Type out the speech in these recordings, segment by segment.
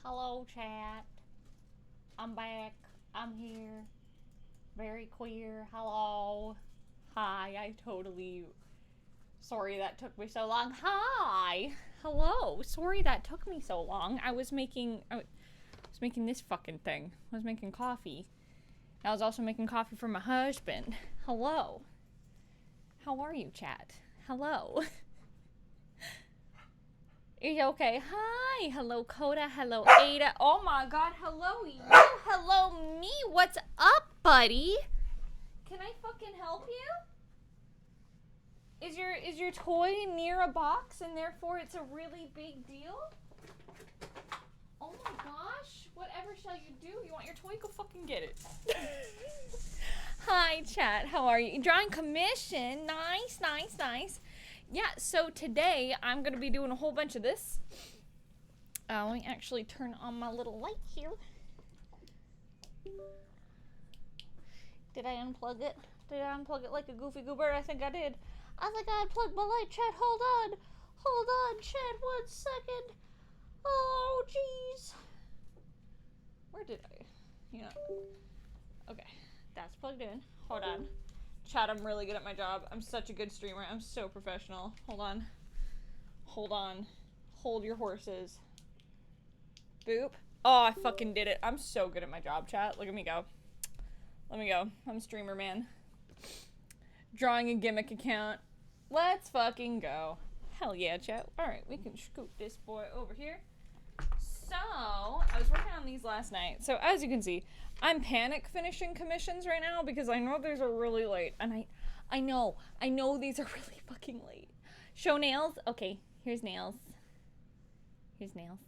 Hello, chat. I'm back. I'm here. Very queer. Hello. Hi. Sorry that took me so long. Hi. Hello. Sorry that took me so long. I was making this fucking thing. I was making coffee. I was also making coffee for my husband. Hello. How are you, chat? Hello. Is it okay? Hi. Hello, Coda. Hello, Ada. Oh my god. Hello, you. Hello, me. What's up, buddy? Can I fucking help you? Is your toy near a box and therefore it's a really big deal? Oh my gosh. Whatever shall you do? You want your toy? Go fucking get it. Hi, chat. How are you? Drawing commission. Nice, nice, nice. Yeah, so today I'm going to be doing a whole bunch of this. Let me actually turn on my little light here. Did I unplug it? Did I unplug it like a goofy goober? I think I did. I think I unplugged my light, chat. Hold on. Hold on, chat. 1 second. Oh, jeez. Where did I? Yeah. Okay. That's plugged in. Hold on. Chat, I'm really good at my job. I'm such a good streamer. I'm so professional. Hold on. Hold on. Hold your horses. Boop. Oh, I fucking did it. I'm so good at my job, chat. Look at me go. Let me go. I'm a streamer, man. Drawing a gimmick account. Let's fucking go. Hell yeah, chat. Alright, we can scoot this boy over here. So, I was working on these last night. So, as you can see, I'm panic finishing commissions right now because I know these are really late. And I know these are really fucking late. Show nails? Okay, here's nails. Here's nails.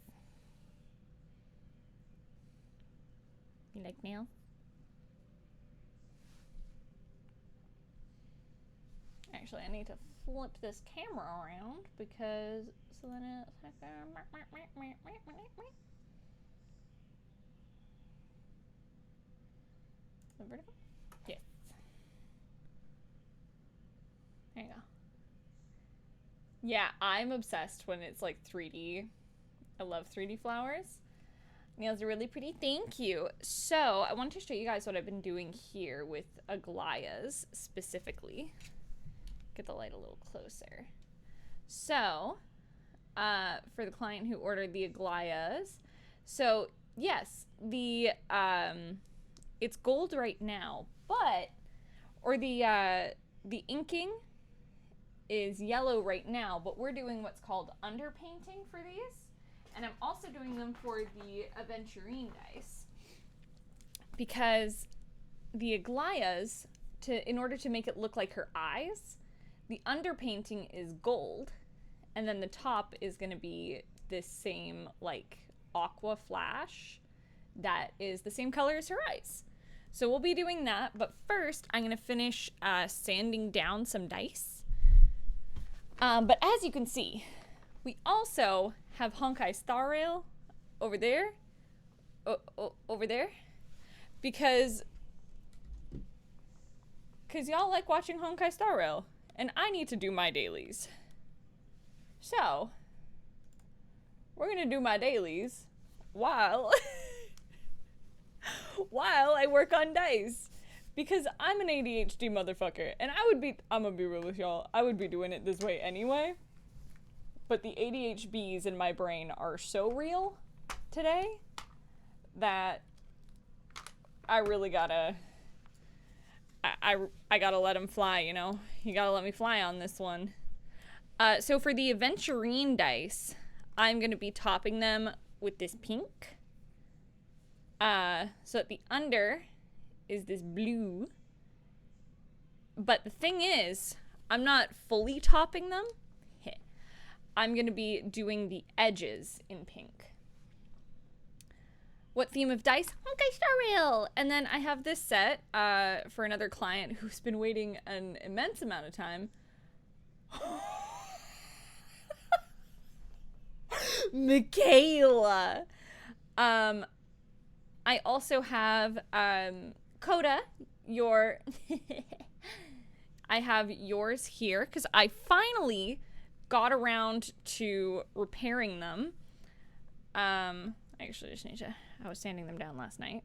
You like nails? Actually, I need to flip this camera around because so then it's the vertical? Yes. There you go. Yeah, I'm obsessed when it's like 3D. I love 3D flowers. Nails are really pretty. Thank you. So, I wanted to show you guys what I've been doing here with Aglayas specifically. Get the light a little closer. So, for the client who ordered the Aglayas, so yes, the it's gold right now, but the inking is yellow right now, but we're doing what's called underpainting for these, and I'm also doing them for the aventurine dice because the Aglayas, in order to make it look like her eyes, the underpainting is gold, and then the top is going to be this same, like, aqua flash that is the same color as her eyes. So we'll be doing that, but first I'm going to finish sanding down some dice. But as you can see, we also have Honkai Star Rail over there. Over there. Because y'all like watching Honkai Star Rail. And I need to do my dailies. So, we're gonna do my dailies while I work on dice. Because I'm an ADHD motherfucker. And I'm gonna be real with y'all, I would be doing it this way anyway. But the ADHBees in my brain are so real today that I really gotta I gotta let them fly, you know? You gotta let me fly on this one. So for the aventurine dice, I'm gonna be topping them with this pink. So at the under is this blue. But the thing is, I'm not fully topping them. I'm gonna be doing the edges in pink. What theme of dice? Honkai Star Rail! And then I have this set for another client who's been waiting an immense amount of time. Michaela! I also have Coda, I have yours here because I finally got around to repairing them. I I actually just need to, I was sanding them down last night.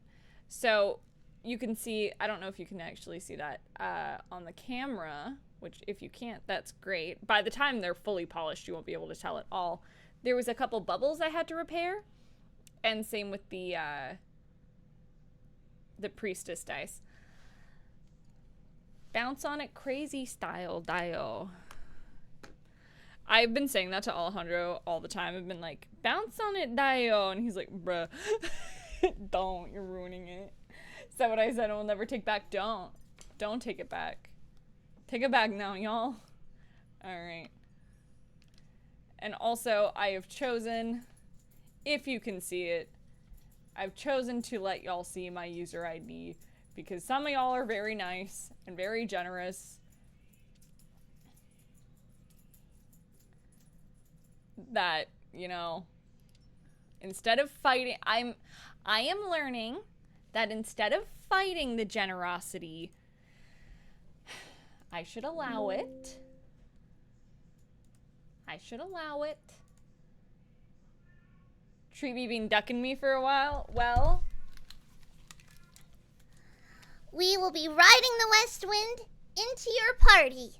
So you can see, I don't know if you can actually see that on the camera, which if you can't, that's great. By the time they're fully polished, you won't be able to tell at all. There was a couple bubbles I had to repair, and same with the priestess dice. Bounce on it crazy style, Dio. I've been saying that to Alejandro all the time. I've been like, bounce on it, Dio. And he's like, bruh, don't, you're ruining it. Is that what I said? I will never take back. Don't take it back. Take it back now, y'all. All right. And also, I have chosen, if you can see it, I've chosen to let y'all see my user ID because some of y'all are very nice and very generous. That, you know, instead of fighting, I am learning that instead of fighting the generosity, I should allow it. I should allow it. Treeby been ducking me for a while. Well, we will be riding the west wind into your party.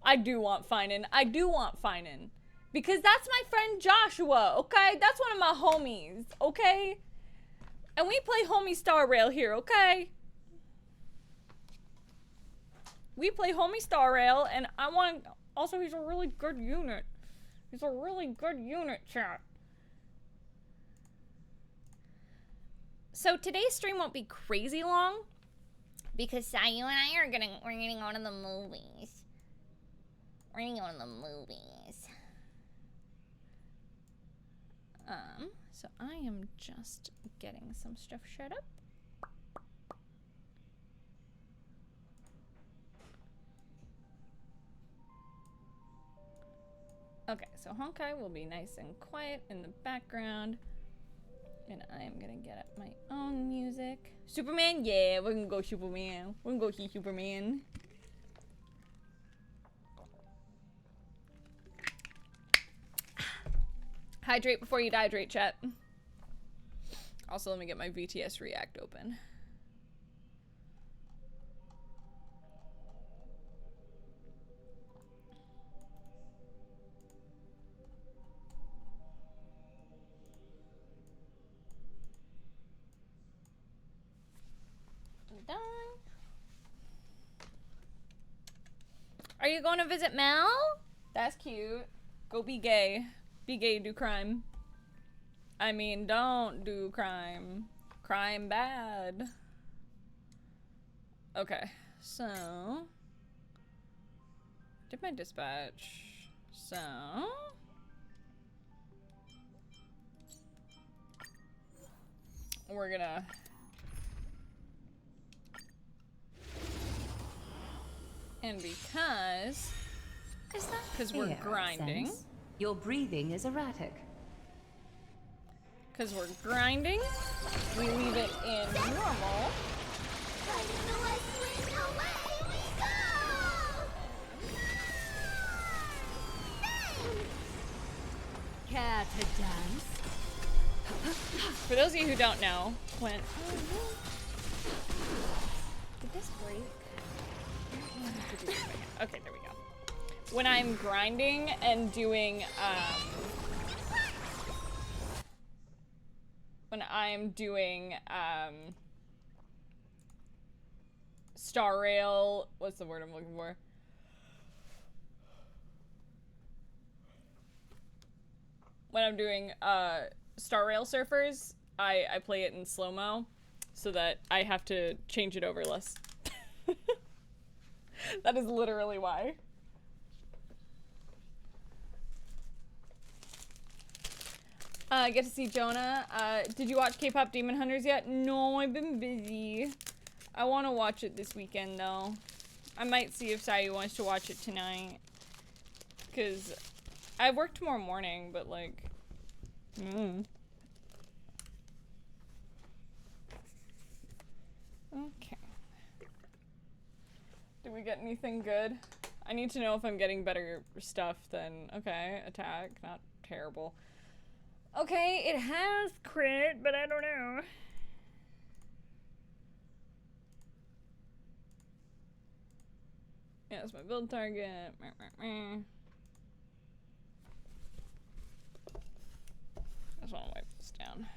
I do want Finan. I do want Finan. Because that's my friend Joshua, okay? That's one of my homies, okay? And we play homie Star Rail here, okay? We play homie Star Rail, and I want... Also, he's a really good unit. He's a really good unit, chat. So today's stream won't be crazy long. Because Sayu and I are we're gonna go to the movies. We're gonna go to the movies. So I am just getting some stuff set up. Okay, so Honkai will be nice and quiet in the background. And I am gonna get up my own music. Superman? Yeah, we're gonna go Superman. We're gonna go see Superman. Hydrate before you dehydrate, chat. Also, let me get my VTS React open. Done. Are you going to visit Mel? That's cute. Go be gay. Be gay, do crime. I mean, don't do crime. Crime bad. Okay, so... Did my dispatch. So... We're gonna... And because we're grinding. Sense? Your breathing is erratic. Because we're grinding, we leave it in normal. Care to dance? For those of you who don't know, when... Did this break? Okay, there we go. When I'm grinding and doing, when I'm doing, Star Rail, what's the word I'm looking for? When I'm doing, Star Rail Surfers, I play it in slow-mo so that I have to change it over less. That is literally why. I get to see Jonah. Did you watch K-Pop Demon Hunters yet? No, I've been busy. I want to watch it this weekend, though. I might see if Sayu wants to watch it tonight. Because I work tomorrow morning, but, like... Okay. Did we get anything good? I need to know if I'm getting better stuff than... Okay, attack. Not terrible. Okay, it has crit, but I don't know. Yeah, that's my build target. I just want to wipe this down.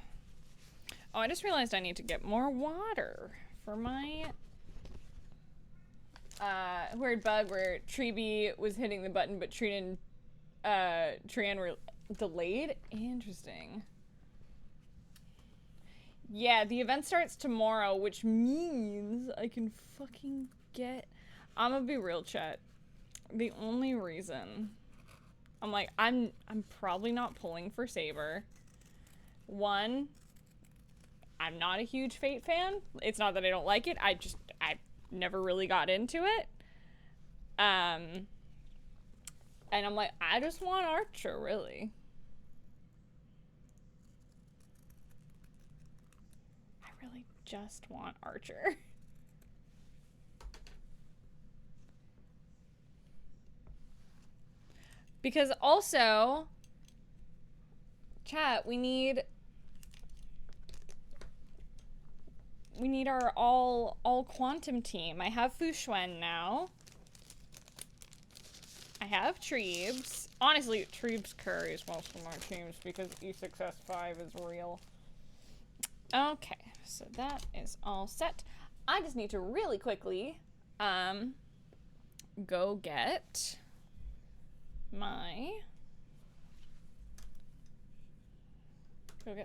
Oh, I just realized I need to get more water for my weird bug where Treebee was hitting the button, but Trian were delayed. Interesting. Yeah, the event starts tomorrow, which means I can fucking get. I'm gonna be real, chat. The only reason I'm like, I'm probably not pulling for Saber. One, I'm not a huge Fate fan. It's not that I don't like it. I never really got into it. And I'm like, I just want Archer, really. I really just want Archer. Because also, chat, we need our all quantum team. I have Fushuen now. I have Treebs. Honestly, Treebs carries most of my teams because E6S5 is real. Okay, so that is all set. I just need to really quickly go get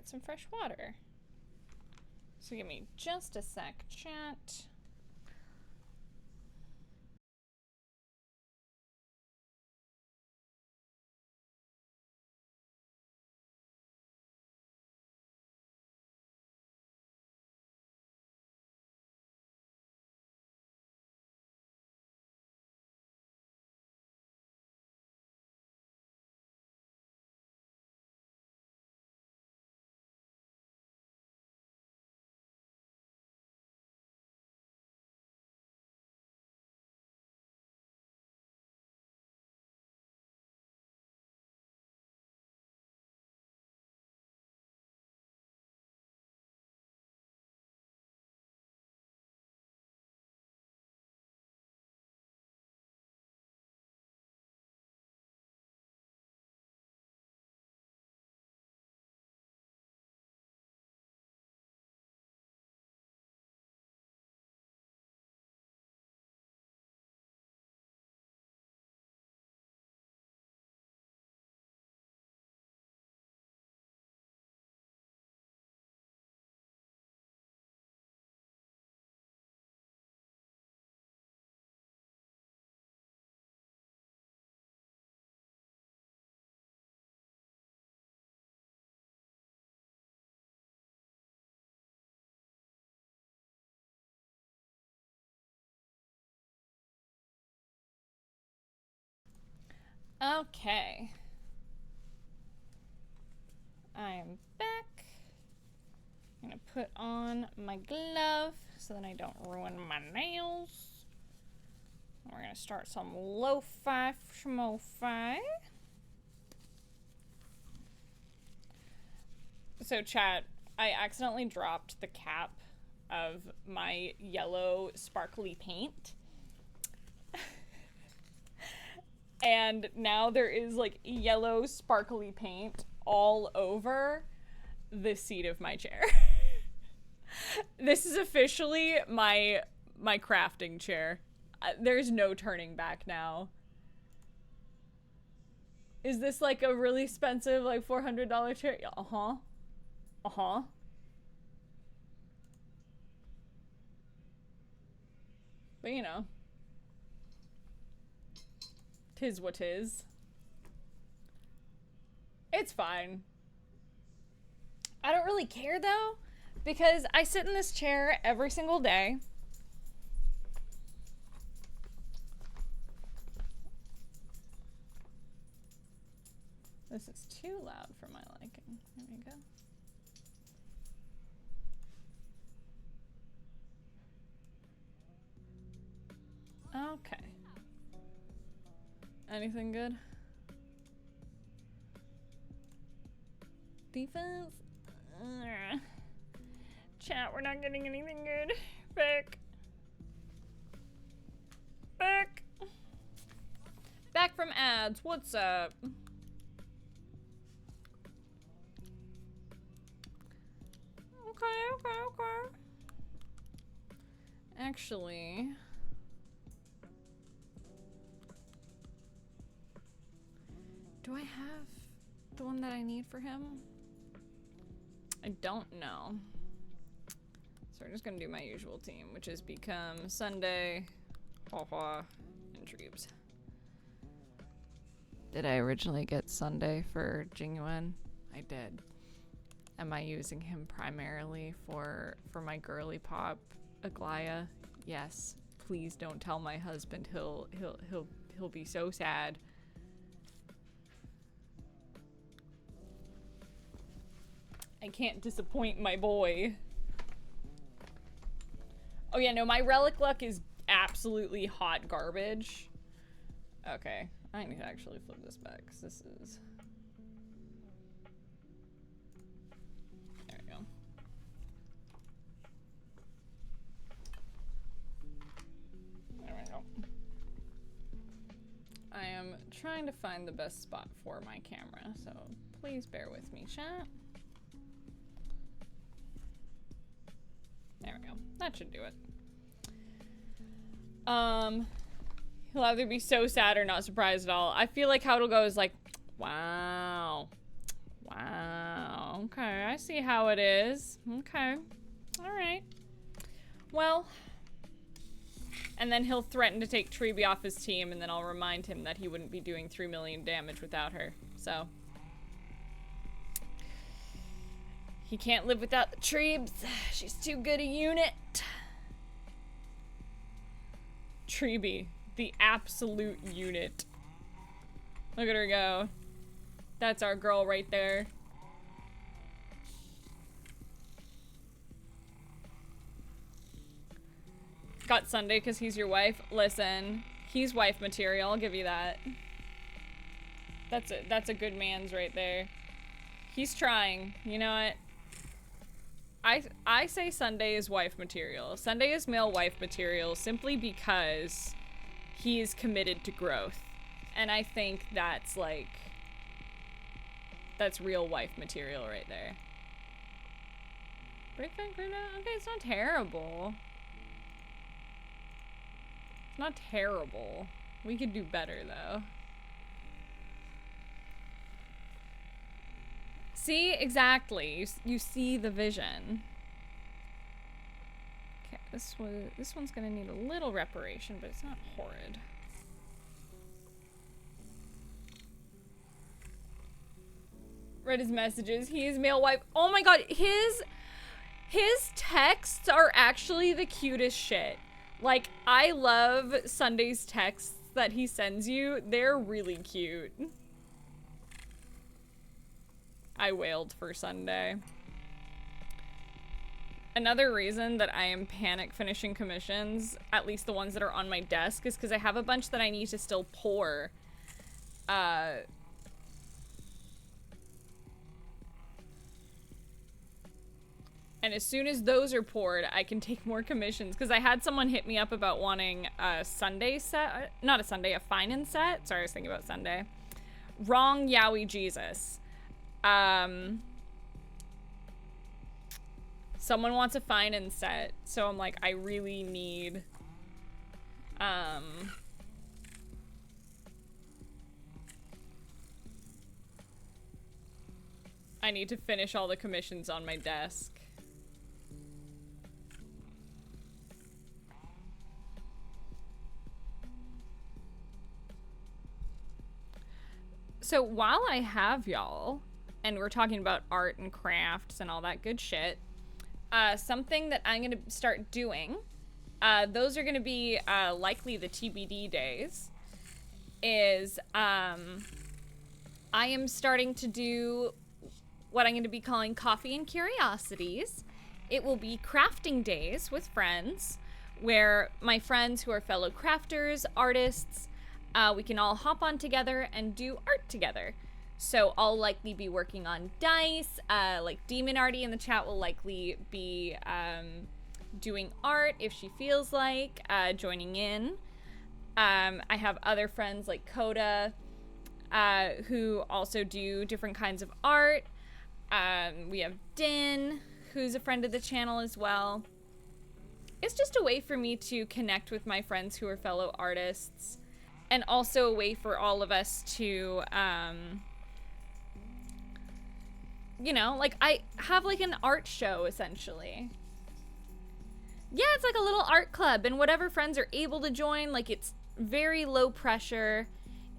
some fresh water. So give me just a sec, chat. Okay. I am back. I'm gonna put on my glove so that I don't ruin my nails. We're gonna start some lo-fi schmo-fi. So chat, I accidentally dropped the cap of my yellow sparkly paint. And now there is like yellow sparkly paint all over the seat of my chair. This is officially my crafting chair. There's no turning back now. Is this like a really expensive, like $400 chair? Uh-huh. Uh-huh. But you know. 'Tis what 'tis. It's fine. I don't really care though, because I sit in this chair every single day. This is too loud for my liking. There we go. Okay. Anything good? defense. Chat, we're not getting anything good. Back. Back from ads. What's up? Okay. Actually, do I have the one that I need for him? I don't know. So we're just gonna do my usual team, which is become Sunday, Hua, and Treebs. Did I originally get Sunday for Jingyuan? I did. Am I using him primarily for my girly pop Aglaya? Yes. Please don't tell my husband. He'll be so sad. I can't disappoint my boy. Oh yeah, no, my relic luck is absolutely hot garbage. Okay, I need to actually flip this back because this is... There we go. There we go. I am trying to find the best spot for my camera, so please bear with me, chat. There we go. That should do it. He'll either be so sad or not surprised at all. I feel like how it'll go is like, wow. Wow. Okay, I see how it is. Okay. All right. Well. And then he'll threaten to take Treeby off his team, and then I'll remind him that he wouldn't be doing 3 million damage without her. So. He can't live without the Treebs. She's too good a unit. Treeby, the absolute unit. Look at her go. That's our girl right there. Got Sunday because he's your wife. Listen, he's wife material. I'll give you that. That's a good man's right there. He's trying. You know what? I say Sunday is wife material. Sunday is male wife material simply because he is committed to growth. And I think that's like, that's real wife material right there. Break that grid out? Okay, it's not terrible. It's not terrible. We could do better though. See, exactly. You see the vision. Okay, this one's gonna need a little reparation, but it's not horrid. Read his messages. He is male wife. Oh my god, his texts are actually the cutest shit. Like, I love Sunday's texts that he sends you. They're really cute. I wailed for Sunday. Another reason that I am panic finishing commissions, at least the ones that are on my desk, is because I have a bunch that I need to still pour. And as soon as those are poured, I can take more commissions. Because I had someone hit me up about wanting a Sunday set. Not a Sunday, a Finin set. Sorry, I was thinking about Sunday. Wrong, Yowie Jesus. Someone wants a Finin set. So I'm like, I really need... I need to finish all the commissions on my desk. So while I have y'all, and we're talking about art and crafts and all that good shit, something that I'm gonna start doing, those are gonna be likely the TBD days, is I am starting to do what I'm gonna be calling Coffee and Curiosities. It will be crafting days with friends, where my friends who are fellow crafters, artists, we can all hop on together and do art together. So I'll likely be working on dice. Like Demon Artie in the chat will likely be doing art if she feels like joining in. I have other friends like Coda who also do different kinds of art. We have Din, who's a friend of the channel as well. It's just a way for me to connect with my friends who are fellow artists, and also a way for all of us to, you know, like I have like an art show essentially. Yeah, it's like a little art club, and whatever friends are able to join, like it's very low pressure.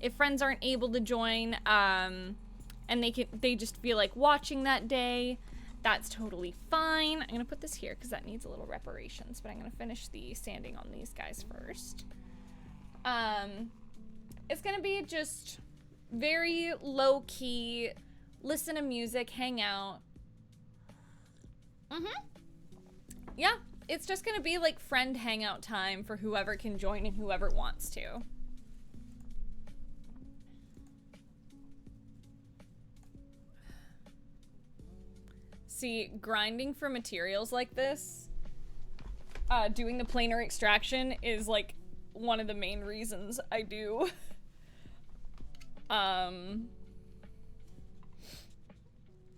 If friends aren't able to join, and they just feel like watching that day, that's totally fine. I'm gonna put this here because that needs a little reparations, but I'm gonna finish the sanding on these guys first. It's gonna be just very low key, listen to music, hang out. Yeah, it's just gonna be like friend hangout time for whoever can join and whoever wants to. See, grinding for materials like this, doing the planar extraction is like one of the main reasons I do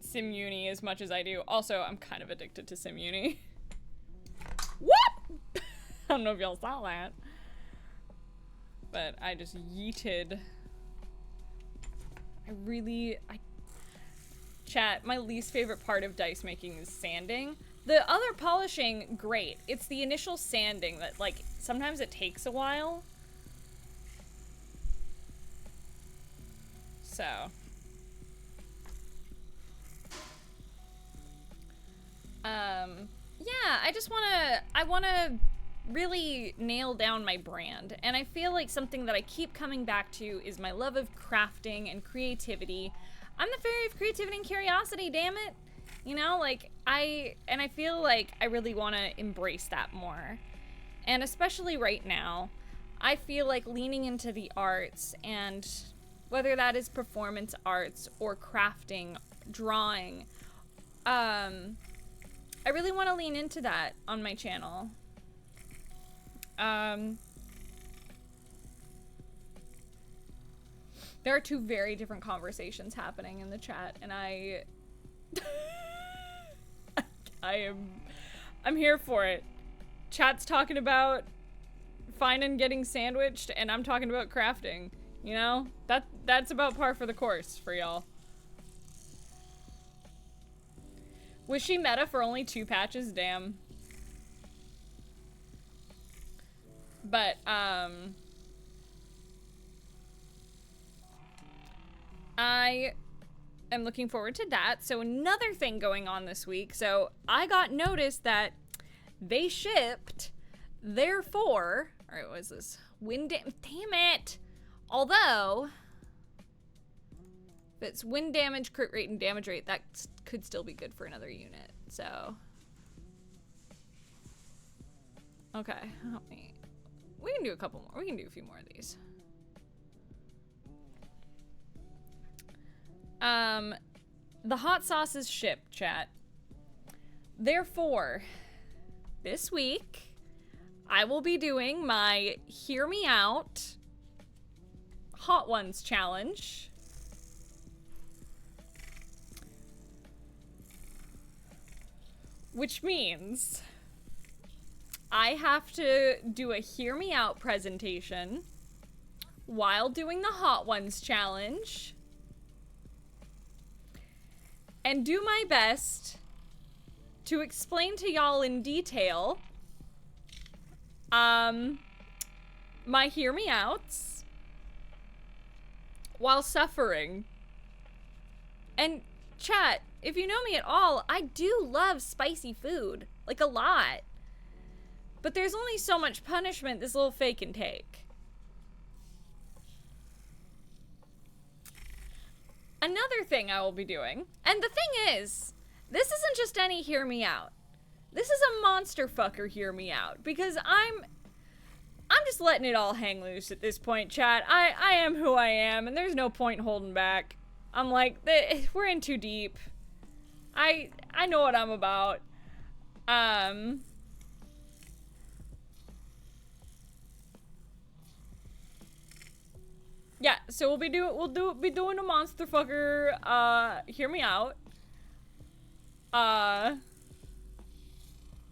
SimUni as much as I do. Also, I'm kind of addicted to SimUni. Whoop! I don't know if y'all saw that, but I just yeeted. Chat, my least favorite part of dice making is sanding. The other polishing, great. It's the initial sanding that, like, sometimes it takes a while. So. Yeah, I wanna really nail down my brand. And I feel like something that I keep coming back to is my love of crafting and creativity. I'm the fairy of creativity and curiosity, damn it. You know, like, I feel like I really want to embrace that more. And especially right now, I feel like leaning into the arts, and whether that is performance arts or crafting, drawing, I really want to lean into that on my channel. There are two very different conversations happening in the chat, and I'm here for it. Chat's talking about finding getting sandwiched, and I'm talking about crafting. You know? That's about par for the course for y'all. Was she meta for only 2 patches? Damn. But, I am looking forward to that. So another thing going on this week. So I got notice that they shipped therefore, or what was this? Damn it. Although, if it's wind damage, crit rate, and damage rate, that could still be good for another unit. So, okay, help me. We can do a couple more. We can do a few more of these. The hot sauce is shipped, chat. Therefore, this week, I will be doing my Hear Me Out Hot Ones challenge. Which means I have to do a Hear Me Out presentation while doing the Hot Ones challenge. And do my best to explain to y'all in detail my Hear Me Outs while suffering. And chat, if you know me at all, I do love spicy food, like a lot. But there's only so much punishment this little fake can take. Another thing I will be doing, and the thing is, this isn't just any Hear Me Out. This is a monster fucker Hear Me Out, because I'm just letting it all hang loose at this point, chat. I am who I am, and there's no point holding back. I'm like, we're in too deep. I know what I'm about. Yeah, so we'll be doing a monster fucker. Hear me out.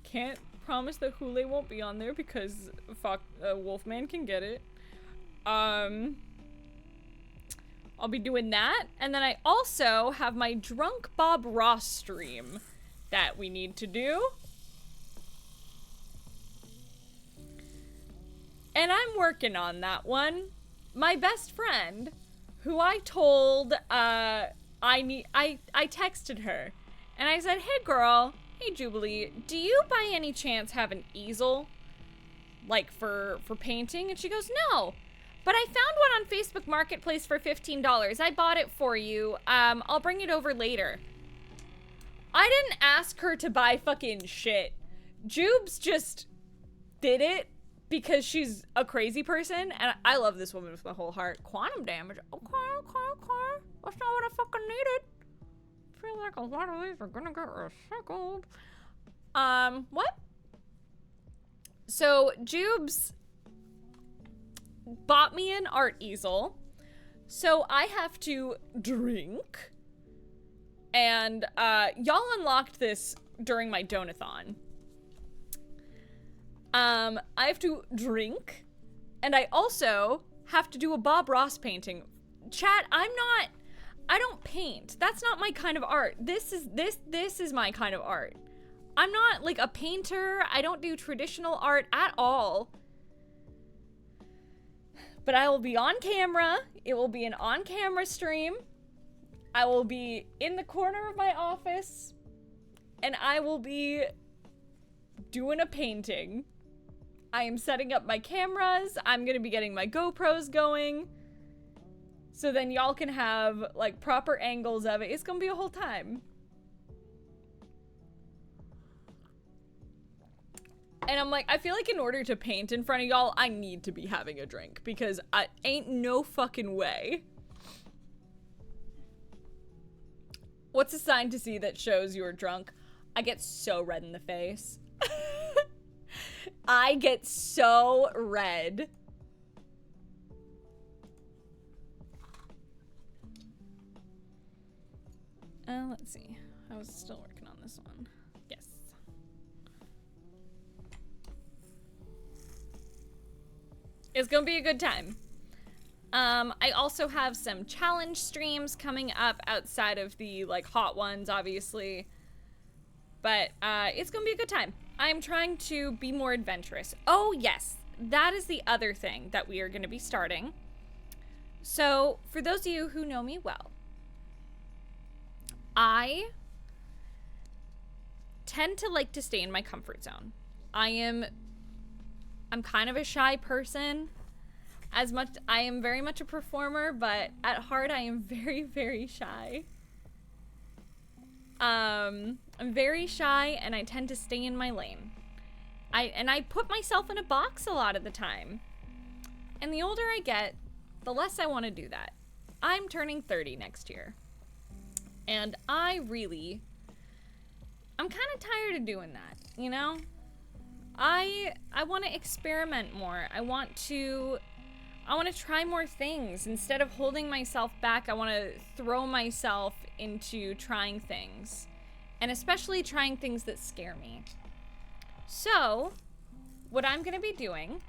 Can't promise that Hule won't be on there because fuck, Wolfman can get it. I'll be doing that, and then I also have my Drunk Bob Ross stream that we need to do. And I'm working on that one. My best friend, who I told, I texted her, and I said, hey girl, hey Jubilee, do you by any chance have an easel, like for painting? And she goes, no, but I found one on Facebook Marketplace for $15. I bought it for you. I'll bring it over later. I didn't ask her to buy fucking shit. Jubes just did it because she's a crazy person, and I love this woman with my whole heart. Quantum damage. Okay. That's not what I fucking needed. I feel like a lot of these are gonna get recycled. What? So, Jubes bought me an art easel, so I have to drink. And, y'all unlocked this during my donathon. I have to drink, and I also have to do a Bob Ross painting. Chat, I don't paint. That's not my kind of art. This is my kind of art. I'm not like a painter. I don't do traditional art at all. But I will be on camera. It will be an on-camera stream. I will be in the corner of my office, and I will be doing a painting. I am setting up my cameras. I'm gonna be getting my GoPros going, so then y'all can have like proper angles of it. It's gonna be a whole time. And I'm like, I feel like in order to paint in front of y'all, I need to be having a drink, because I ain't no fucking way. What's a sign to see that shows you're drunk? I get so red in the face. I get so red. Let's see. I was still working on this one. Yes. It's gonna be a good time. I also have some challenge streams coming up outside of the like hot ones, obviously. But it's gonna be a good time. I'm trying to be more adventurous. Oh yes, that is the other thing that we are gonna be starting. So for those of you who know me well, I tend to like to stay in my comfort zone. I'm kind of a shy person. I am very much a performer, but at heart I am very, very shy. I'm very shy, and I tend to stay in my lane. I put myself in a box a lot of the time. And the older I get, the less I want to do that. I'm turning 30 next year. And I'm kind of tired of doing that, you know? I want to experiment more. I want to try more things. Instead of holding myself back, I want to throw myself into trying things. And especially trying things that scare me. So, what I'm going to be doing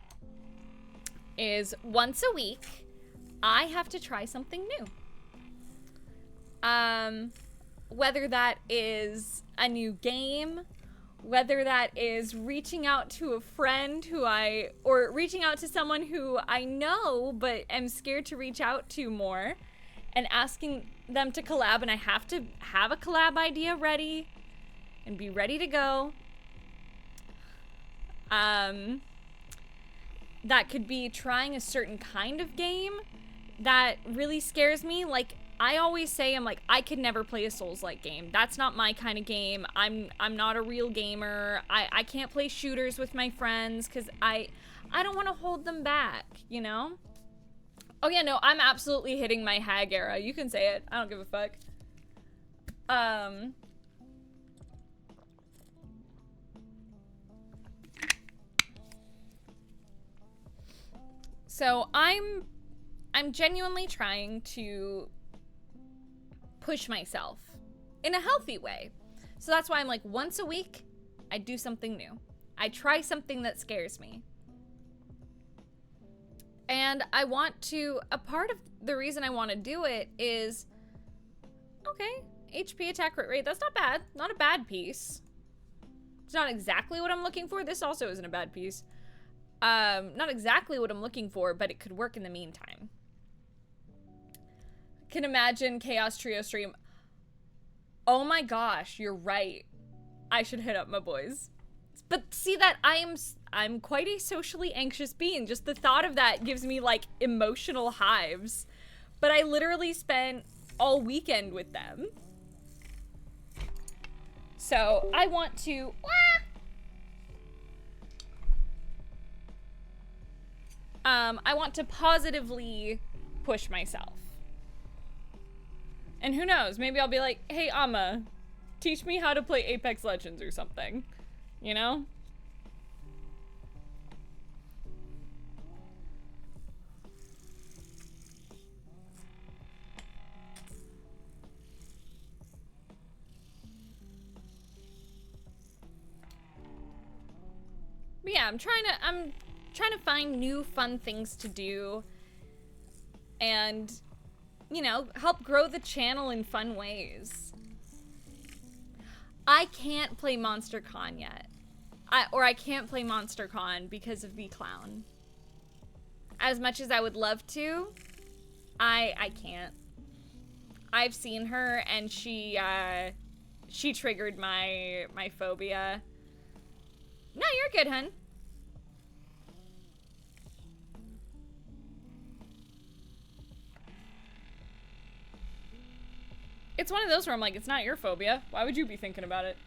is once a week, I have to try something new. Whether that is a new game, whether that is reaching out to a friend or reaching out to someone who I know but am scared to reach out to more, and asking them to collab, and I have to have a collab idea ready and be ready to go. That could be trying a certain kind of game that really scares me. Like, I always say, I'm like, I could never play a Souls-like game. That's not my kind of game. I'm not a real gamer. I can't play shooters with my friends because I don't want to hold them back, you know? Oh yeah, no, I'm absolutely hitting my hag era. You can say it. I don't give a fuck. So I'm genuinely trying to push myself in a healthy way. So that's why I'm like, once a week, I do something new. I try something that scares me. And I want to, a part of the reason I want to do it is, okay, HP attack crit rate, that's not bad. Not a bad piece. It's not exactly what I'm looking for. This also isn't a bad piece. Not exactly what I'm looking for, but it could work in the meantime. Can imagine Chaos Trio stream. Oh my gosh, you're right. I should hit up my boys. But see that I'm quite a socially anxious being. Just the thought of that gives me like emotional hives. But I literally spent all weekend with them. So I want to I want to positively push myself. And who knows, maybe I'll be like, hey Amma, teach me how to play Apex Legends or something. You know? But yeah, I'm trying to find new fun things to do and, you know, help grow the channel in fun ways. I can't play Monster Con yet. I can't play Monster Con because of the clown. As much as I would love to, I can't. I've seen her and she triggered my phobia. No, you're good, hun. It's one of those where I'm like, it's not your phobia. Why would you be thinking about it?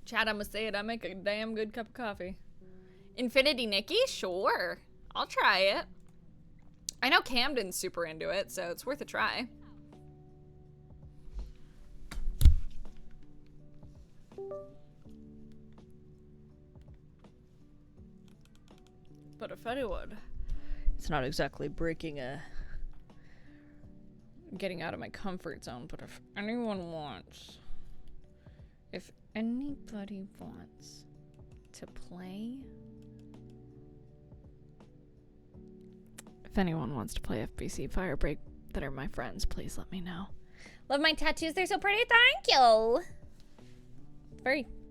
Chad, I'ma say it. I make a damn good cup of coffee. Infinity Nikki? Sure. I'll try it. I know Camden's super into it, so it's worth a try. But if anyone... It's not exactly breaking getting out of my comfort zone, but if anyone wants... If anybody wants to play... If anyone wants to play FBC Firebreak that are my friends, please let me know. Love my tattoos, they're so pretty, thank you!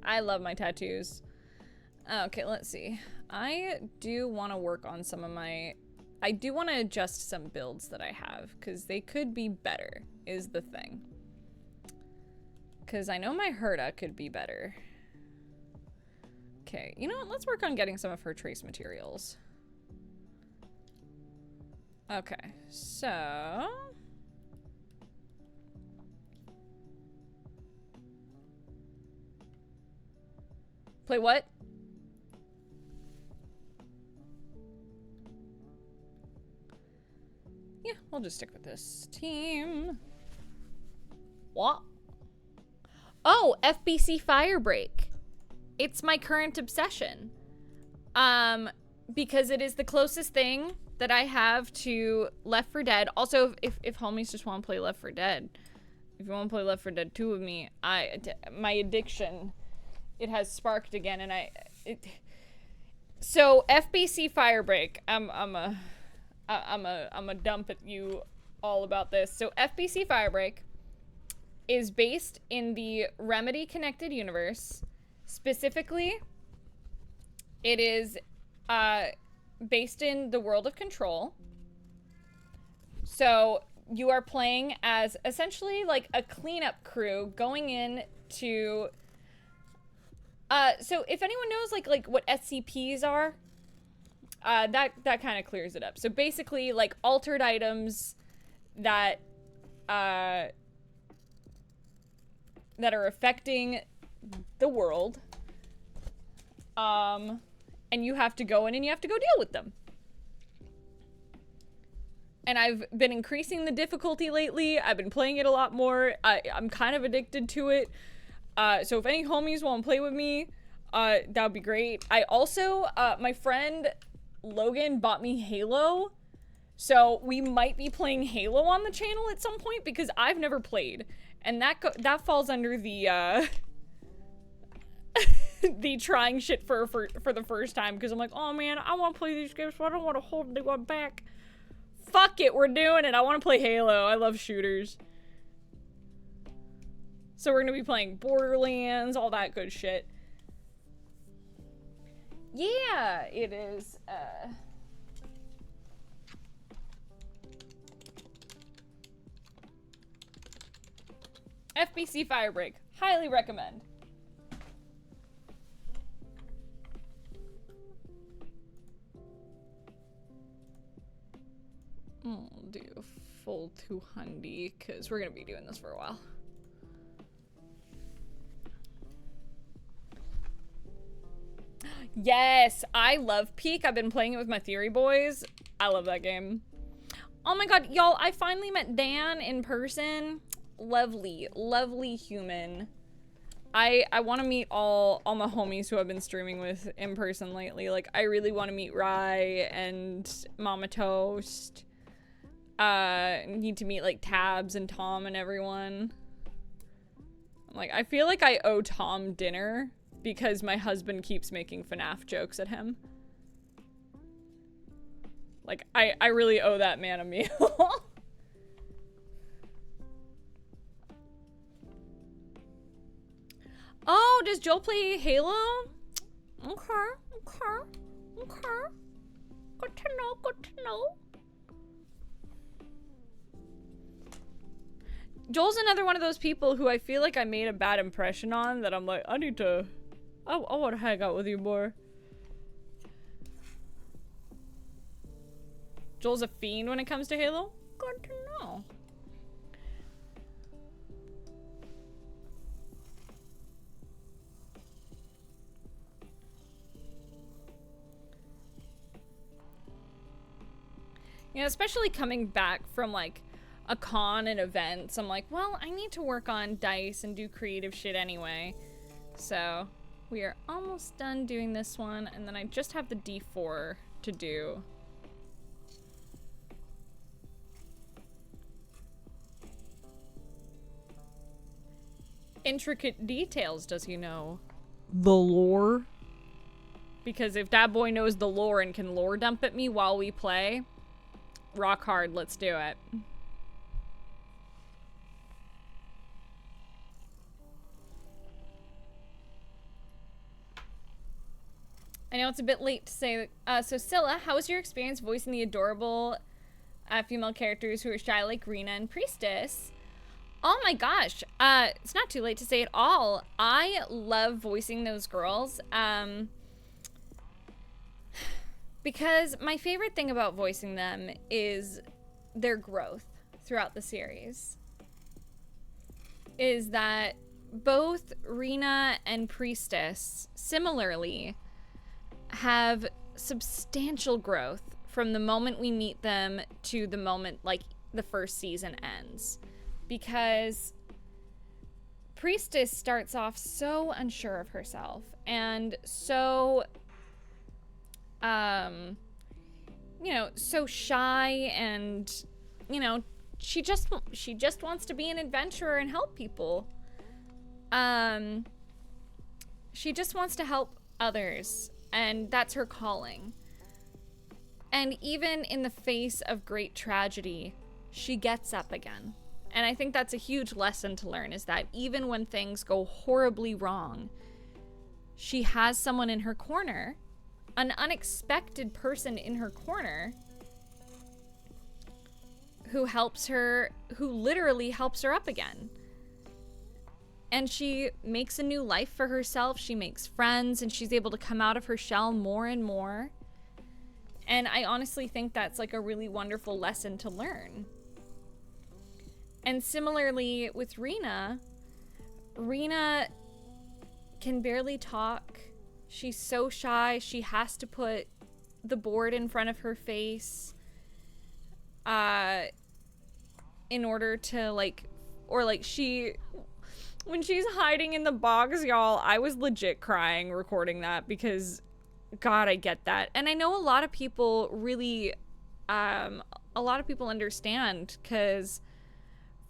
I love my tattoos. Okay, let's see. I do want to work on some of my... I do want to adjust some builds that I have, because they could be better, is the thing. Because I know my Herta could be better. Okay, you know what? Let's work on getting some of her trace materials. Okay, so... Play what? Yeah, we'll just stick with this team. What? Oh, FBC Firebreak. It's my current obsession. Because it is the closest thing that I have to Left 4 Dead. Also, if homies just want to play Left 4 Dead, if you want to play Left 4 Dead 2 with me, my addiction, it has sparked again, and so FBC Firebreak, I'm a dump at you all about this. So FBC Firebreak is based in the Remedy connected universe. Specifically, it is based in the world of Control. So you are playing as essentially like a cleanup crew going in to so if anyone knows like what SCPs are, that kind of clears it up. So basically like altered items that are affecting the world And you have to go in and you have to go deal with them. And I've been increasing the difficulty lately. I've been playing it a lot more. I'm kind of addicted to it. So if any homies want to play with me, that would be great. I also, my friend Logan bought me Halo. So we might be playing Halo on the channel at some point because I've never played. And that falls under the, the trying shit for the first time. Because I'm like, oh man, I want to play these games, but I don't want to hold anyone back. Fuck it, we're doing it. I want to play Halo. I love shooters. So we're going to be playing Borderlands, all that good shit. Yeah, it is. FBC Firebreak. Highly recommend. I'll do a full 200 because we're going to be doing this for a while. Yes, I love Peak. I've been playing it with my Theory boys. I love that game. Oh my god, y'all, I finally met Dan in person. Lovely, lovely human. I want to meet all my homies who I've been streaming with in person lately. Like, I really want to meet Rye and Mama Toast. Need to meet, like, Tabs and Tom and everyone. Like, I feel like I owe Tom dinner because my husband keeps making FNAF jokes at him. Like, I really owe that man a meal. Oh, does Joel play Halo? Okay. Good to know. Joel's another one of those people who I feel like I made a bad impression on that I'm like, I want to hang out with you more. Joel's a fiend when it comes to Halo? Good to know. Yeah, especially coming back from like a con and events, I'm like, well, I need to work on dice and do creative shit anyway. So we are almost done doing this one, and then I just have the D4 to do. Intricate details, does he know? The lore? Because if that boy knows the lore and can lore dump at me while we play, rock hard, let's do it. I know it's a bit late to say, so Sylla, how was your experience voicing the adorable female characters who are shy like Rena and Priestess? Oh my gosh, it's not too late to say it all. I love voicing those girls, because my favorite thing about voicing them is their growth throughout the series. Is that both Rena and Priestess, similarly, have substantial growth from the moment we meet them to the moment, like, the first season ends. Because Priestess starts off so unsure of herself and so, you know, so shy, and, you know, she just wants to be an adventurer and help people. She just wants to help others, and that's her calling. And even in the face of great tragedy, she gets up again. And I think that's a huge lesson to learn, is that even when things go horribly wrong, she has someone in her corner, an unexpected person in her corner, who helps her, who literally helps her up again. And she makes a new life for herself, she makes friends, and she's able to come out of her shell more and more. And I honestly think that's like a really wonderful lesson to learn. And similarly with Rena can barely talk She's so shy. She has to put the board in front of her face in order to like, or like when she's hiding in the box, y'all, I was legit crying recording that because God, I get that. And I know a lot of people really, a lot of people understand, because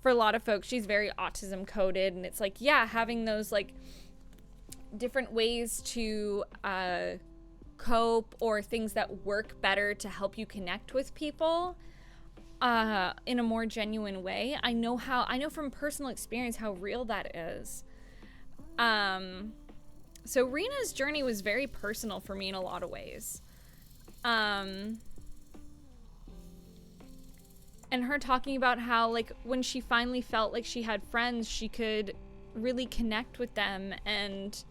for a lot of folks, she's very autism coded, and it's like, yeah, having those like different ways to cope, or things that work better to help you connect with people in a more genuine way. I know from personal experience how real that is. So Rena's journey was very personal for me in a lot of ways. And her talking about how, like, when she finally felt like she had friends, she could really connect with them, and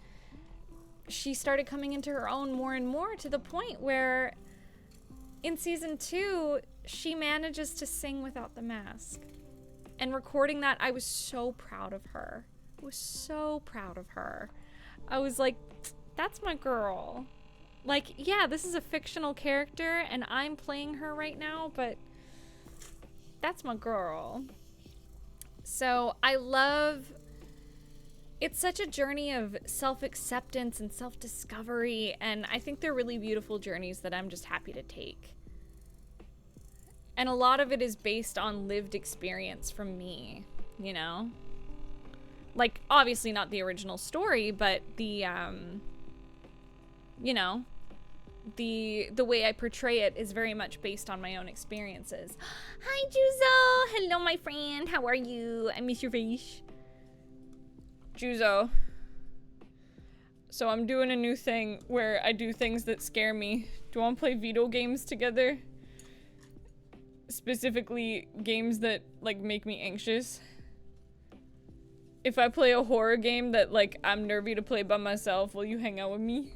she started coming into her own more and more, to the point where in season 2, she manages to sing without the mask. And recording that, I was so proud of her. I was so proud of her. I was like, that's my girl. Like, yeah, this is a fictional character, and I'm playing her right now, but that's my girl. So it's such a journey of self-acceptance and self-discovery, and I think they're really beautiful journeys that I'm just happy to take. And a lot of it is based on lived experience from me, you know? Like, obviously not the original story, but the, you know, the way I portray it is very much based on my own experiences. Hi, Juzo! Hello, my friend. How are you? I miss your face. Juzo. So I'm doing a new thing where I do things that scare me. Do you want to play video games together? Specifically, games that, like, make me anxious. If I play a horror game that, like, I'm nervy to play by myself, will you hang out with me?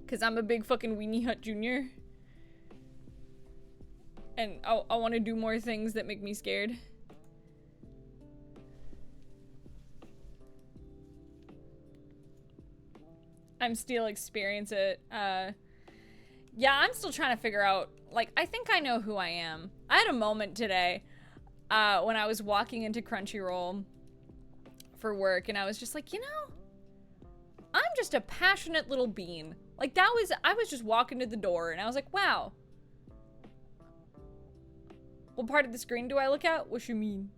Because I'm a big fucking Weenie Hut Jr. And I want to do more things that make me scared. I'm still experiencing it. Yeah, I'm still trying to figure out, like, I think I know who I am. I had a moment today when I was walking into Crunchyroll for work, and I was just like, you know, I'm just a passionate little bean. Like, I was just walking to the door, and I was like, wow. What part of the screen do I look at? What you mean?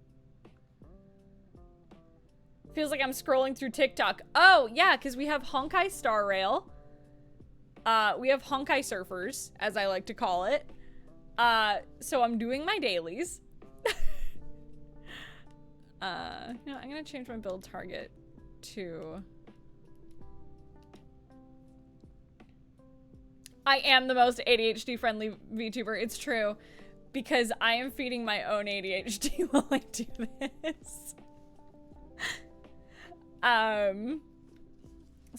Feels like I'm scrolling through TikTok. Oh, yeah, because we have Honkai Star Rail. We have Honkai Surfers, as I like to call it. So I'm doing my dailies. I'm gonna change my build target to... I am the most ADHD-friendly VTuber. It's true. Because I am feeding my own ADHD while I do this. So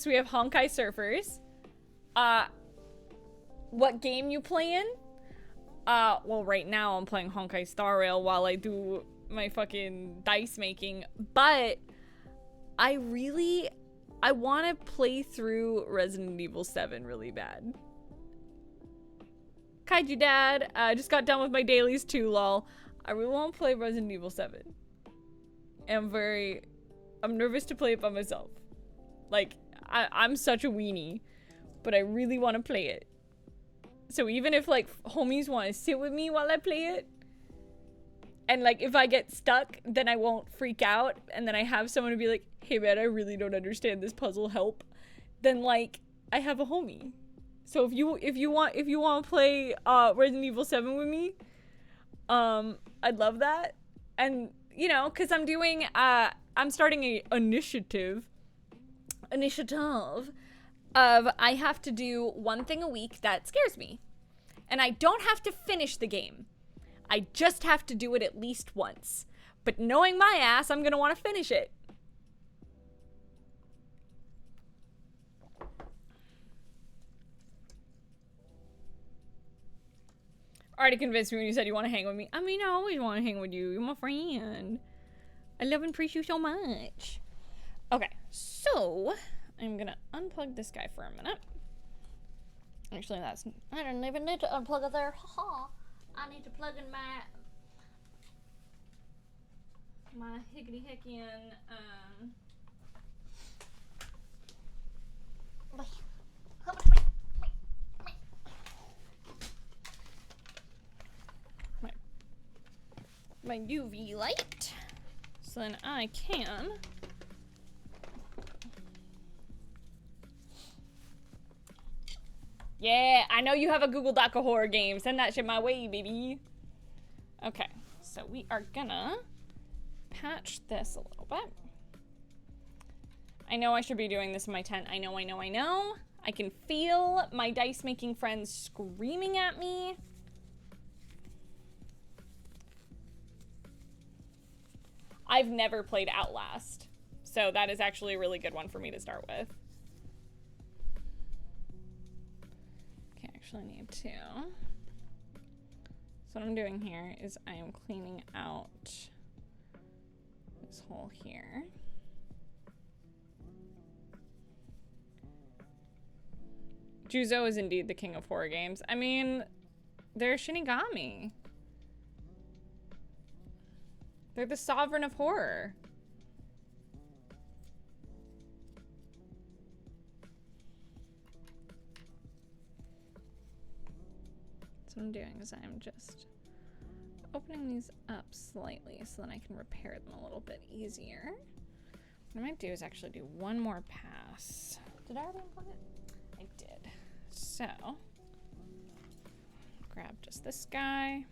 we have Honkai Surfers. What game you playing? Well, right now I'm playing Honkai Star Rail while I do my fucking dice making, but I want to play through Resident Evil 7 really bad. Kaiju Dad, just got done with my dailies too, lol. I really want to play Resident Evil 7. And I'm nervous to play it by myself. Like, I'm such a weenie, but I really want to play it. So even if, like, homies want to sit with me while I play it, and, like, if I get stuck, then I won't freak out, and then I have someone to be like, hey man, I really don't understand this puzzle, help. Then, like, I have a homie. So if you want to play Resident Evil 7 with me, I'd love that. And, you know, because I'm starting a initiative of I have to do one thing a week that scares me. And I don't have to finish the game. I just have to do it at least once. But knowing my ass, I'm going to want to finish it. Already convinced me when you said you want to hang with me. I mean, I always want to hang with you. You're my friend. I love and appreciate you so much. Okay, So, I'm gonna unplug this guy for a minute. Actually, that's... I don't even need to unplug it there. Haha. I need to plug in my hickety-hickian, my UV light. So then I can... Yeah, I know you have a Google Doc of horror game. Send that shit my way, baby. Okay, so we are gonna patch this a little bit. I know I should be doing this in my tent. I know. I can feel my dice making friends screaming at me. I've never played Outlast, so that is actually a really good one for me to start with. Okay, I actually need to. So what I'm doing here is I am cleaning out this hole here. Juzo is indeed the king of horror games. I mean, they're Shinigami. They're the sovereign of horror. So what I'm doing is I'm just opening these up slightly so that I can repair them a little bit easier. What I might do is actually do one more pass. Did I already unplug it? I did. So, grab just this guy.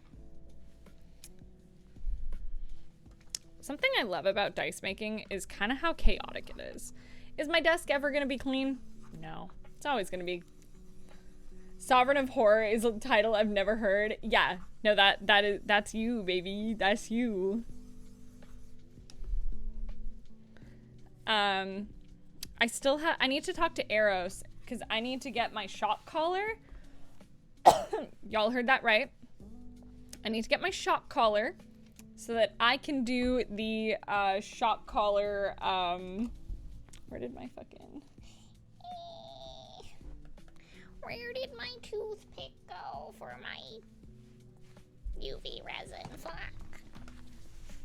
Something I love about dice making is kind of how chaotic it is. Is my desk ever gonna be clean? No. It's always gonna be. Sovereign of Horror is a title I've never heard. Yeah, no, that's you, baby. That's you. I need to talk to Eros because I need to get my shock collar. Y'all heard that right. I need to get my shock collar so that I can do the shock collar. Where did my fucking... Where did my toothpick go for my UV resin? Fuck.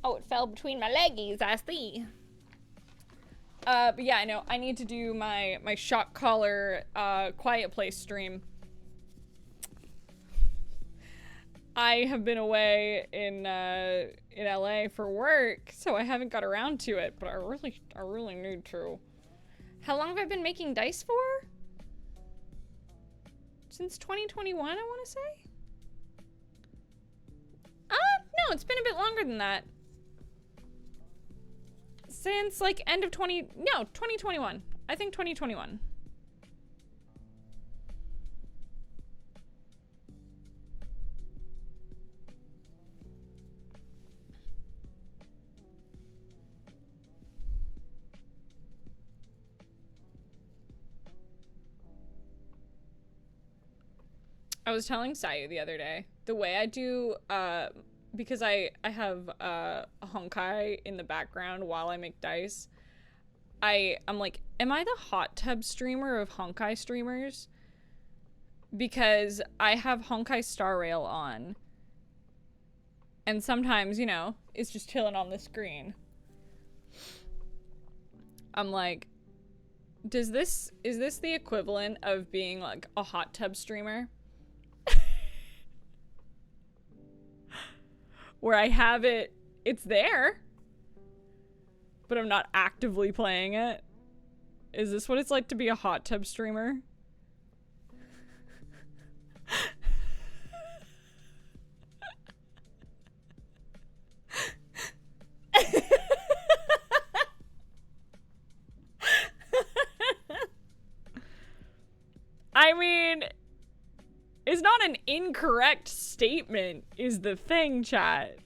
Oh, it fell between my leggies, I see. But yeah, I know. I need to do my shock collar quiet place stream. I have been away in LA for work, so I haven't got around to it, but I really need to. How long have I been making dice for? Since 2021, I want to say? No, it's been a bit longer than that. Since, like, end of 2021. I think 2021. I was telling Sayu the other day, the way I do, because I have a Honkai in the background while I make dice, I'm like, am I the hot tub streamer of Honkai streamers? Because I have Honkai Star Rail on, and sometimes, you know, it's just chilling on the screen. I'm like, is this the equivalent of being like a hot tub streamer? Where I have it's there, but I'm not actively playing it. Is this what it's like to be a hot tub streamer? I mean, it's not an incorrect statement, is the thing, chat.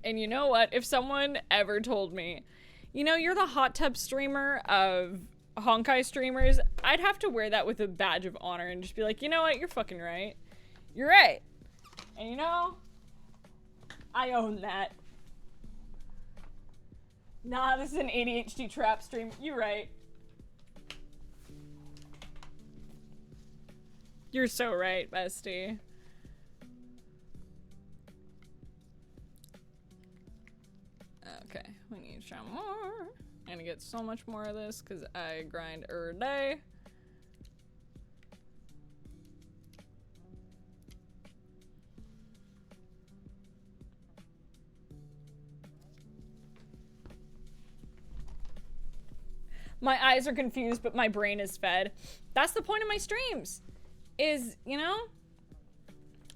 And you know what? If someone ever told me, you know, you're the hot tub streamer of Honkai streamers, I'd have to wear that with a badge of honor and just be like, you know what? You're fucking right. You're right. And you know, I own that. Nah, this is an ADHD trap stream. You're right. You're so right, bestie. Okay, we need to try more. I'm gonna get so much more of this because I grind every day. My eyes are confused, but my brain is fed. That's the point of my streams. Is, you know,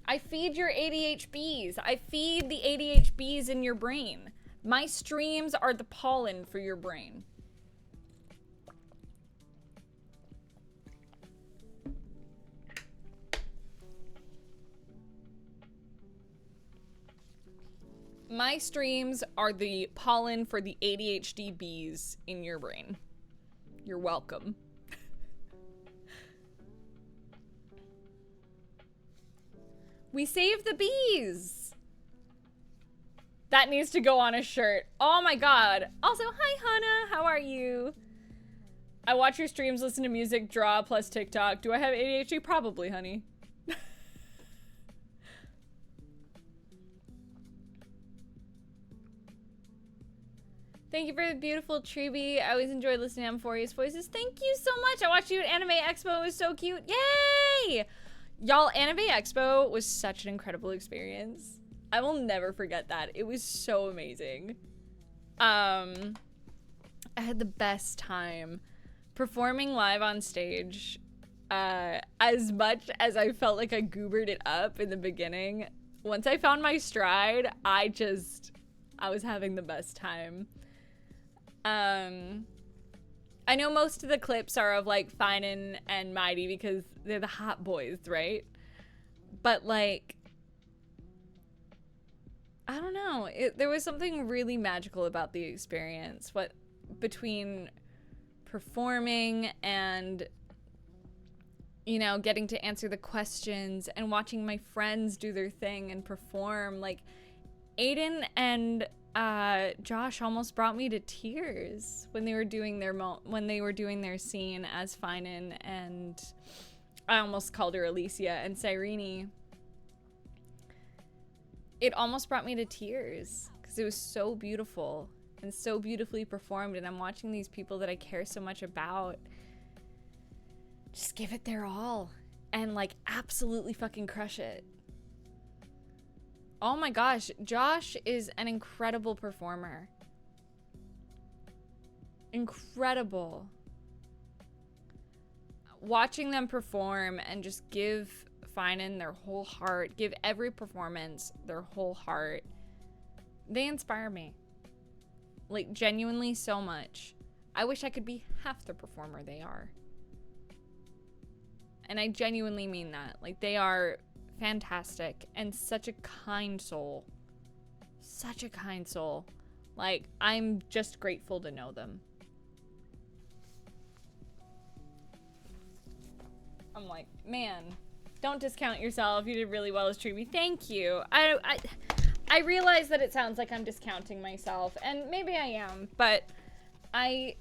I feed your ADHBees. I feed the ADHBees in your brain. My streams are the pollen for your brain. My streams are the pollen for the ADHD bees in your brain. You're welcome. We saved the bees. That needs to go on a shirt. Oh my god. Also, hi Hannah, how are you? I watch your streams, listen to music, draw, plus TikTok. Do I have ADHD? Probably, honey. Thank you for the beautiful Treeby. I always enjoy listening to Amphoria's voices. Thank you so much. I watched you at Anime Expo. It was so cute. Yay! Y'all, Anime Expo was such an incredible experience. I will never forget that. It was so amazing. I had the best time performing live on stage. As much as I felt like I goobered it up in the beginning, once I found my stride, I was having the best time. I know most of the clips are of like Finan and Mighty because they're the hot boys, right? But like, I don't know. There was something really magical about the experience. Between performing and, you know, getting to answer the questions and watching my friends do their thing and perform. Like, Aiden and Josh almost brought me to tears when they were doing their scene as Finan, and I almost called her Alicia, and Cyrene. It almost brought me to tears because it was so beautiful and so beautifully performed, and I'm watching these people that I care so much about just give it their all and like absolutely fucking crush it. Oh my gosh, Josh is an incredible performer. Incredible. Watching them perform and just give Finan their whole heart, give every performance their whole heart, they inspire me. Like, genuinely so much. I wish I could be half the performer they are. And I genuinely mean that. Like, they are fantastic and such a kind soul. Such a kind soul. Like, I'm just grateful to know them. I'm like, man, don't discount yourself. You did really well as Treeby. Thank you. I realize that it sounds like I'm discounting myself, and maybe I am, but I'm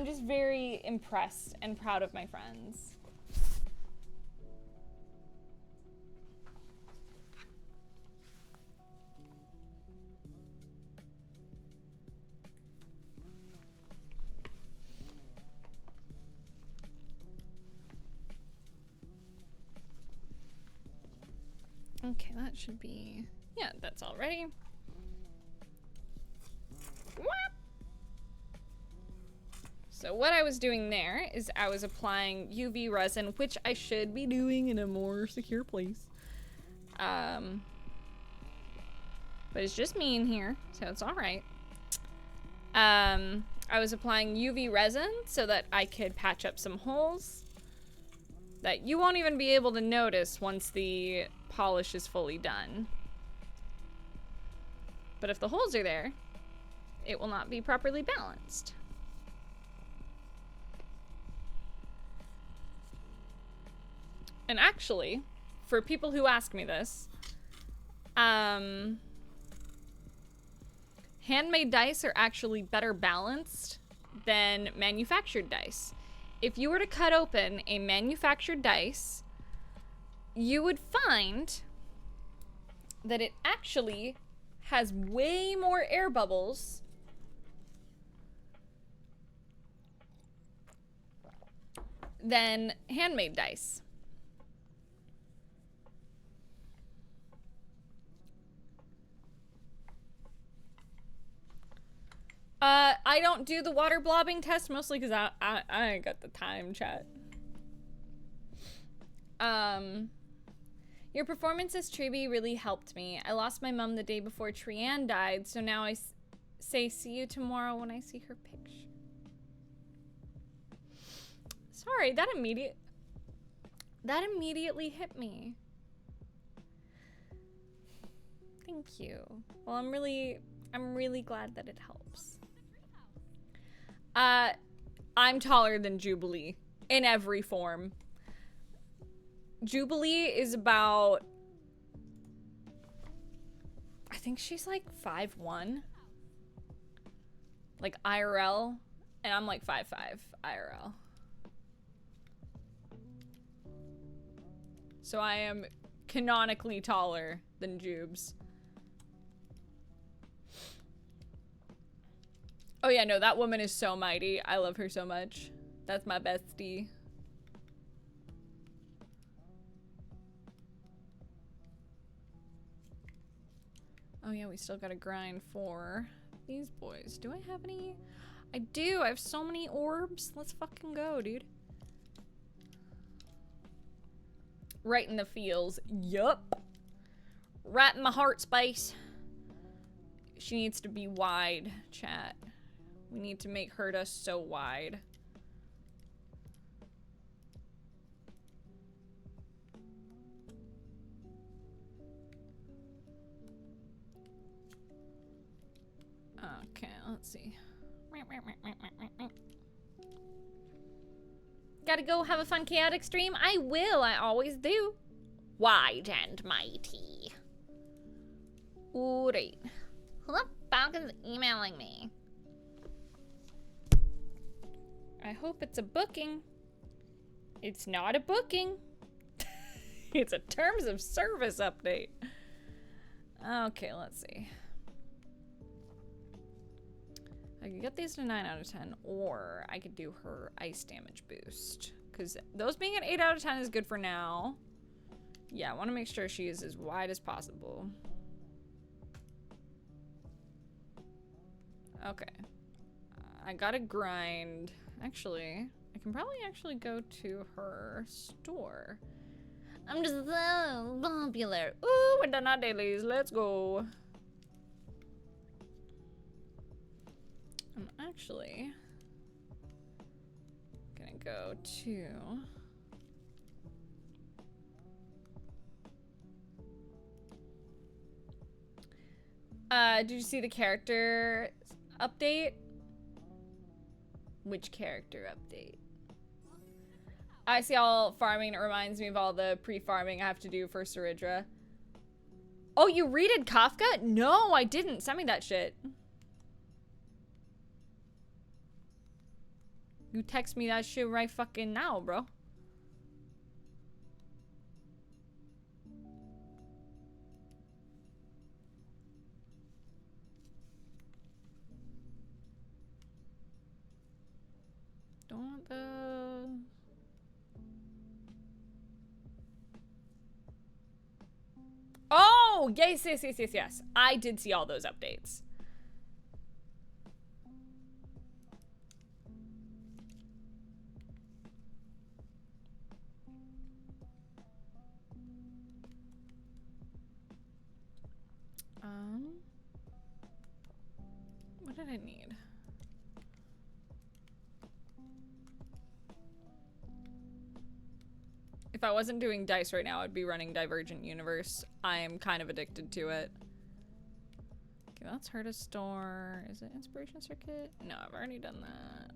just very impressed and proud of my friends. Okay, that should be, yeah, that's all ready. So what I was doing there is I was applying UV resin, which I should be doing in a more secure place. But it's just me in here, so it's all right. I was applying UV resin so that I could patch up some holes that you won't even be able to notice once the polish is fully done. But if the holes are there, it will not be properly balanced. And actually, for people who ask me this, Handmade dice are actually better balanced than manufactured dice. If you were to cut open a manufactured dice, you would find that it actually has way more air bubbles than handmade dice. I don't do the water blobbing test mostly because I ain't got the time, chat. Your performance as Treeby really helped me. I lost my mom the day before Trianne died, so now I say see you tomorrow when I see her picture. Sorry, that immediately hit me. Thank you. Well, I'm really glad that it helps. I'm taller than Jubilee in every form. Jubilee is about, I think she's like 5'1", like IRL, and I'm like 5'5" IRL. So I am canonically taller than Jubes. Oh yeah, no, that woman is so mighty. I love her so much. That's my bestie. Oh yeah, we still gotta grind for these boys. Do I have any? I do. I have so many orbs. Let's fucking go, dude. Right in the feels. Yup. Right in my heart space. She needs to be wide, chat. We need to make Herta so wide. Okay, let's see. Gotta go have a fun chaotic stream? I will, I always do. Wide and mighty. Alright. Who the fuck is emailing me? I hope it's a booking. It's not a booking. It's a terms of service update. Okay, let's see. I could get these to 9 out of 10, or I could do her ice damage boost. Because those being an 8 out of 10 is good for now. Yeah, I want to make sure she is as wide as possible. Okay. I gotta grind. Actually, I can probably actually go to her store. I'm just so popular. Ooh, we're done our dailies. Let's go. I'm actually gonna go to did you see the character update? Which character update? I see all farming. It reminds me of all the pre-farming I have to do for Saridra. Oh, you readed Kafka? No, I didn't. Send me that shit. You text me that shit right fucking now, bro. Don't want the... Oh, yes, yes, yes, yes, yes. I did see all those updates. What did I need? If I wasn't doing dice right now, I'd be running Divergent Universe. I am kind of addicted to it. Okay, that's her to store. Is it Inspiration Circuit? No, I've already done that.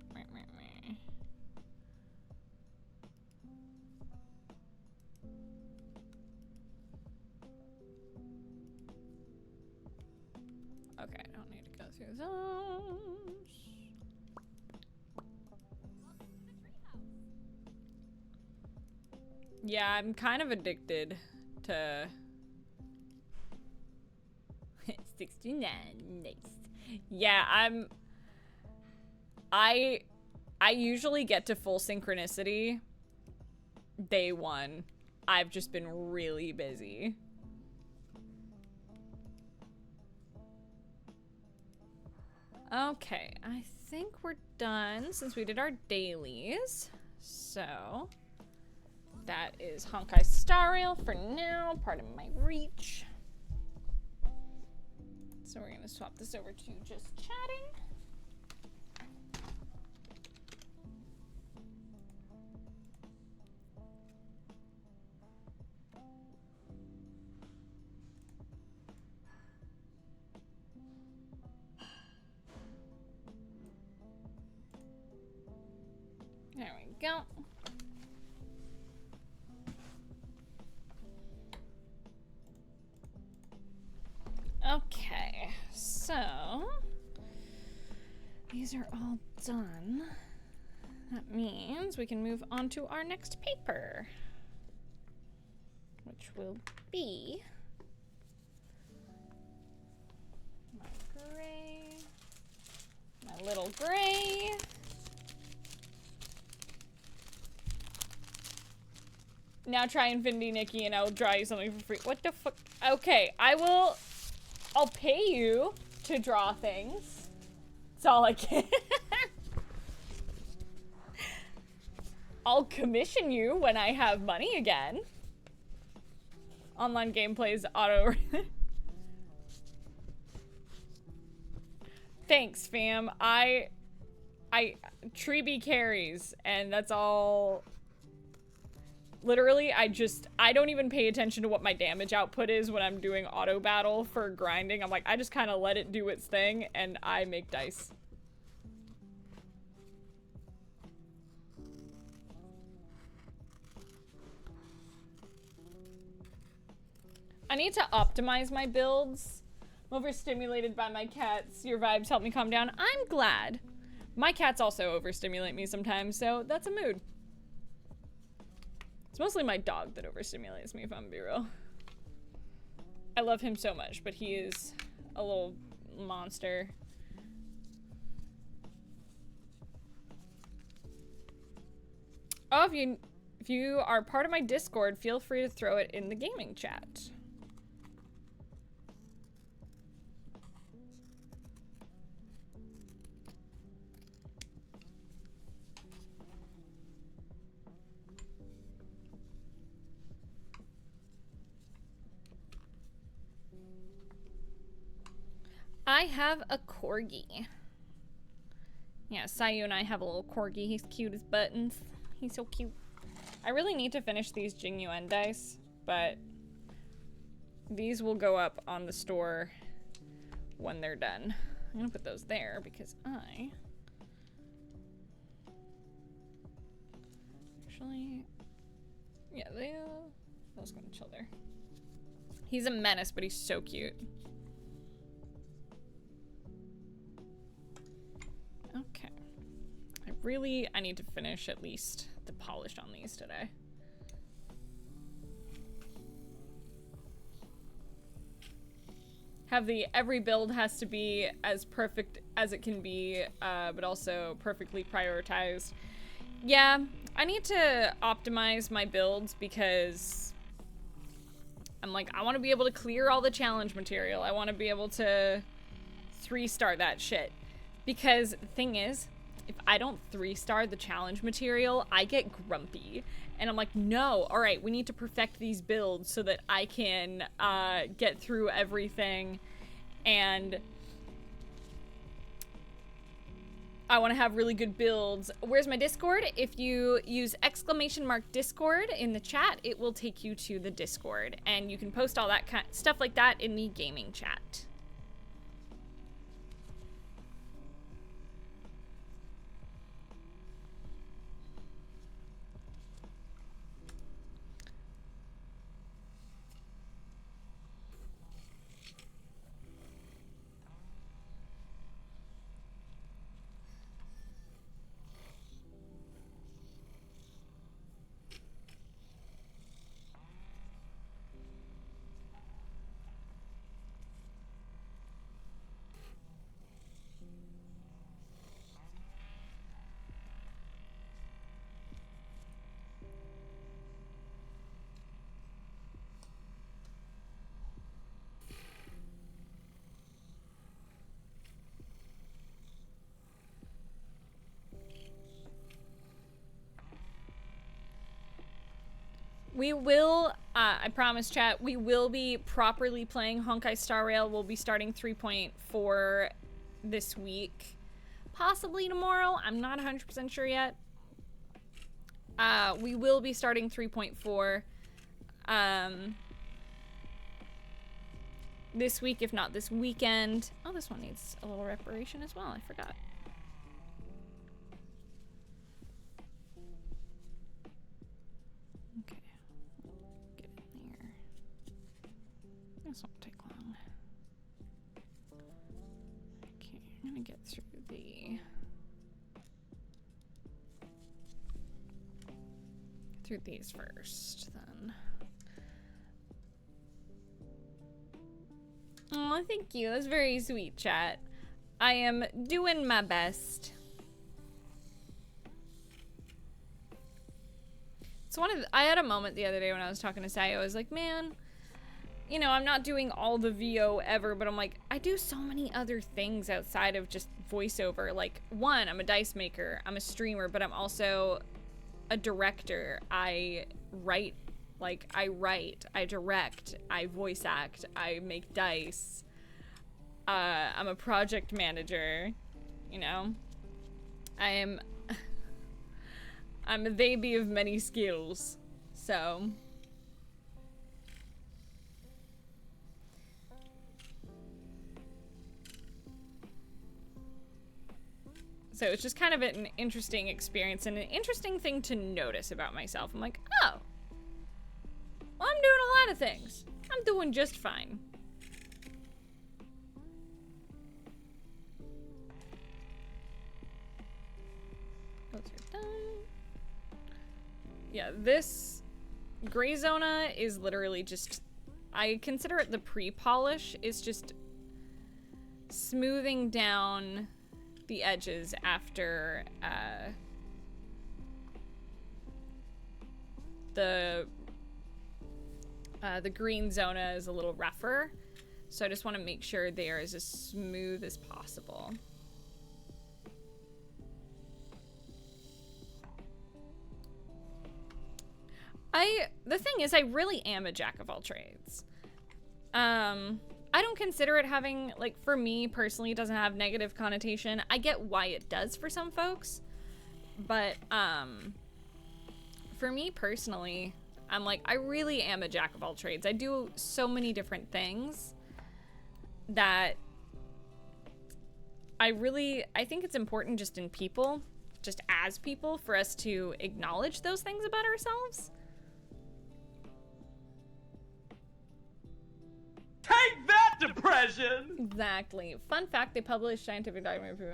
Okay, I don't need to go through those. Yeah, I'm kind of addicted to 69. Nice. Yeah, I usually get to full synchronicity day one. I've just been really busy. Okay, I think we're done since we did our dailies. So that is Honkai Star Rail for now, part of my reach. So we're gonna swap this over to just chatting. There we go. Okay, so these are all done. That means we can move on to our next paper, which will be my gray, my little gray. Now try Infinity Nikki and I'll draw you something for free. What the fuck? Okay, I'll pay you to draw things. That's all I can. I'll commission you when I have money again. Online gameplays auto. Thanks, fam. I Treeby carries, and that's all. Literally, I don't even pay attention to what my damage output is when I'm doing auto battle for grinding. I'm like, I just kind of let it do its thing, and I make dice. I need to optimize my builds. I'm overstimulated by my cats. Your vibes help me calm down. I'm glad. My cats also overstimulate me sometimes, so that's a mood. It's mostly my dog that overstimulates me, if I'm gonna be real. I love him so much, but he is a little monster. Oh, if you are part of my Discord, feel free to throw it in the gaming chat. I have a corgi. Yeah, Sayu and I have a little corgi. He's cute as buttons. He's so cute. I really need to finish these Jingyuan dice, but these will go up on the store when they're done. I'm gonna put those there because actually, yeah, those gonna chill there. He's a menace, but he's so cute. Okay. I need to finish at least the polish on these today. Every build has to be as perfect as it can be, but also perfectly prioritized. Yeah, I need to optimize my builds because I'm like, I want to be able to clear all the challenge material. I want to be able to 3-star that shit. Because the thing is, if I don't 3-star the challenge material, I get grumpy. And I'm like, no, all right, we need to perfect these builds so that I can get through everything. And I want to have really good builds. Where's my Discord? If you use !Discord in the chat, it will take you to the Discord. And you can post all that stuff like that in the gaming chat. We will, I promise chat, we will be properly playing Honkai Star Rail. We'll be starting 3.4 this week. Possibly tomorrow. I'm not 100% sure yet. We will be starting 3.4 this week, if not this weekend. Oh, this one needs a little reparation as well. I forgot. Okay. Get in there. This won't take long. Okay, I'm gonna get through these first, then. Oh, thank you. That's very sweet, chat. I am doing my best. It's I had a moment the other day when I was talking to Sai. I was like, man, you know, I'm not doing all the VO ever, but I'm like, I do so many other things outside of just voiceover. Like, one, I'm a dice maker, I'm a streamer, but I'm also a director. I write, I direct, I voice act, I make dice. I'm a project manager, you know? I'm a baby of many skills, so. So it's just kind of an interesting experience and an interesting thing to notice about myself. I'm like, oh, well, I'm doing a lot of things. I'm doing just fine. Those are done. Yeah, this gray zona is literally just, I consider it the pre-polish. It's just smoothing down the edges after the green zona is a little rougher, so I just want to make sure they are as smooth as possible. The thing is, I really am a jack of all trades. I don't consider it having, like, for me personally, it doesn't have negative connotation. I get why it does for some folks, but for me personally, I'm like, I really am a jack of all trades. I do so many different things that I think it's important just in people, just as people, for us to acknowledge those things about ourselves. Take that, depression! Exactly. Fun fact, they publish scientific document. You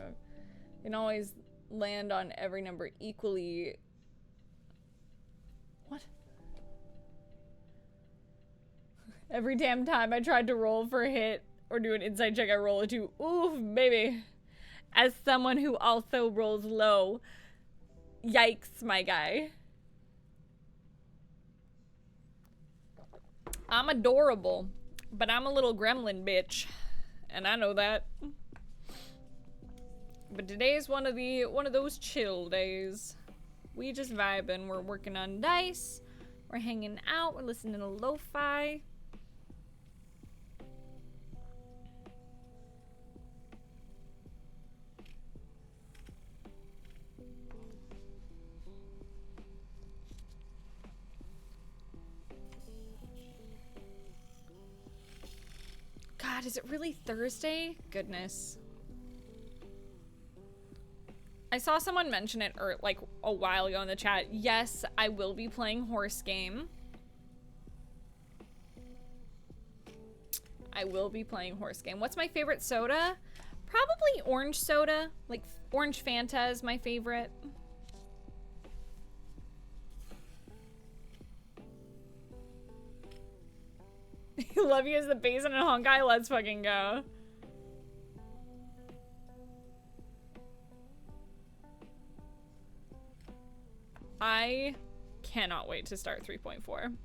can always land on every number equally. What? Every damn time I tried to roll for a hit or do an inside check, I roll a 2. Oof, baby. As someone who also rolls low. Yikes, my guy. I'm adorable. But I'm a little gremlin bitch, and I know that. But today's one of those chill days. We just vibing. We're working on dice. We're hanging out. We're listening to lo-fi. God, is it really Thursday? Goodness. I saw someone mention it like a while ago in the chat. Yes, I will be playing Horse Game. I will be playing Horse Game. What's my favorite soda? Probably orange soda. Like orange Fanta is my favorite. Love you as the basin in Honkai. Let's fucking go. I cannot wait to start 3.4.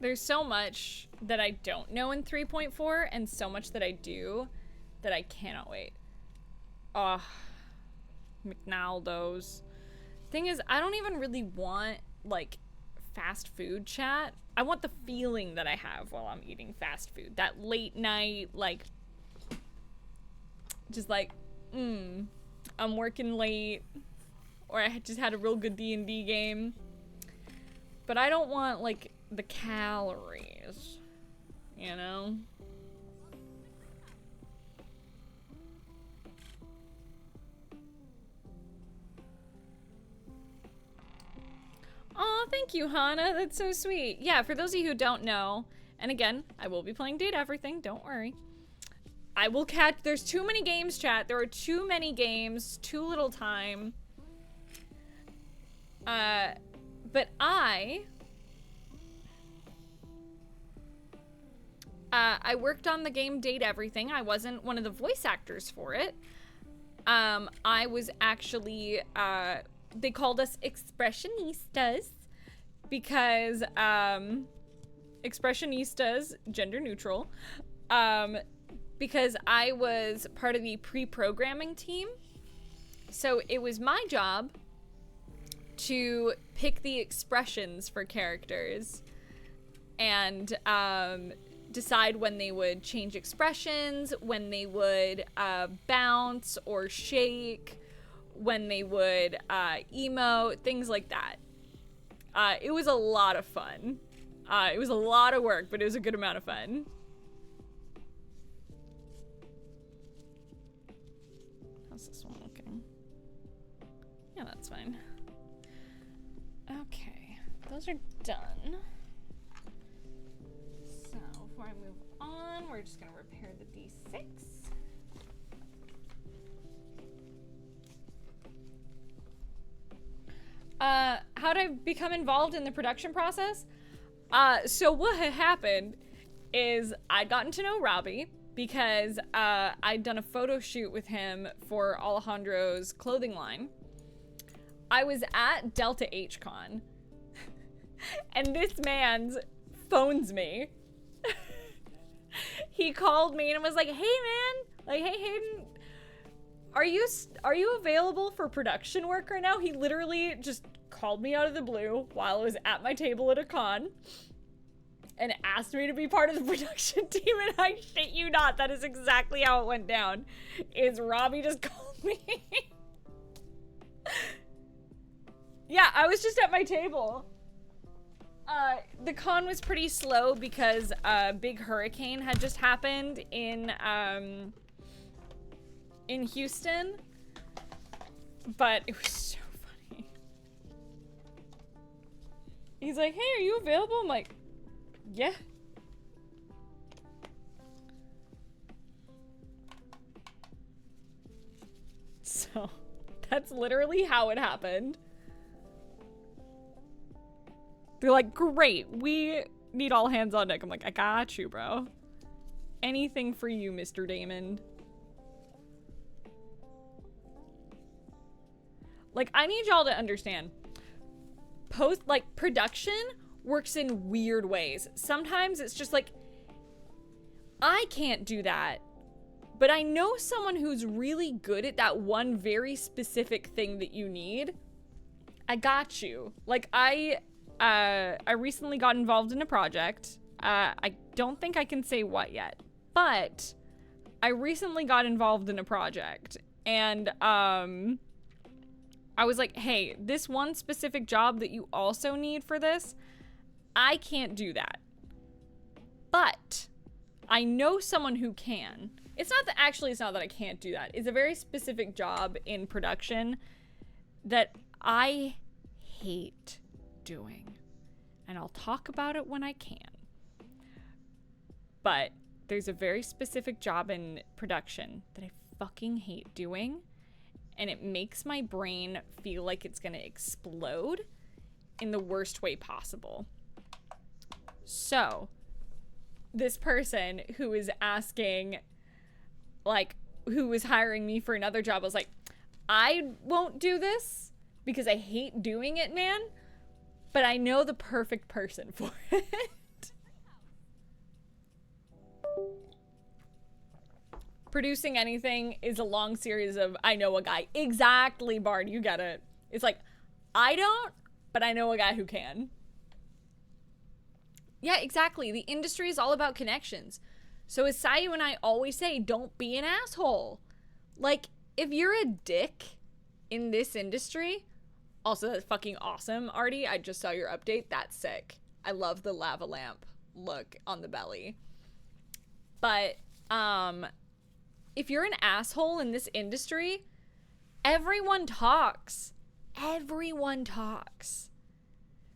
There's so much that I don't know in 3.4 and so much that I do that I cannot wait. Ugh. McNaldo's. Thing is, I don't even really want, like, fast food chat. I want the feeling that I have while I'm eating fast food. That late night, like, just like, I'm working late, or I just had a real good D&D game. But I don't want, like, the calories, you know? Aw, thank you, Hana. That's so sweet. Yeah, for those of you who don't know, and again, I will be playing Date Everything, don't worry. I will catch, there's too many games, chat. There are too many games, too little time. But I worked on the game Date Everything. I wasn't one of the voice actors for it. I was actually, they called us expressionistas because, expressionistas, gender neutral, because I was part of the pre-programming team. So it was my job to pick the expressions for characters and decide when they would change expressions, when they would bounce or shake, when they would emote, things like that. It was a lot of fun. It was a lot of work, but it was a good amount of fun. How's this one looking? Yeah, that's fine. Okay, those are done. So before I move on, we're just gonna repair the D6. How'd I become involved in the production process? So what had happened is I'd gotten to know Robbie because I'd done a photo shoot with him for Alejandro's clothing line. I was at Delta H Con and this man phones me. He called me and was like, hey man, like, hey Hayden, are you available for production work right now? He literally just called me out of the blue while I was at my table at a con and asked me to be part of the production team, and I shit you not, that is exactly how it went down. Is Robbie just called me. Yeah, I was just at my table. The con was pretty slow because a big hurricane had just happened in Houston, but it was so funny. He's like, hey, are you available? I'm like, yeah. So that's literally how it happened. They're like, great, we need all hands on deck. I'm like, I got you, bro. Anything for you, Mr. Damon. Like, I need y'all to understand. Production works in weird ways. Sometimes it's just like, I can't do that, but I know someone who's really good at that one very specific thing that you need. I got you. Like, I recently got involved in a project. I don't think I can say what yet, but I recently got involved in a project, and I was like, hey, this one specific job that you also need for this, I can't do that. But I know someone who can. It's not that I can't do that. It's a very specific job in production that I hate doing. And I'll talk about it when I can. But there's a very specific job in production that I fucking hate doing. And it makes my brain feel like it's gonna explode in the worst way possible. So, this person who is asking, like, who was hiring me for another job, was like, I won't do this because I hate doing it, man. But I know the perfect person for it. producing anything is a long series of I know a guy. Exactly, Bard, you get it. It's like, I don't, but I know a guy who can. Yeah, exactly. The industry is all about connections. So as Sayu and I always say, don't be an asshole. Like, if you're a dick in this industry, also that's fucking awesome, Artie. I just saw your update. That's sick. I love the lava lamp look on the belly. But, if you're an asshole in this industry, everyone talks. Everyone talks.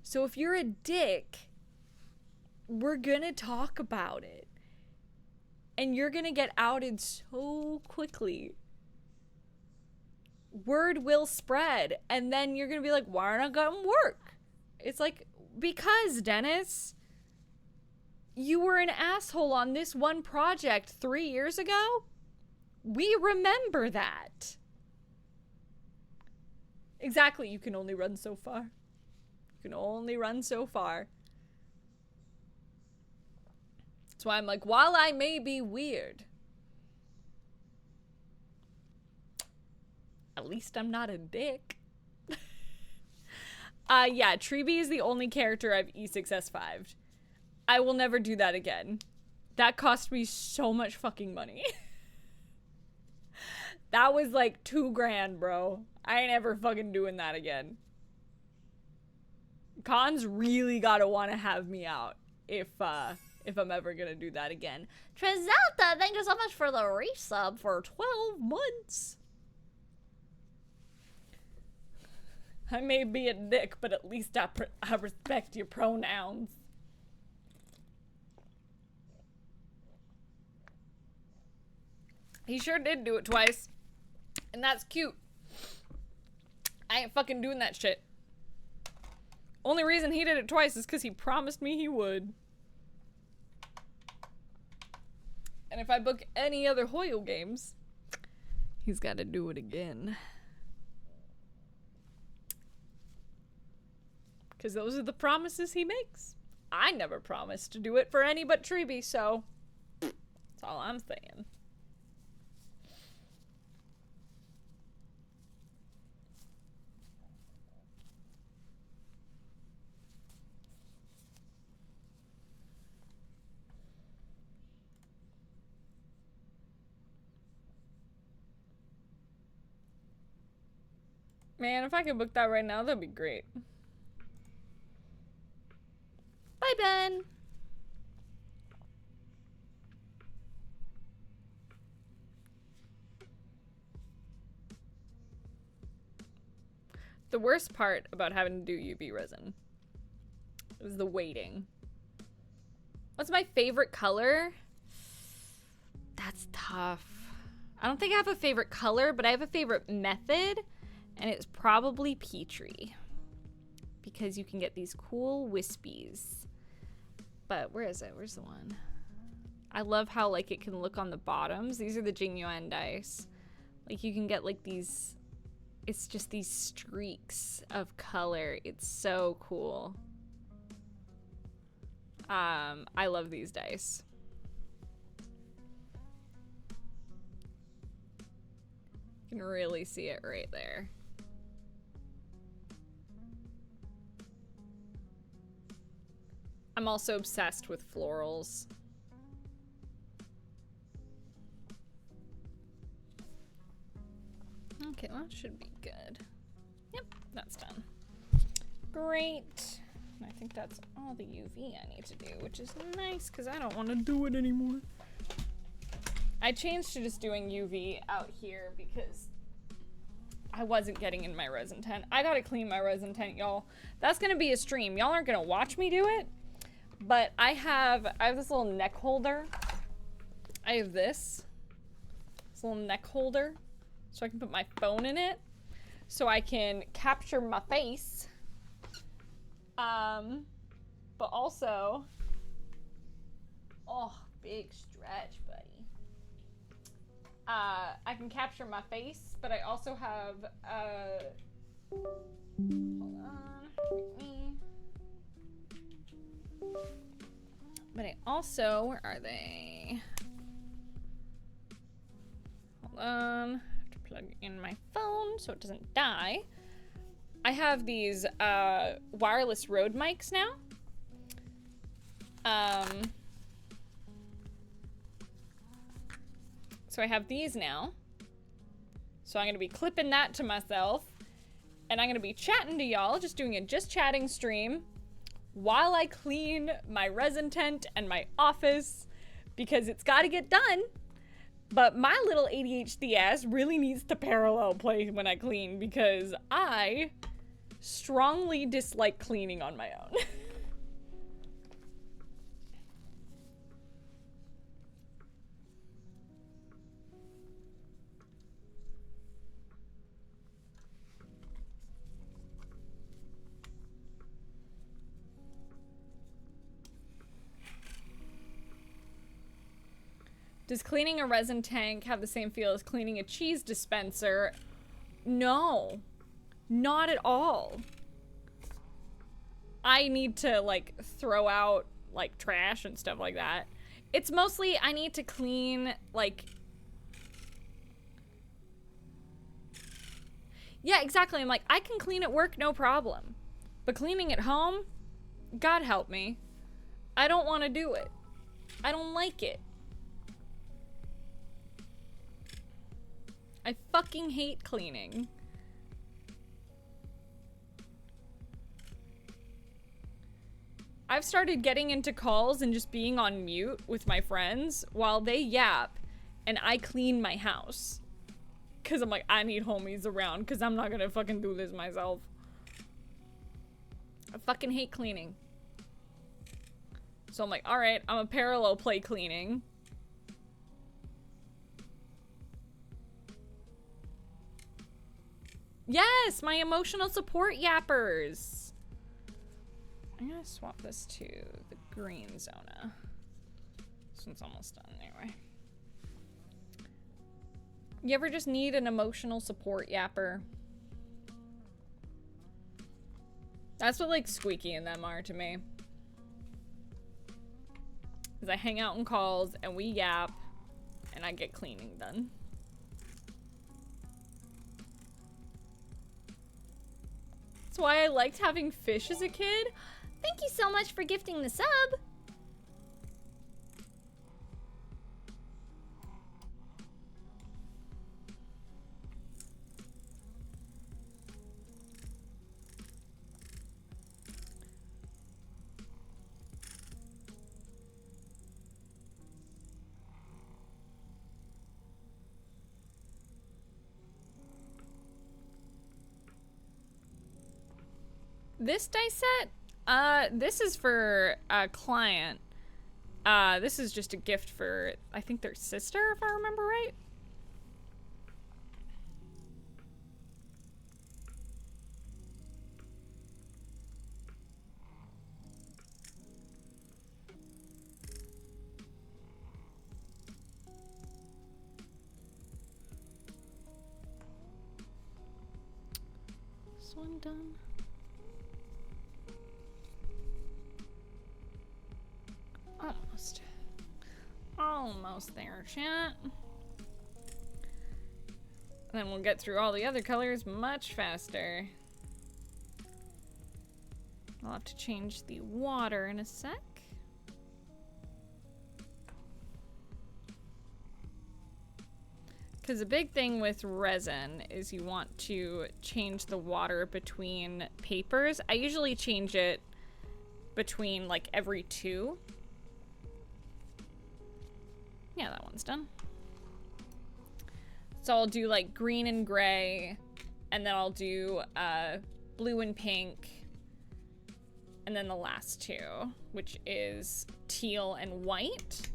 So if you're a dick, we're gonna talk about it. And you're gonna get outed so quickly. Word will spread. And then you're gonna be like, why aren't I getting work? It's like, because, Dennis, you were an asshole on this one project 3 years ago. We remember that. Exactly, you can only run so far. You can only run so far. That's why I'm like, while I may be weird, at least I'm not a dick. Yeah, Treeby is the only character I've E6S5'd. I will never do that again. That cost me so much fucking money. That was like $2,000, bro. I ain't ever fucking doing that again. Cons really gotta want to have me out if I'm ever gonna do that again. Trizalta, thank you so much for the resub for 12 months. I may be a dick, but at least I respect your pronouns. He sure did do it twice. And that's cute. I ain't fucking doing that shit. Only reason he did it twice is because he promised me he would. And if I book any other Hoyo games, he's got to do it again. Because those are the promises he makes. I never promised to do it for any but Treeby, so that's all I'm saying. Man, if I could book that right now, that'd be great. Bye, Ben. The worst part about having to do UV resin was the waiting. What's my favorite color? That's tough. I don't think I have a favorite color, but I have a favorite method, and it's probably Petri. Because you can get these cool wispies. But where is it? Where's the one? I love how like it can look on the bottoms. These are the Jingyuan dice. Like you can get like these, it's just these streaks of color. It's so cool. I love these dice. You can really see it right there. I'm also obsessed with florals. Okay, well, that should be good. Yep, that's done. Great. I think that's all the UV I need to do, which is nice because I don't want to do it anymore. I changed to just doing UV out here because I wasn't getting in my resin tent. I gotta clean my resin tent, y'all. That's gonna be a stream. Y'all aren't gonna watch me do it, but I have this little neck holder. I have this little neck holder so I can put my phone in it so I can capture my face. But also, oh, big stretch, buddy. I can capture my face, but I also have, hold on, me. But I also, where are they? on. I have to plug in my phone so it doesn't die. I have these wireless Rode mics now. So I have these now. So I'm going to be clipping that to myself. And I'm going to be chatting to y'all, just doing a just chatting stream while I clean my resin tent and my office because it's got to get done. But my little ADHD ass really needs to parallel play when I clean because I strongly dislike cleaning on my own. Does cleaning a resin tank have the same feel as cleaning a cheese dispenser? No, not at all. I need to like throw out like trash and stuff like that. It's mostly I need to clean like... Yeah, exactly. I'm like, I can clean at work, no problem. But cleaning at home, God help me. I don't want to do it. I don't like it. I fucking hate cleaning. I've started getting into calls and just being on mute with my friends while they yap and I clean my house. Cause I'm like, I need homies around cause I'm not gonna fucking do this myself. I fucking hate cleaning. So I'm like, alright, I'm a parallel play cleaning. Yes, my emotional support yappers. I'm gonna swap this to the green zona. This one's almost done anyway. You ever just need an emotional support yapper? That's what like Squeaky and them are to me. Cause I hang out in calls and we yap and I get cleaning done. That's why I liked having fish as a kid. Thank you so much for gifting the sub. This dice set, this is for a client. This is just a gift for, I think, their sister, if I remember right. This one done. Almost. Almost there, chat. And then we'll get through all the other colors much faster. I'll have to change the water in a sec. Because a big thing with resin is you want to change the water between papers. I usually change it between like every 2. Yeah, that one's done. So I'll do like green and gray, and then I'll do blue and pink, and then the last 2, which is teal and white.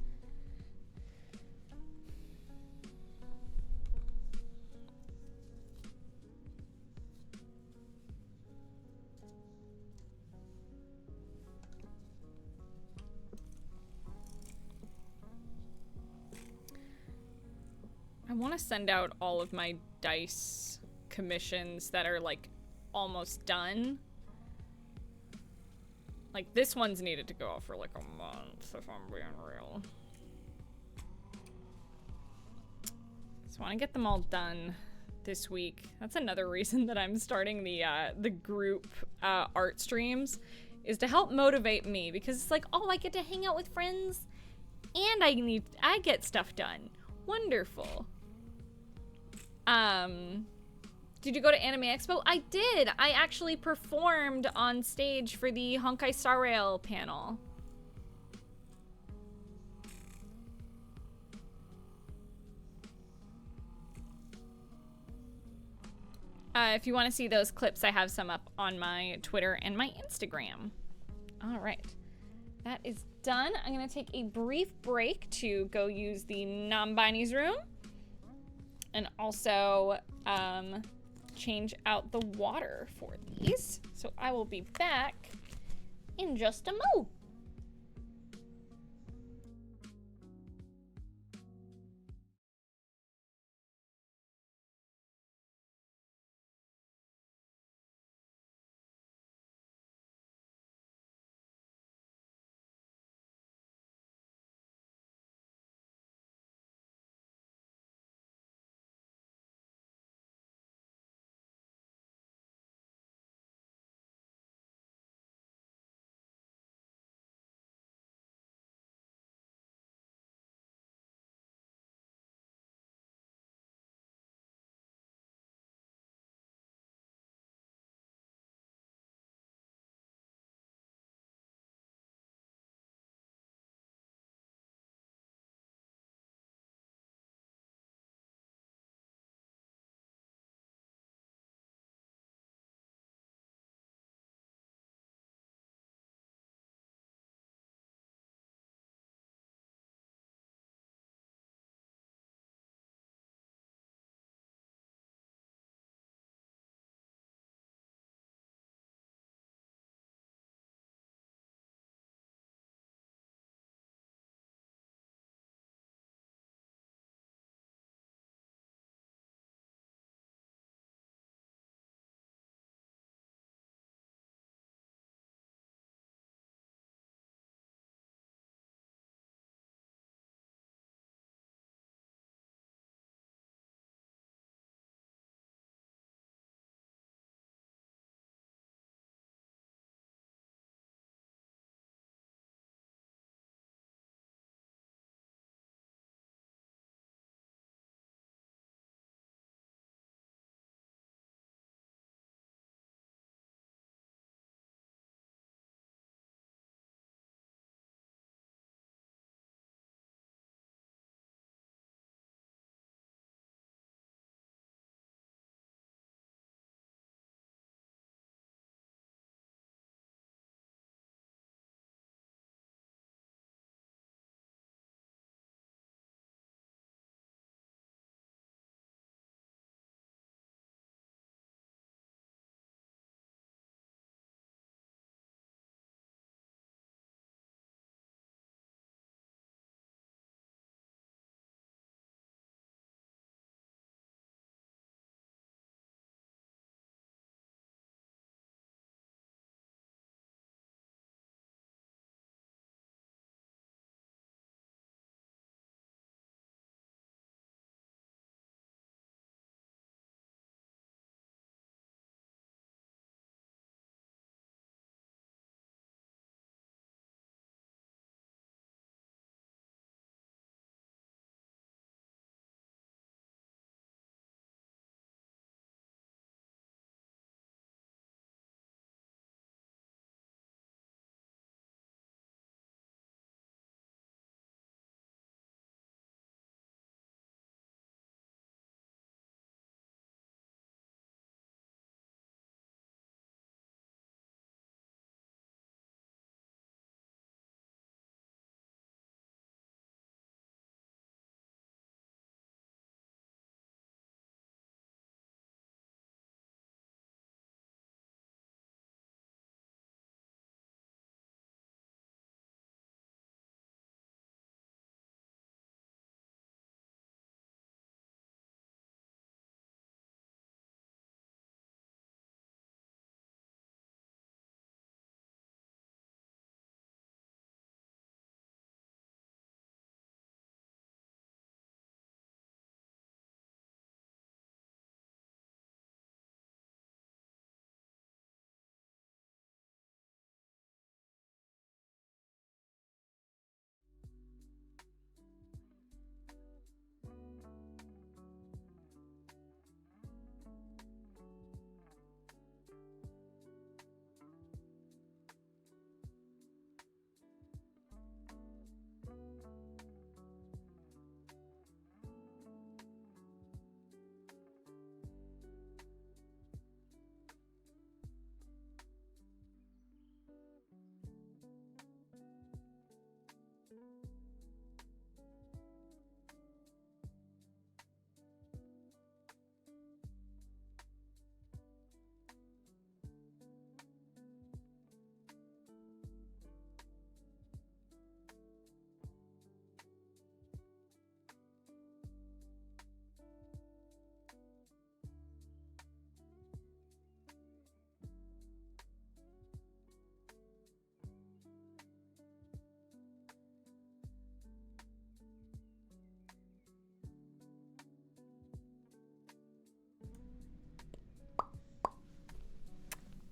I want to send out all of my dice commissions that are like almost done. Like this one's needed to go off for like a month if I'm being real. So I want to get them all done this week. That's another reason that I'm starting the group art streams, is to help motivate me, because it's like, oh, I get to hang out with friends and I get stuff done. Wonderful. Did you go to Anime Expo? I did. I actually performed on stage for the Honkai Star Rail panel. If you want to see those clips, I have some up on my Twitter and my Instagram. All right. That is done. I'm going to take a brief break to go use the non-binies room. And also change out the water for these. So I will be back in just a mo.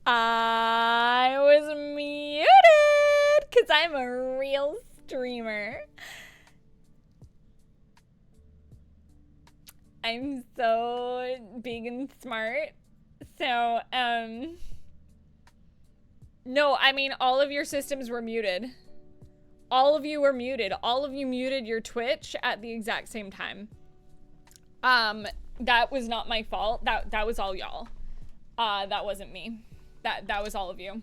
I was muted because I'm a real streamer. I'm so big and smart. So, no, I mean, all of your systems were muted. All of you were muted. All of you muted your Twitch at the exact same time. That was not my fault. That was all y'all. That wasn't me. That was all of you.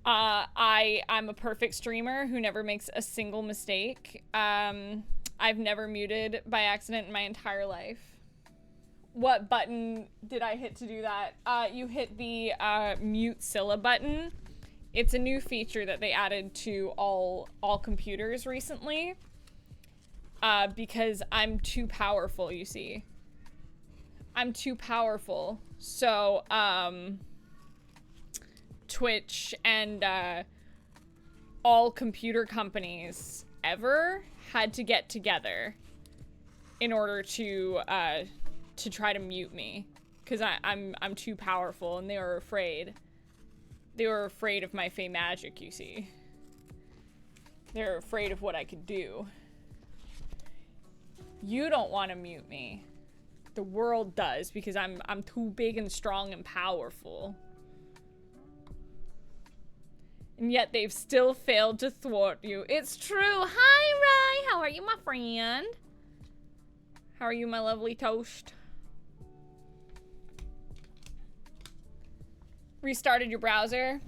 I'm a perfect streamer who never makes a single mistake. I've never muted by accident in my entire life. What button did I hit to do that? You hit the mute Sylla button. It's a new feature that they added to all computers recently. Because I'm too powerful, you see. I'm too powerful. So, Twitch and all computer companies ever had to get together in order to try to mute me, because I'm too powerful, and they were afraid. They were afraid of my fey magic, you see. They were afraid of what I could do. You don't want to mute me. The world does, because I'm too big and strong and powerful. And yet they've still failed to thwart you. It's true. Hi, Rai. How are you, my friend? How are you, my lovely toast? Restarted your browser?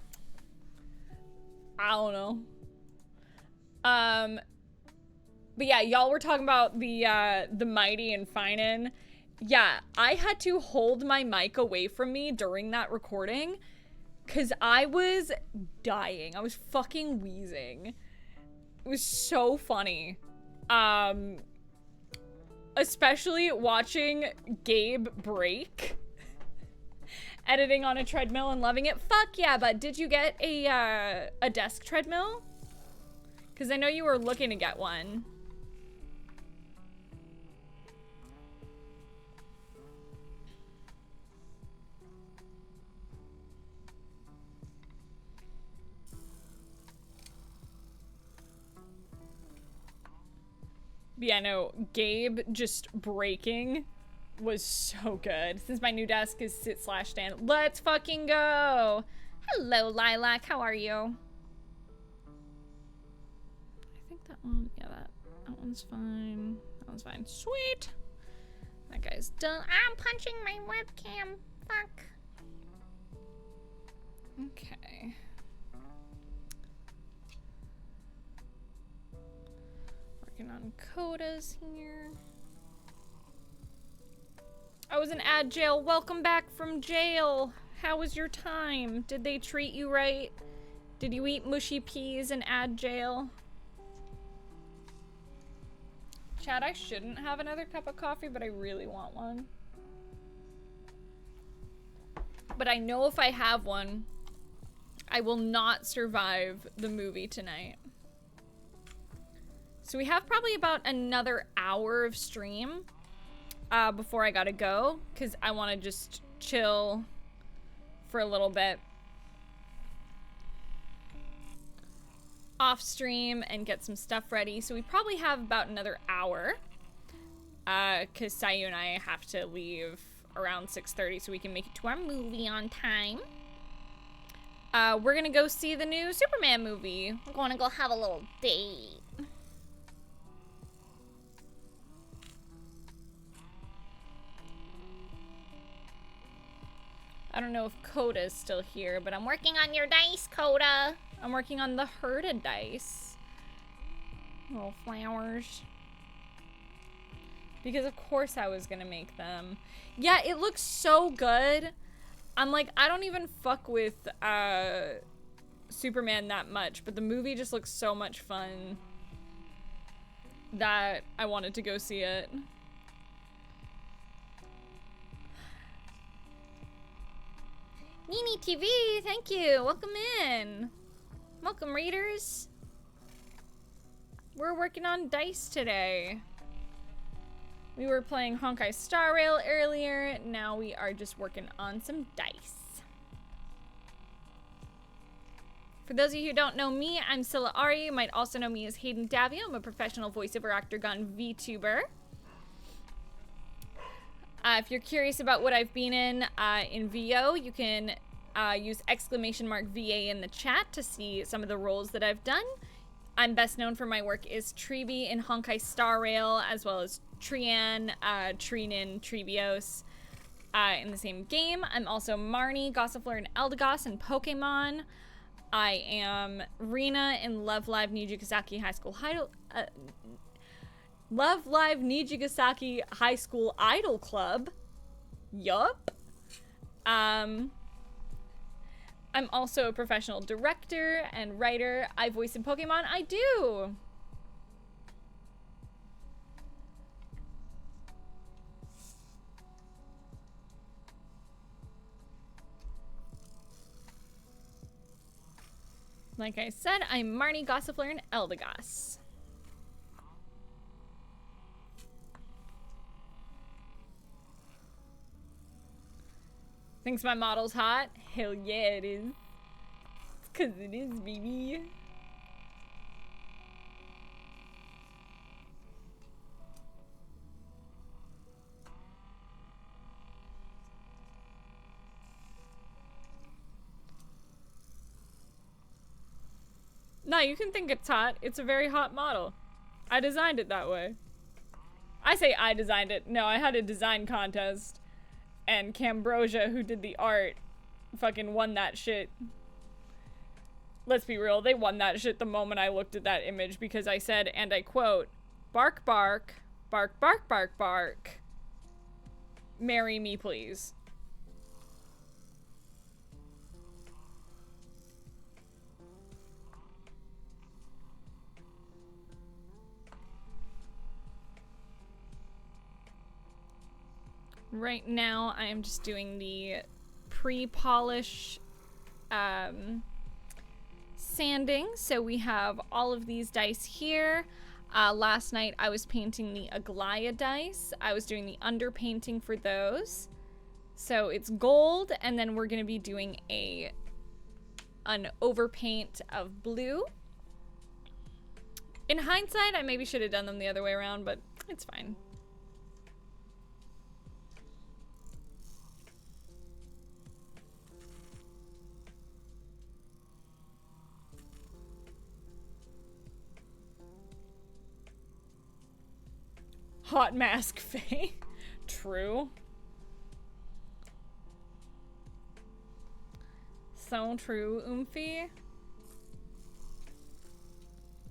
I don't know. But yeah, y'all were talking about the Mighty and Finin. Yeah, I had to hold my mic away from me during that recording because I was dying. I was fucking wheezing. It was so funny. Especially watching Gabe break. Editing on a treadmill and loving it. Fuck yeah, but did you get a desk treadmill? Because I know you were looking to get one. Yeah, no, Gabe just breaking was so good. Since my new desk is sit/stand. Let's fucking go! Hello, Lilac, how are you? I think that one, yeah, that one's fine. That one's fine. Sweet! That guy's done. I'm punching my webcam. Fuck. Okay. Working on codas here. I was in ad jail. Welcome back from jail. How was your time? Did they treat you right? Did you eat mushy peas in ad jail? Chad, I shouldn't have another cup of coffee, but I really want one. But I know if I have one, I will not survive the movie tonight. So we have probably about another hour of stream before I gotta go, because I want to just chill for a little bit off stream and get some stuff ready. So we probably have about another hour, because Sayu and I have to leave around 6:30 so we can make it to our movie on time. We're gonna go see the new Superman movie. We're gonna go have a little date. I don't know if Coda's still here, but I'm working on your dice, Coda. I'm working on the Herda dice. Little flowers. Because of course I was gonna make them. Yeah, it looks so good. I'm like, I don't even fuck with Superman that much, but the movie just looks so much fun that I wanted to go see it. Nini TV, thank you. Welcome in. Welcome, readers. We're working on dice today. We were playing Honkai Star Rail earlier. Now we are just working on some dice. For those of you who don't know me, I'm Sylla Aria. You might also know me as Hayden Davio. I'm a professional voiceover actor gone VTuber. If you're curious about what I've been in VO, you can use !VA in the chat to see some of the roles that I've done. I'm best known for my work as Treeby in Honkai Star Rail, as well as Trian, Trinin, Treebios in the same game. I'm also Marnie, Gossifleur, and Eldegoss in Pokemon. I am Rena in Love Live Nijigasaki High School Idol Club. Yup. I'm also a professional director and writer. I voice in Pokemon. I do. Like I said, I'm Marnie, Gossifleur, and Eldegoss. Thinks my model's hot? Hell yeah, it is. It's 'cause it is, baby. No, you can think it's hot. It's a very hot model. I designed it that way. I say I designed it. No, I had a design contest. And Cambrosia, who did the art, fucking won that shit. Let's be real, they won that shit the moment I looked at that image because I said, and I quote, "Bark, bark, bark, bark, bark, bark. Marry me, please." Right now, I am just doing the pre-polish sanding. So we have all of these dice here. Last night, I was painting the Aglaya dice. I was doing the underpainting for those. So it's gold, and then we're going to be doing an overpaint of blue. In hindsight, I maybe should have done them the other way around, but it's fine. Hot mask Faye. True. So true, Oomphy.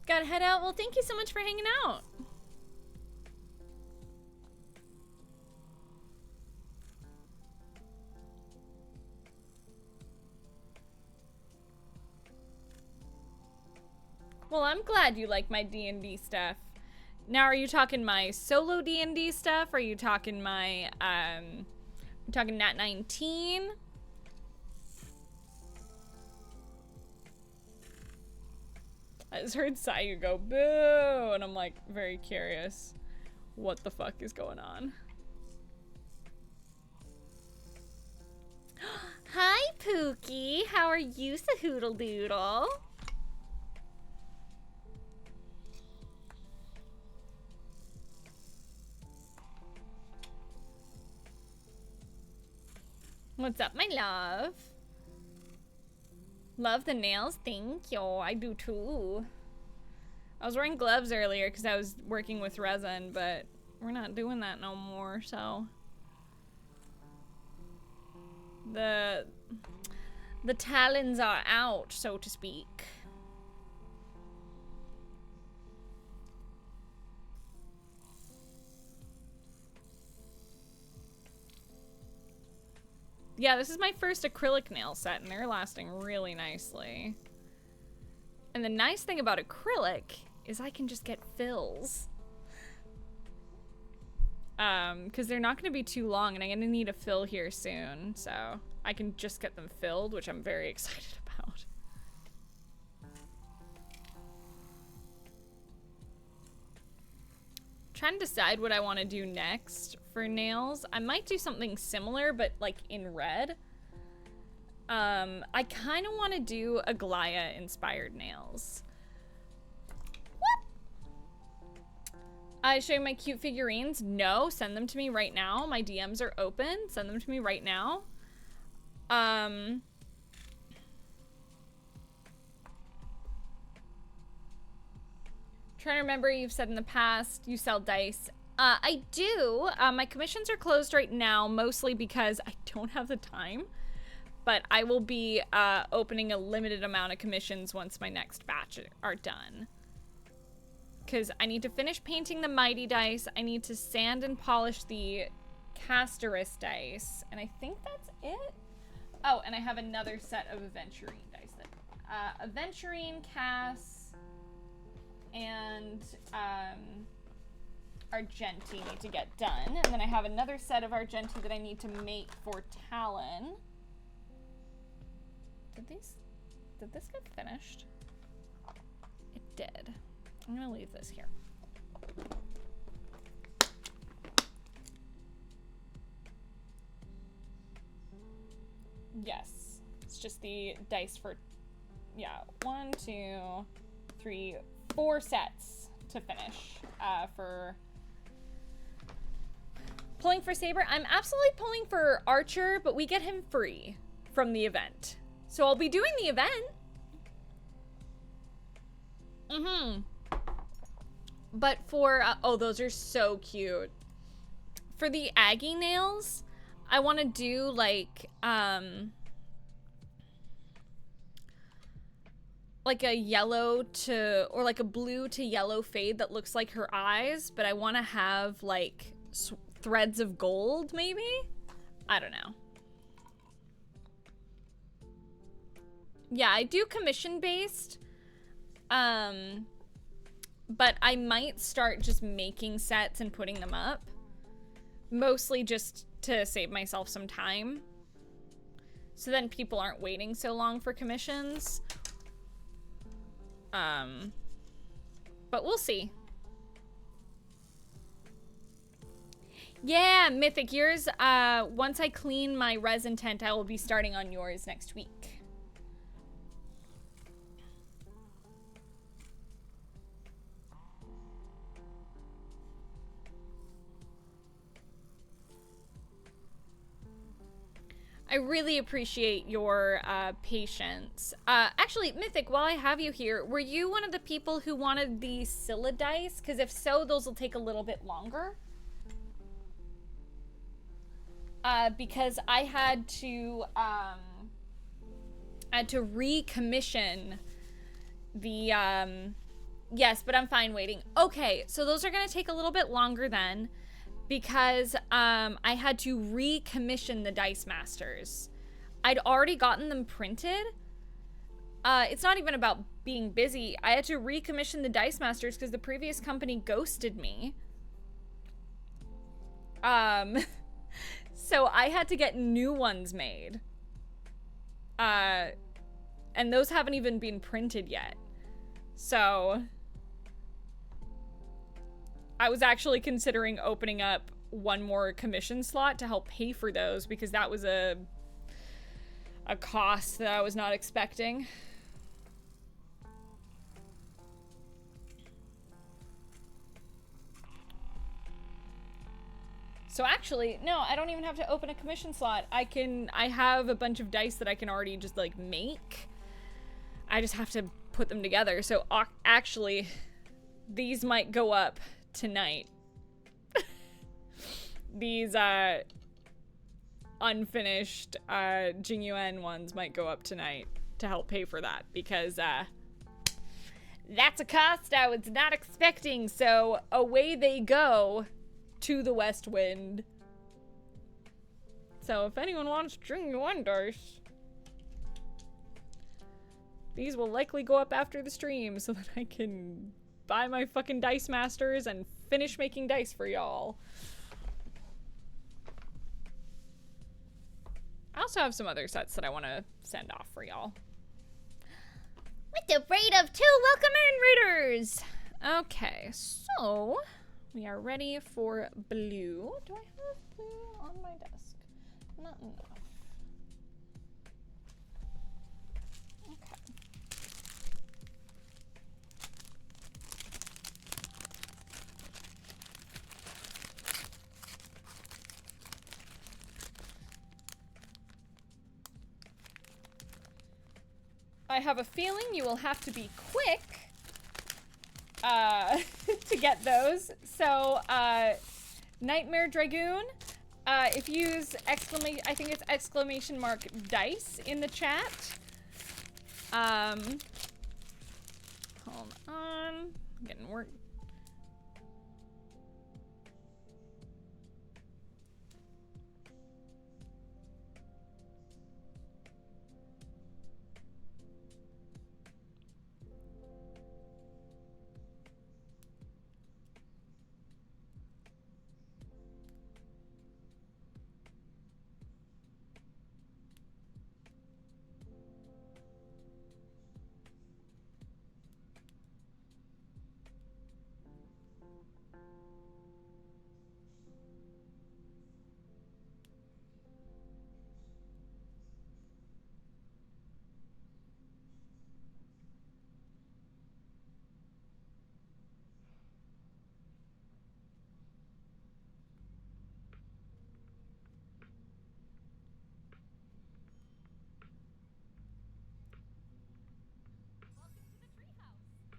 Gotta head out. Well, thank you so much for hanging out. Well, I'm glad you like my D&D stuff. Now, are you talking my solo D&D stuff? Are you talking my, talking Nat 19? I just heard Sayu go, boo! And I'm like, very curious. What the fuck is going on? Hi, Pookie! How are you, Sahoodle Doodle? What's up, my love? Love the nails? Thank you. I do too. I was wearing gloves earlier because I was working with resin, but we're not doing that no more, so. The talons are out, so to speak. Yeah, this is my first acrylic nail set, and they're lasting really nicely. And the nice thing about acrylic is I can just get fills. Because they're not going to be too long, and I'm going to need a fill here soon, so I can just get them filled, which I'm very excited about. Trying to decide what I want to do next for nails. I might do something similar, but like in red. I kind of want to do Aglaya inspired nails. I show you my cute figurines? No, send them to me right now. My DMs are open. Send them to me right now. Trying to remember, you've said in the past you sell dice. I do. My commissions are closed right now, mostly because I don't have the time. But I will be opening a limited amount of commissions once my next batch are done. Because I need to finish painting the Mighty dice. I need to sand and polish the Casterus dice. And I think that's it. Oh, and I have another set of Aventurine dice. Aventurine, Cass, and Argenti need to get done. And then I have another set of Argenti that I need to make for Talon. Did this get finished? It did. I'm gonna leave this here. Yes, it's just the dice for, yeah, 1, 2, 3, 4 sets to finish for pulling for Saber. I'm absolutely pulling for Archer, but we get him free from the event. So I'll be doing the event. But for, oh, those are so cute. For the Aggie nails, I want to do like a yellow to, or like a blue to yellow fade that looks like her eyes, but I want to have like threads of gold, maybe? I don't know. Yeah, I do commission based. But I might start just making sets and putting them up. Mostly just to save myself some time. So then people aren't waiting so long for commissions. But we'll see. Yeah, Mythic, yours, once I clean my resin tent, I will be starting on yours next week. I really appreciate your patience. Actually, Mythic, while I have you here, were you one of the people who wanted the Sylla dice? Because if so, those will take a little bit longer. Because I had to recommission the, yes, but I'm fine waiting. Okay, so those are gonna take a little bit longer then. Because I had to recommission the Dice Masters. I'd already gotten them printed. It's not even about being busy. I had to recommission the Dice Masters because the previous company ghosted me. So I had to get new ones made. And those haven't even been printed yet. So I was actually considering opening up one more commission slot to help pay for those because that was a cost that I was not expecting. So actually, no, I don't even have to open a commission slot. I have a bunch of dice that I can already just like make. I just have to put them together. So actually, these might go up tonight. These unfinished Jingyuan ones might go up tonight to help pay for that because that's a cost I was not expecting. So away they go to the West Wind. So if anyone wants Jingyuan dice, these will likely go up after the stream so that I can buy my fucking Dice Masters and finish making dice for y'all. I also have some other sets that I want to send off for y'all. With the rate of 2, welcome in, readers! Okay, so we are ready for blue. Do I have blue on my desk? Not enough. I have a feeling you will have to be quick to get those. So, Nightmare Dragoon, if you use I think it's exclamation mark dice in the chat. Hold on, I'm getting work.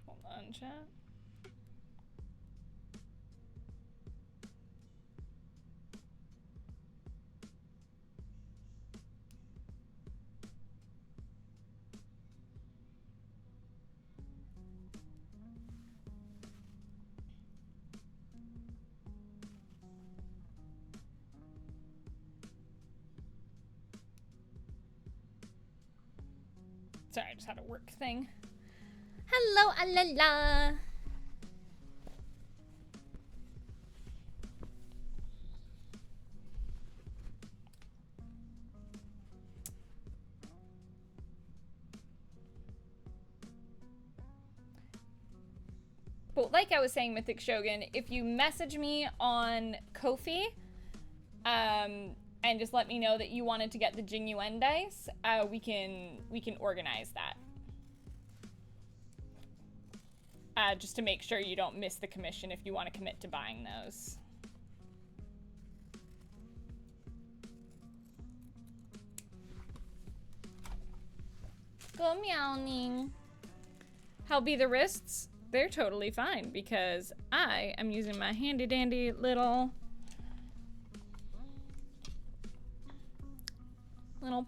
Hold on, chat. Sorry, I just had a work thing. Hello, Alala. But like I was saying, Mythic Shogun, if you message me on Ko-fi, and just let me know that you wanted to get the Jingyuan dice, we can organize that. Just to make sure you don't miss the commission if you want to commit to buying those. Go meowing. How be the wrists? They're totally fine because I am using my handy dandy little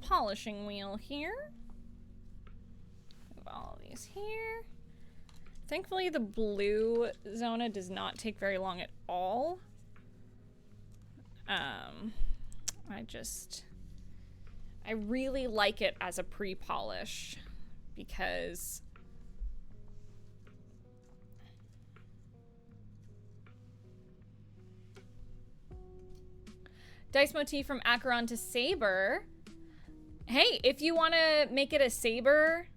polishing wheel here. Move all of these here. Thankfully, the blue Zona does not take very long at all. I really like it as a pre-polish because dice motif from Acheron to Saber. Hey, if you want to make it a Saber,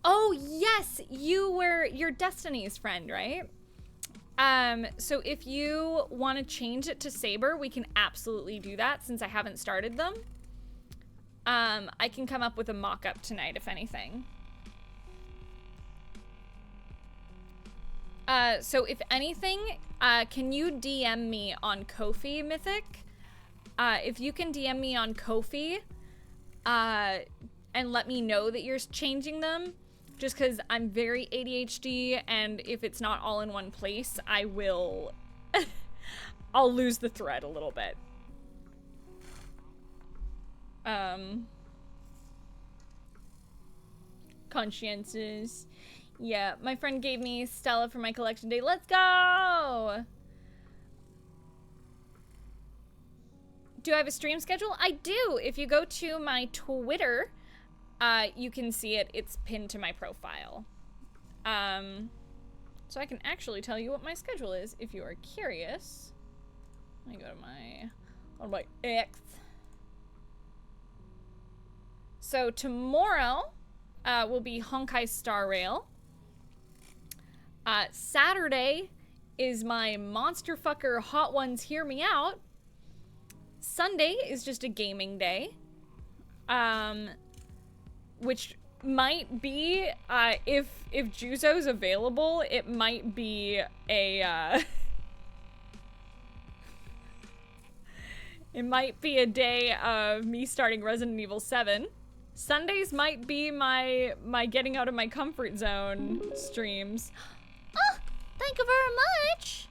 oh yes, you're Destiny's friend, right? So if you want to change it to Saber, we can absolutely do that since I haven't started them. I can come up with a mock-up tonight, if anything. So if anything, can you DM me on Ko-fi, Mythic? If you can DM me on Ko-fi, and let me know that you're changing them, just because I'm very ADHD, and if it's not all in one place, I will... I'll lose the thread a little bit. Consciences. Yeah, my friend gave me Stella for my collection day. Let's go! Do I have a stream schedule? I do! If you go to my Twitter... you can see it. It's pinned to my profile. So I can actually tell you what my schedule is if you are curious. Let me go to my X. So tomorrow will be Honkai Star Rail. Saturday is my Monster Fucker Hot Ones Hear Me Out. Sunday is just a gaming day. Which might be, if Juzo's available, it might be a, it might be a day of me starting Resident Evil 7. Sundays might be my getting out of my comfort zone streams. Oh, thank you very much.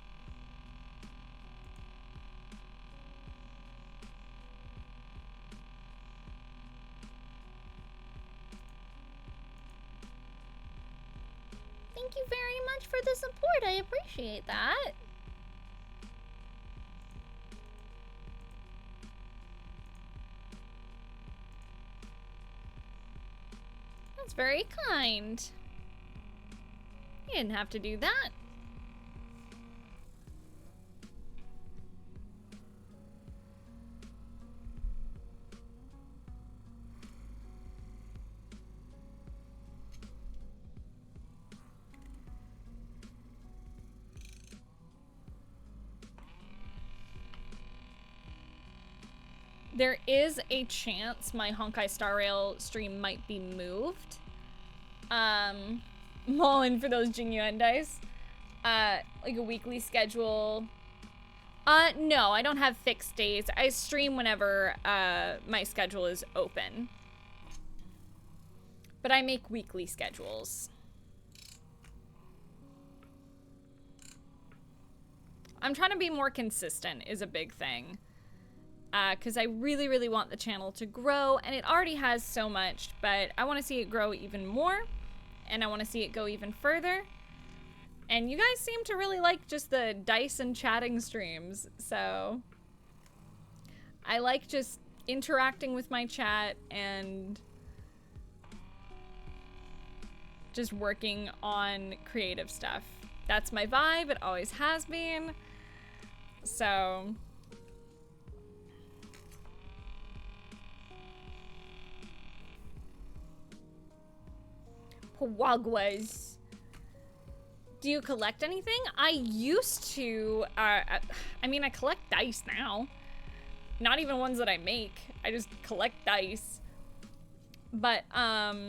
Thank you very much for the support. I appreciate that. That's very kind. You didn't have to do that. There is a chance my Honkai Star Rail stream might be moved. Mullen for those Jingyuan dice. Like a weekly schedule. No, I don't have fixed days. I stream whenever my schedule is open. But I make weekly schedules. I'm trying to be more consistent is a big thing. Because I really, really want the channel to grow, and it already has so much, but I want to see it grow even more, and I want to see it go even further. And you guys seem to really like just the dice and chatting streams, so I like just interacting with my chat and just working on creative stuff. That's my vibe, it always has been. So Pawaguas. Do you collect anything? I used to, I mean, I collect dice now. Not even ones that I make. I just collect dice. But, I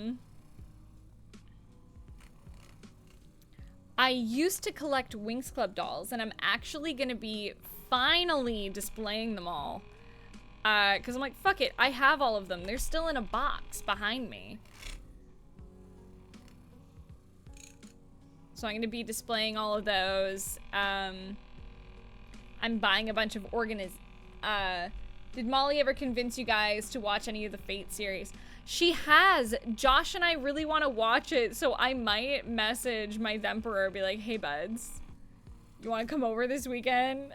used to collect Winx Club dolls, and I'm actually gonna be finally displaying them all. Cause I'm like, fuck it, I have all of them. They're still in a box behind me. So I'm gonna be displaying all of those. I'm buying a bunch of did Molly ever convince you guys to watch any of the Fate series? She has. Josh and I really want to watch it, so I might message my Emperor, be like, hey buds, you want to come over this weekend?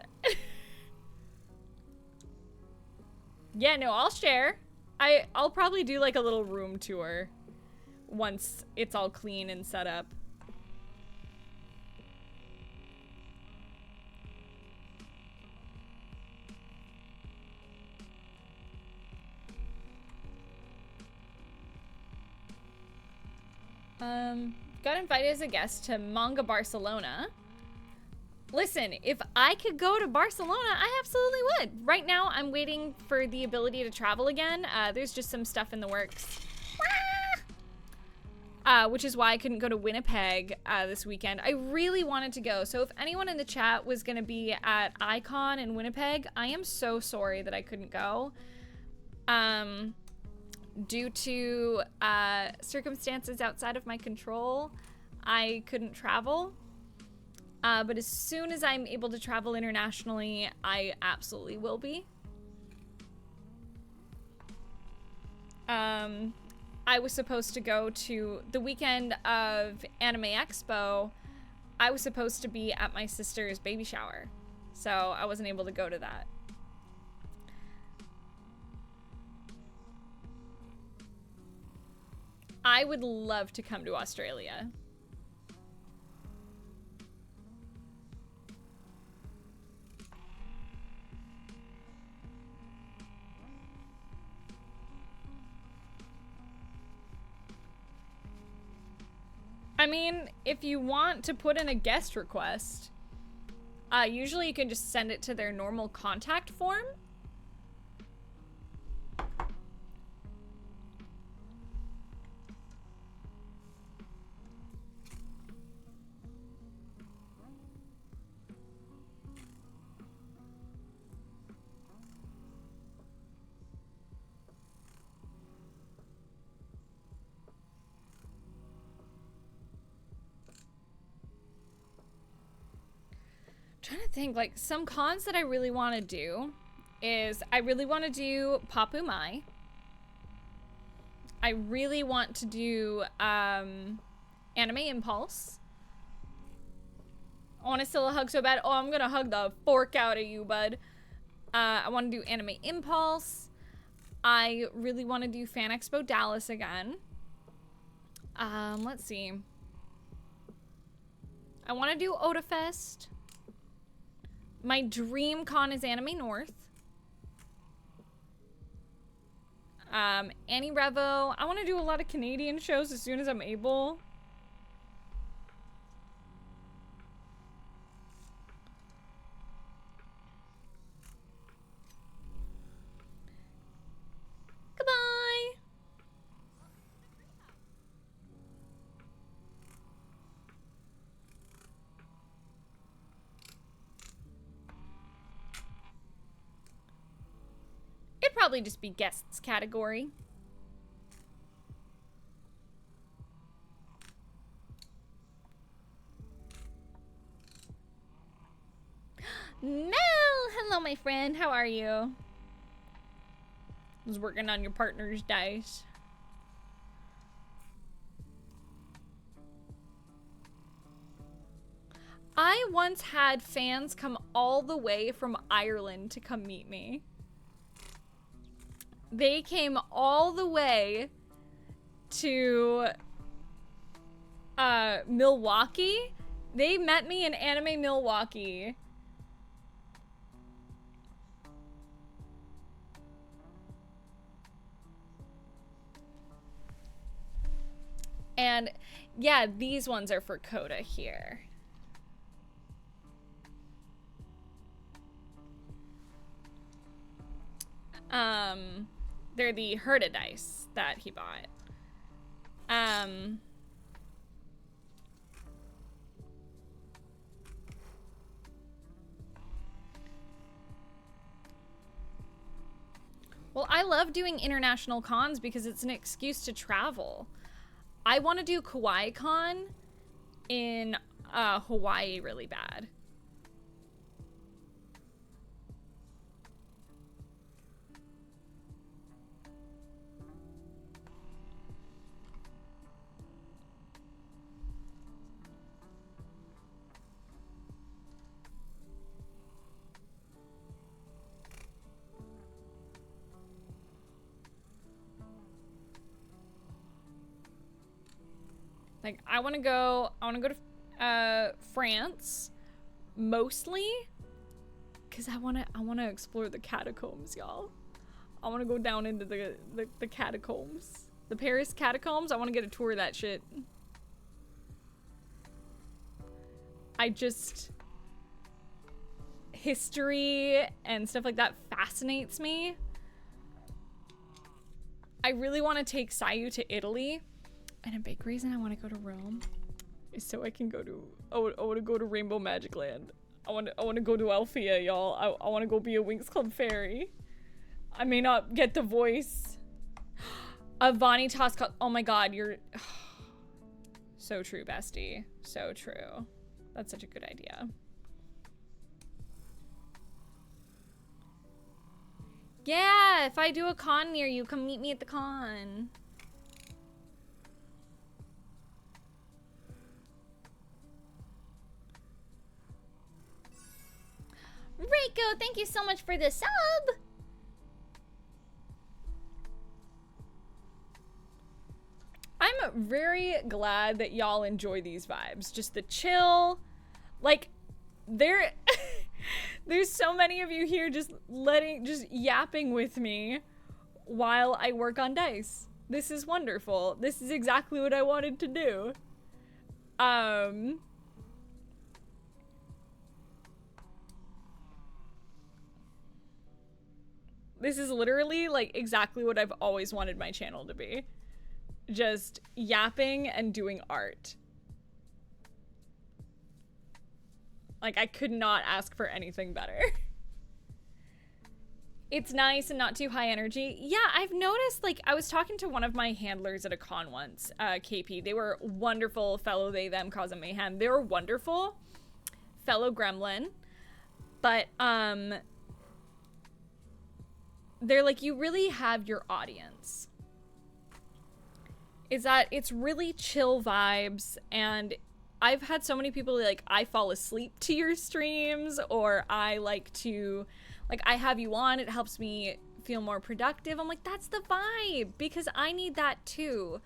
Yeah, no, I'll share. I'll probably do like a little room tour once it's all clean and set up. Got invited as a guest to Manga Barcelona. Listen, if I could go to Barcelona, I absolutely would. Right now, I'm waiting for the ability to travel again. There's just some stuff in the works. Which is why I couldn't go to Winnipeg this weekend. I really wanted to go. So if anyone in the chat was going to be at Icon in Winnipeg, I am so sorry that I couldn't go. Due to circumstances outside of my control, I couldn't travel. But as soon as I'm able to travel internationally, I absolutely will be. I was supposed to go to the weekend of Anime Expo. I was supposed to be at my sister's baby shower, so I wasn't able to go to that. I would love to come to Australia. I mean, if you want to put in a guest request, usually you can just send it to their normal contact form. trying to think, like, some cons that I really want to do is I really want to do Papu Mai. I really want to do Anime Impulse. I want to still hug so bad. Oh, I'm gonna hug the fork out of you, bud. I want to do Anime Impulse. I really want to do Fan Expo Dallas again. Let's see. I want to do Oda Fest. My dream con is Anime North. Annie Revo. I want to do a lot of Canadian shows as soon as I'm able. Goodbye. It'd probably just be guests category. Mel! Hello, my friend. How are you? I was working on your partner's dice. I once had fans come all the way from Ireland to come meet me. They came all the way to Milwaukee. They met me in Anime Milwaukee. And yeah, these ones are for Coda here. They're the Herda dice that he bought. Well, I love doing international cons because it's an excuse to travel. I want to do Kawaii Con in Hawaii really bad. Like, I want to go to France mostly because I want to explore the catacombs, y'all. I want to go down into the catacombs. The Paris catacombs. I want to get a tour of that shit. History and stuff like that fascinates me. I really want to take Sayu to Italy. And a big reason I want to go to Rome is so I can go to I want to go to Rainbow Magic Land. I want to go to Alfea, y'all. I want to go be a Winx Club fairy. I may not get the voice of Vonnie Tosca. Oh my god, you're so true, bestie. So true. That's such a good idea. Yeah, if I do a con near you, come meet me at the con. Reiko, thank you so much for the sub. I'm very glad that y'all enjoy these vibes. Just the chill. Like, there's so many of you here just yapping with me while I work on dice. This is wonderful. This is exactly what I wanted to do. This is literally, like, exactly what I've always wanted my channel to be. Just yapping and doing art. Like, I could not ask for anything better. It's nice and not too high energy. Yeah, I've noticed, like, I was talking to one of my handlers at a con once, KP. They were wonderful, fellow they, them, cause of mayhem. They were wonderful, fellow gremlin. But, they're like, you really have your audience. Is that it's really chill vibes, and I've had so many people like, I fall asleep to your streams, or I like to, like, I have you on, it helps me feel more productive. I'm like, that's the vibe, because I need that too.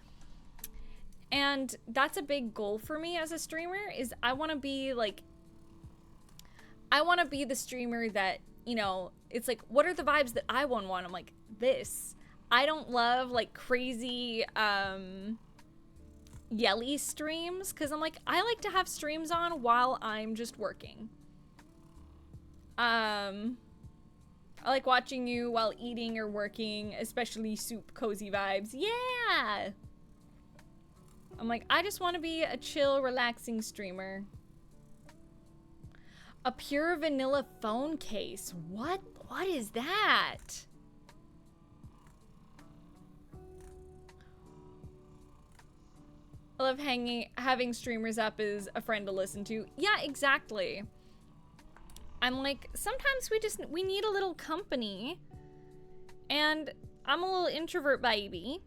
And that's a big goal for me as a streamer, is I want to be like, I want to be the streamer that, you know, it's like, what are the vibes that I want? I'm like, this. I don't love like crazy yelly streams, because I'm like, I like to have streams on while I'm just working. I like watching you while eating or working, especially soup cozy vibes. Yeah! I'm like, I just want to be a chill, relaxing streamer. A pure vanilla phone case. What is that? I love having streamers up as a friend to listen to. Yeah, exactly. I'm like, sometimes we need a little company. And I'm a little introvert baby.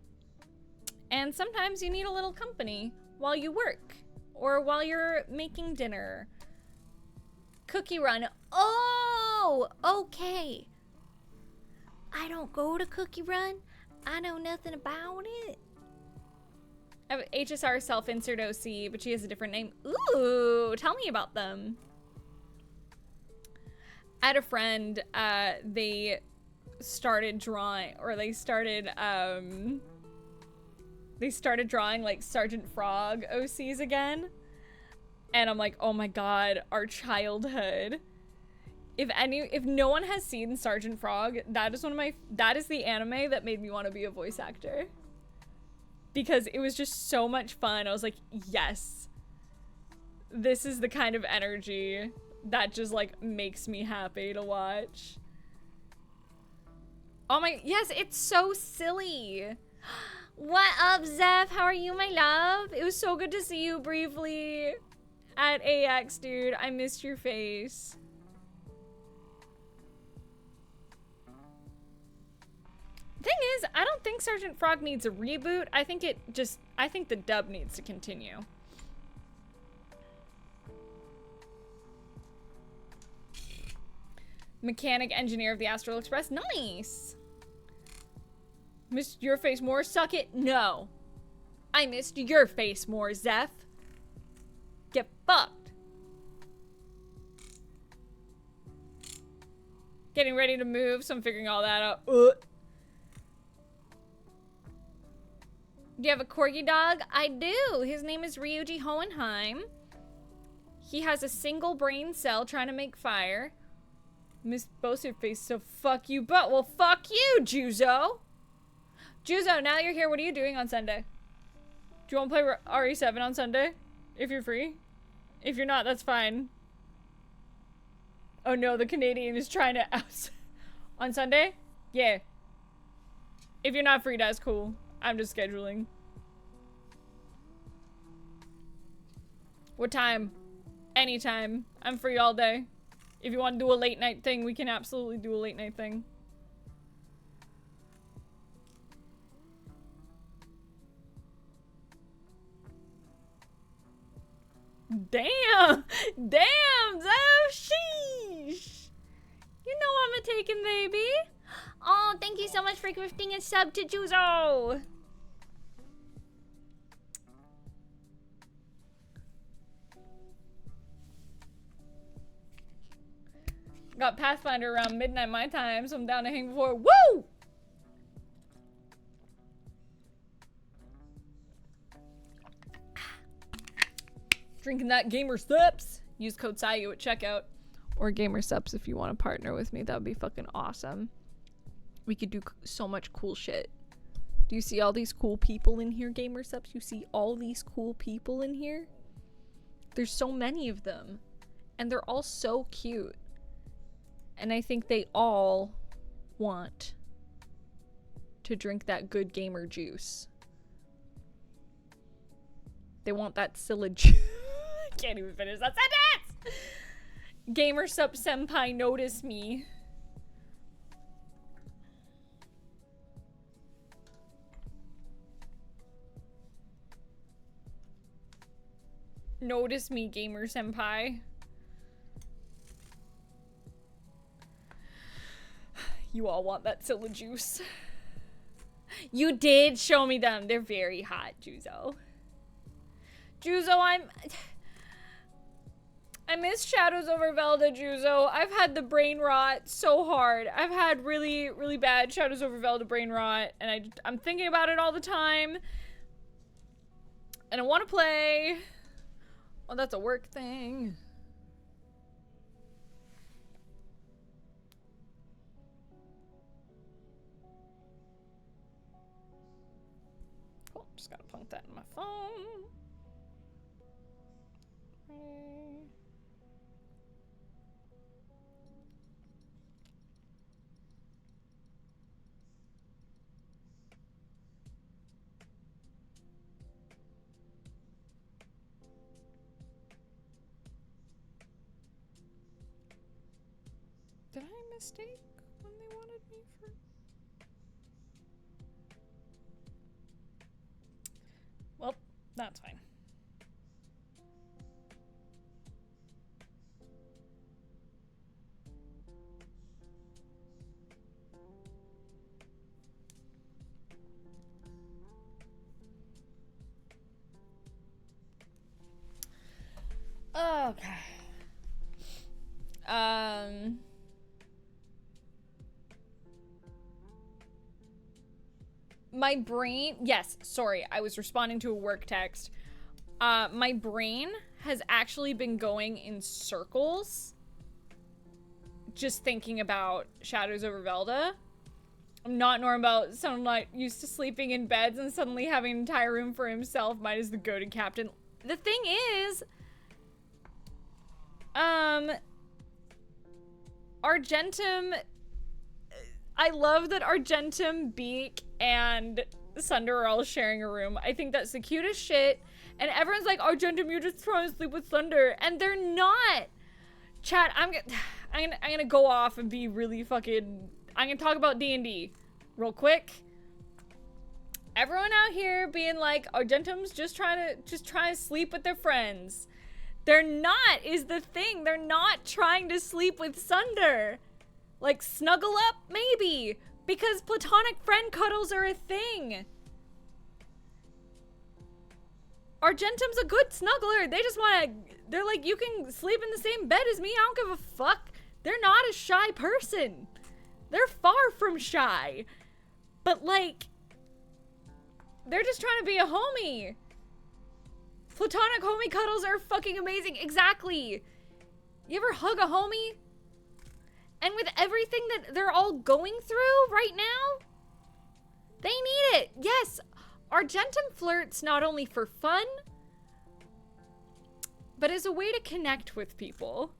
And sometimes you need a little company while you work. Or while you're making dinner. Cookie run. Oh, okay. I don't go to Cookie Run. I know nothing about it. I have HSR self-insert OC, but she has a different name. Ooh, tell me about them. I had a friend, they started drawing, or they started drawing like Sergeant Frog OCs again. And I'm like, oh my god, our childhood. If no one has seen Sergeant Frog, that is the anime that made me want to be a voice actor. Because it was just so much fun. I was like, yes. This is the kind of energy that just like makes me happy to watch. Oh my, yes, it's so silly. What up, Zeph? How are you, my love? It was so good to see you briefly at AX, dude. I missed your face. Thing is, I don't think Sergeant Frog needs a reboot. I think the dub needs to continue. Mechanic engineer of the Astral Express. Nice. Missed your face more? Suck it? No. I missed your face more, Zeph. Get fucked. Getting ready to move, so I'm figuring all that out. Do you have a corgi dog? I do. His name is Ryuji Hohenheim. He has a single brain cell trying to make fire. Miss Boser face, so fuck you, but well, fuck you, Juzo. Juzo, now that you're here, what are you doing on Sunday? Do you want to play RE7 on Sunday? If you're free? If you're not, that's fine. Oh no, the Canadian is trying to out on Sunday? Yeah. If you're not free, that's cool. I'm just scheduling. What time? Anytime. I'm free all day. If you want to do a late night thing, we can absolutely do a late night thing. Damn! Damn, Zev! Sheesh! You know I'm a taken baby. Oh, thank you so much for gifting a sub to Juzo! Got Pathfinder around midnight my time, so I'm down to hang before. Woo! Drinking that Gamer Steps. Use code SAYU at checkout. Or Gamer Steps if you want to partner with me. That would be fucking awesome. We could do so much cool shit. Do you see all these cool people in here, Gamer Steps? You see all these cool people in here? There's so many of them. And they're all so cute. And I think they all want to drink that good gamer juice. They want that Sylla juice. I can't even finish that sentence! Gamer Sup Senpai, notice me. Notice me, Gamer Senpai. You all want that Sylla juice. You did show me them. They're very hot, Juzo. Juzo, I miss Shadows over Velda, Juzo. I've had the brain rot so hard. I've had really, really bad Shadows over Velda brain rot, and I'm thinking about it all the time. And I want to play. Well, that's a work thing. Cool, just gotta plunk that in my phone. Did I mistake when they wanted me for? Well, that's fine. Okay. My brain, yes, sorry, I was responding to a work text. My brain has actually been going in circles just thinking about Shadows over Velda. I'm not normal about someone like used to sleeping in beds and suddenly having an entire room for himself. Mine is the goated captain. The thing is, Argentum, I love that Argentum, Beak, and Sunder are all sharing a room. I think that's the cutest shit. And everyone's like, Argentum, you're just trying to sleep with Sunder. And they're not. Chat, I'm gonna go off and be really fucking... I'm gonna talk about D&D real quick. Everyone out here being like, Argentum's just trying to sleep with their friends. They're not, is the thing. They're not trying to sleep with Sunder. Like, snuggle up? Maybe. Because platonic friend cuddles are a thing. Argentum's a good snuggler. They just want to... They're like, you can sleep in the same bed as me. I don't give a fuck. They're not a shy person. They're far from shy. But, like... They're just trying to be a homie. Platonic homie cuddles are fucking amazing. Exactly. You ever hug a homie? And with everything that they're all going through right now, they need it. Yes, Argentum flirts not only for fun, but as a way to connect with people.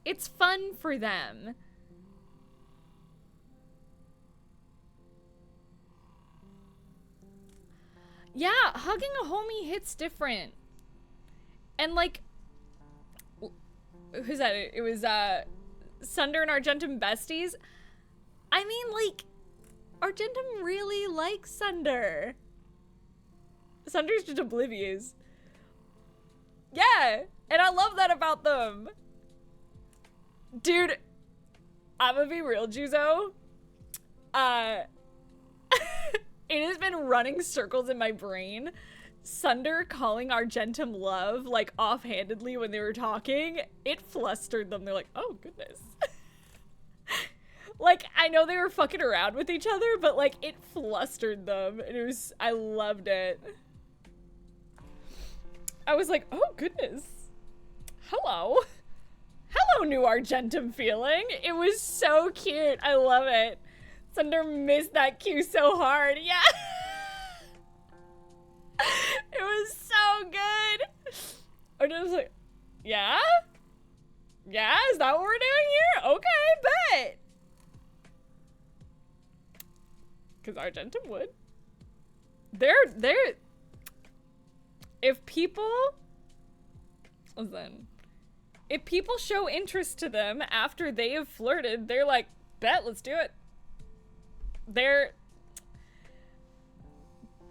It's fun for them. Yeah, hugging a homie hits different. And like, who's that? It was Sunder and Argentum besties. I mean, like, Argentum really likes Sunder. Sunder's just oblivious. Yeah, and I love that about them. Dude, I'm gonna be real, Juzo. It has been running circles in my brain. Sunder calling Argentum love, like, offhandedly when they were talking, it flustered them. They're like, oh, goodness. Like, I know they were fucking around with each other, but, like, it flustered them. And it was, I loved it. I was like, oh, goodness. Hello. Hello, new Argentum feeling. It was so cute. I love it. Sunder missed that cue so hard. Yeah. It was so good. Argentum's like, yeah? Yeah? Is that what we're doing here? Okay, bet. Because Argentum would. They're... If people... Listen. If people show interest to them after they have flirted, they're like, bet, let's do it.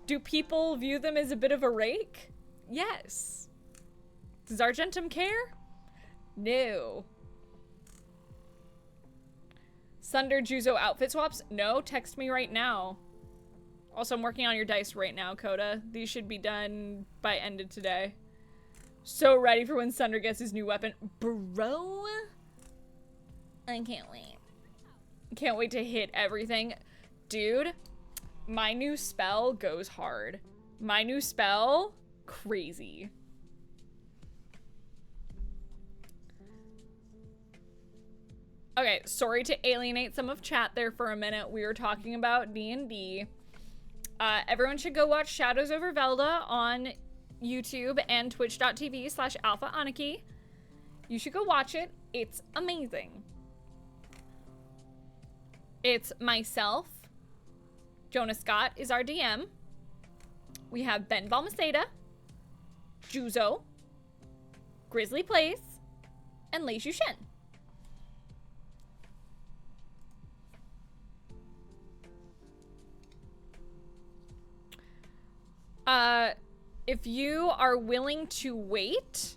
Do people view them as a bit of a rake? Yes. Does Argentum care? No. Sunder Juzo outfit swaps? No, text me right now. Also, I'm working on your dice right now, Coda. These should be done by end of today. So ready for when Sunder gets his new weapon. Bro. I can't wait. Can't wait to hit everything. Dude, my new spell goes hard. My new spell, crazy. Okay, sorry to alienate some of chat there for a minute. We were talking about D&D. Everyone should go watch Shadows Over Velda on YouTube and twitch.tv/alphaanarchy. You should go watch it. It's amazing. It's myself. Jonah Scott is our DM. We have Ben Balmaceda, Juzo, Grizzly Plays, and Lei Shen. If you are willing to wait,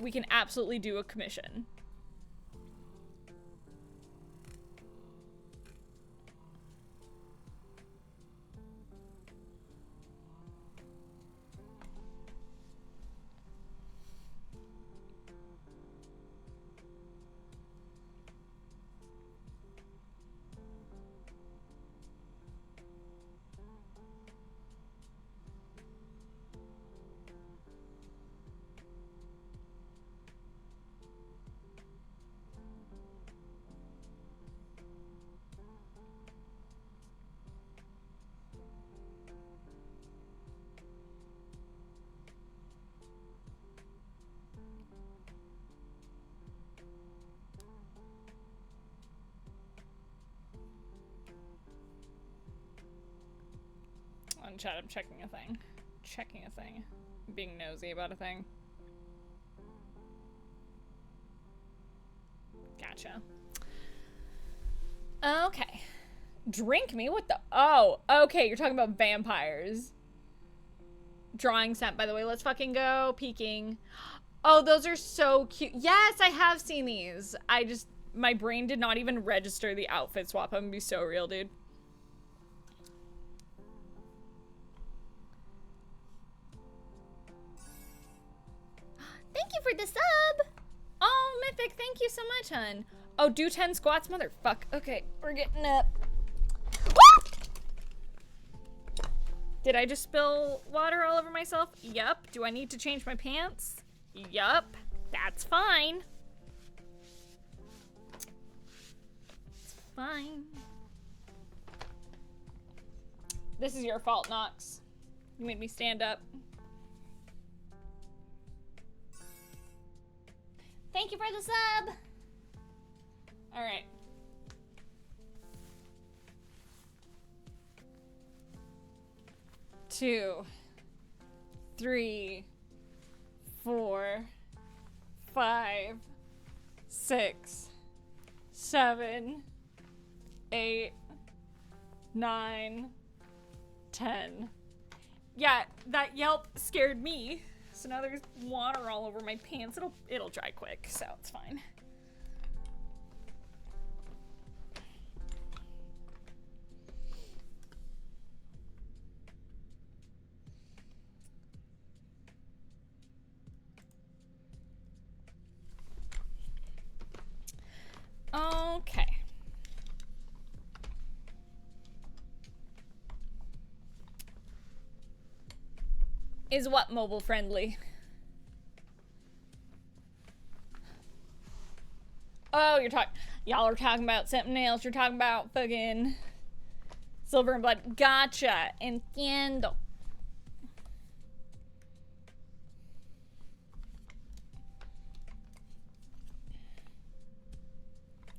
we can absolutely do a commission. On chat, I'm checking a thing. Being nosy about a thing. Gotcha. Okay. Drink me? What the? Oh, okay. You're talking about vampires. Drawing scent, by the way. Let's fucking go. Peeking. Oh, those are so cute. Yes, I have seen these. My brain did not even register the outfit swap. I'm gonna be so real, dude. Thank you for the sub. Oh, Mythic, thank you so much, hun. Oh, do 10 squats, motherfuck. Okay, we're getting up. Did I just spill water all over myself? Yup. Do I need to change my pants? Yup. That's fine. It's fine. This is your fault, Nox. You made me stand up. Thank you for the sub. All right. Two, 3, 4, 5, 6, 7, 8, 9, 10. Yeah, that yelp scared me. So now there's water all over my pants. It'll dry quick, so it's fine. Okay. Is what mobile friendly? Oh, y'all are talking about something else. You're talking about fucking Silver and Blood. Gotcha. Entiendo.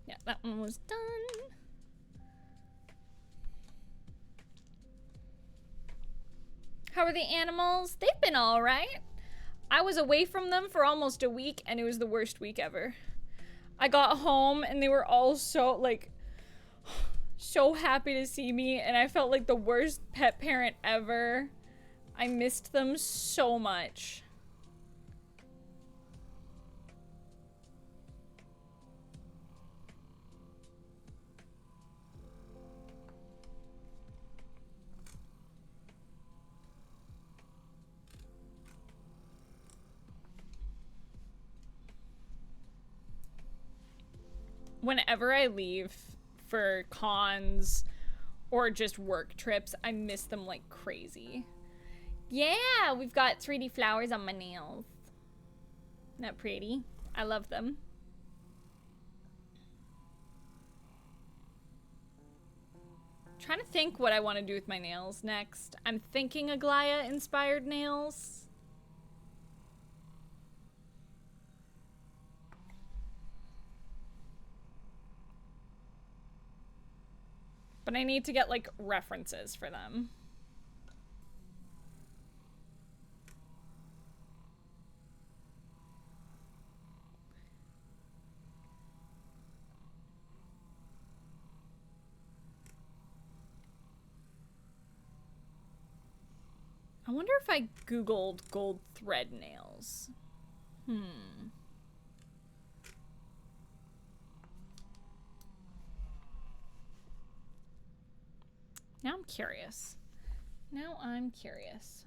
Yeah, that one was done. How are the animals? They've been all right. I was away from them for almost a week, and it was the worst week ever. I got home, and they were all so, like, so happy to see me, and I felt like the worst pet parent ever. I missed them so much. Whenever I leave for cons or just work trips, I miss them like crazy. Yeah, we've got 3D flowers on my nails. Isn't that pretty? I love them. Trying to think what I want to do with my nails next. I'm thinking Aglaya inspired nails. But I need to get, like, references for them. I wonder if I Googled gold thread nails. Now I'm curious. Now I'm curious.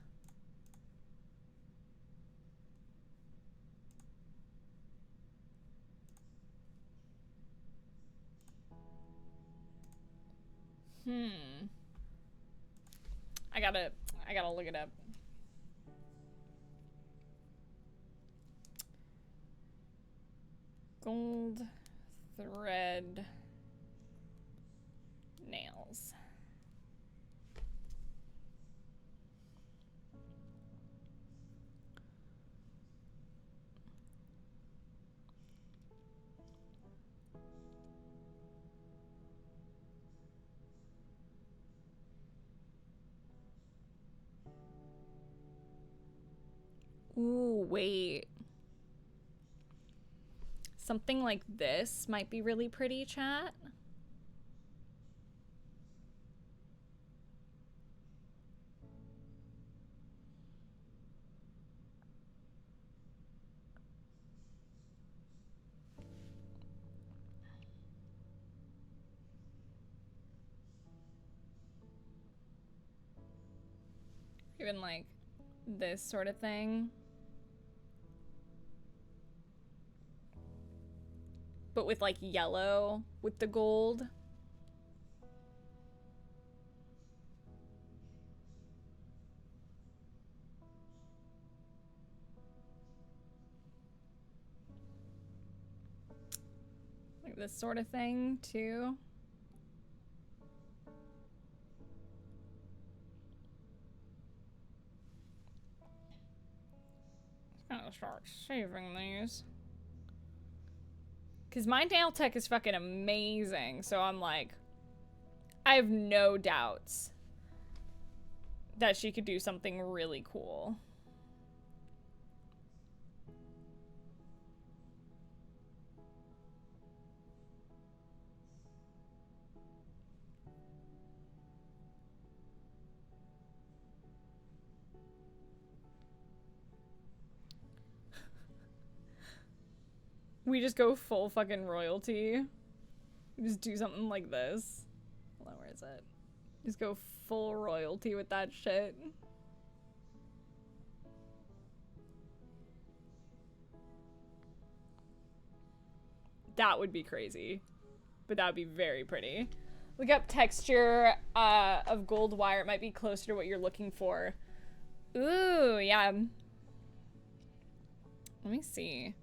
I gotta look it up. Gold thread nails. Ooh, wait. Something like this might be really pretty, chat. Even like this sort of thing. But with like yellow with the gold. Like this sort of thing too. I'm gonna start saving these. Because my nail tech is fucking amazing. So I'm like, I have no doubts that she could do something really cool. We just go full fucking royalty. We just do something like this. Hold on, where is it? Just go full royalty with that shit. That would be crazy. But that would be very pretty. Look up texture of gold wire. It might be closer to what you're looking for. Ooh, yeah. Let me see.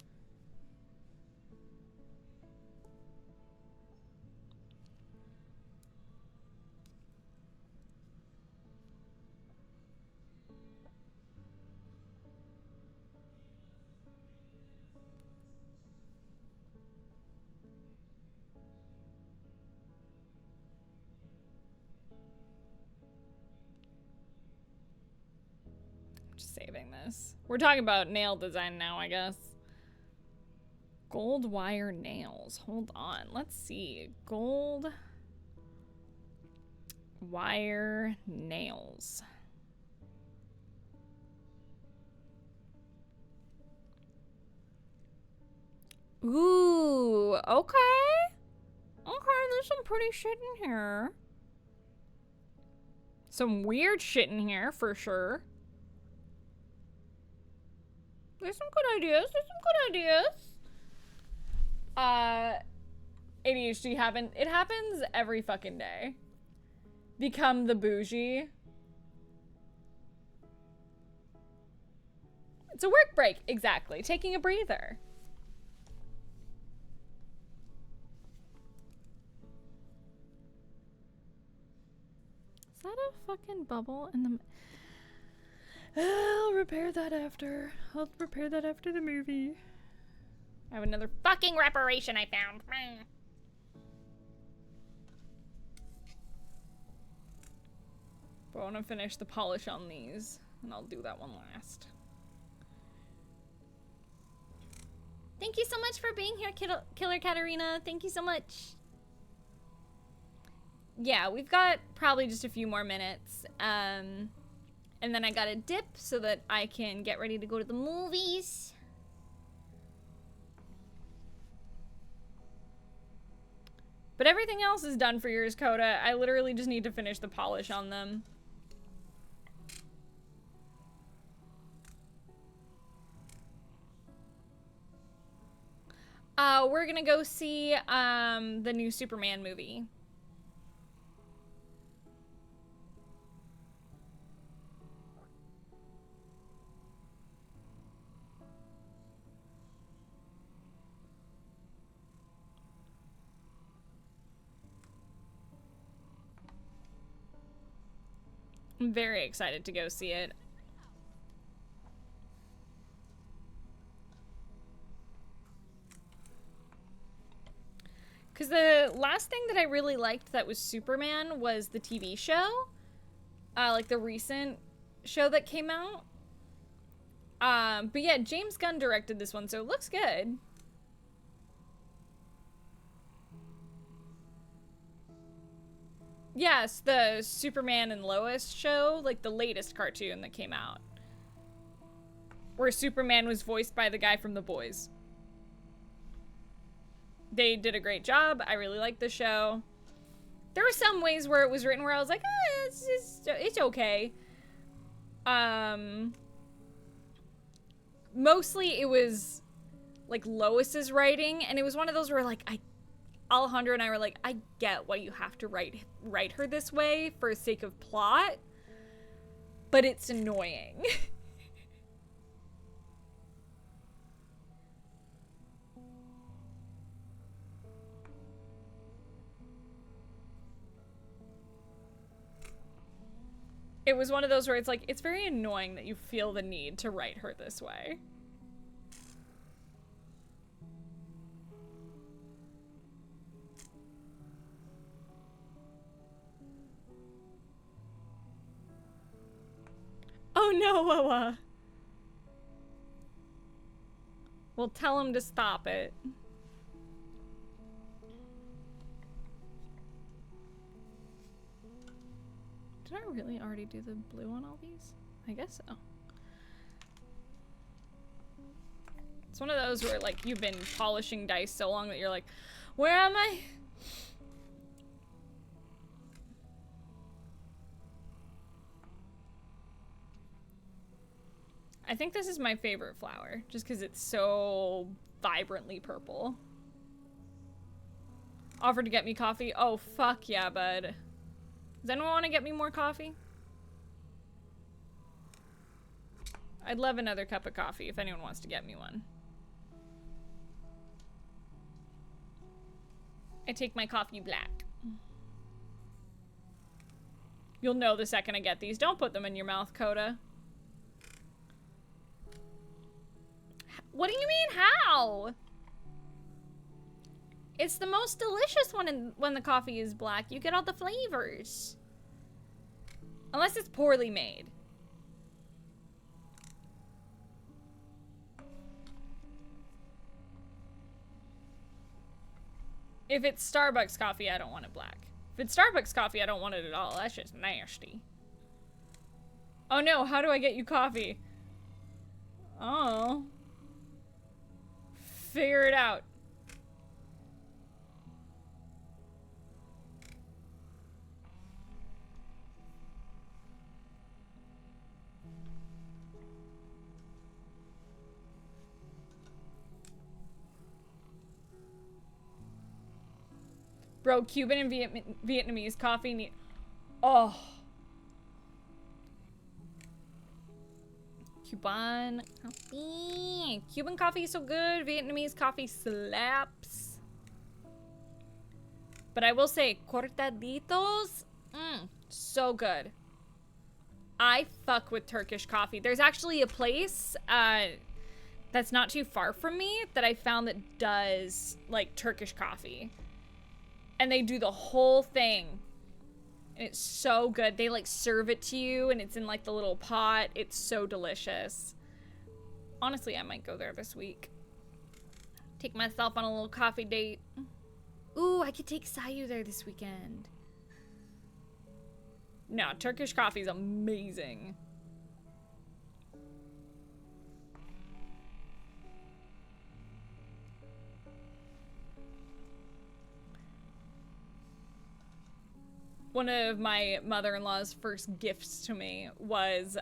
saving this. We're talking about nail design now, I guess. Gold wire nails. Hold on. Let's see. Gold wire nails. Ooh, okay. Okay, there's some pretty shit in here. Some weird shit in here, for sure. There's some good ideas. There's some good ideas. ADHD it happens every fucking day. Become the bougie. It's a work break, exactly. Taking a breather. Is that a fucking bubble in the... I'll repair that after. I'll repair that after the movie. I have another fucking reparation I found. But I want to finish the polish on these, and I'll do that one last. Thank you so much for being here, Killer Katarina. Thank you so much. Yeah, we've got probably just a few more minutes. And then I gotta dip so that I can get ready to go to the movies. But everything else is done for yours, Coda. I literally just need to finish the polish on them. We're gonna go see the new Superman movie. I'm very excited to go see it. Because the last thing that I really liked that was Superman was the TV show. Like the recent show that came out. But yeah, James Gunn directed this one, so it looks good. Yes, the Superman and Lois show, like the latest cartoon that came out. Where Superman was voiced by the guy from The Boys. They did a great job. I really liked the show. There were some ways where it was written where I was like, it's okay. Mostly it was like Lois's writing, and it was one of those where like Alejandro and I were like, I get why you have to write her this way for the sake of plot, but it's annoying. It was one of those where it's like, it's very annoying that you feel the need to write her this way. Oh no, Wawa. Well, tell him to stop it. Did I really already do the blue on all these? I guess so. It's one of those where like you've been polishing dice so long that you're like, where am I? I think this is my favorite flower, just because it's so vibrantly purple. Offered to get me coffee? Oh, fuck yeah, bud. Does anyone want to get me more coffee? I'd love another cup of coffee if anyone wants to get me one. I take my coffee black. You'll know the second I get these. Don't put them in your mouth, Coda. What do you mean, how? It's the most delicious one when the coffee is black. You get all the flavors. Unless it's poorly made. If it's Starbucks coffee, I don't want it black. If it's Starbucks coffee, I don't want it at all. That's just nasty. Oh no, how do I get you coffee? Oh. Figure it out. Bro, Cuban and Vietnamese coffee need... Oh. Cuban coffee. Cuban coffee is so good. Vietnamese coffee slaps. But I will say, cortaditos, so good. I fuck with Turkish coffee. There's actually a place that's not too far from me that I found that does, like, Turkish coffee. And they do the whole thing. And it's so good. They, like, serve it to you, and it's in, like, the little pot. It's so delicious. Honestly, I might go there this week. Take myself on a little coffee date. Ooh, I could take Sayu there this weekend. No, Turkish coffee is amazing. One of my mother-in-law's first gifts to me was,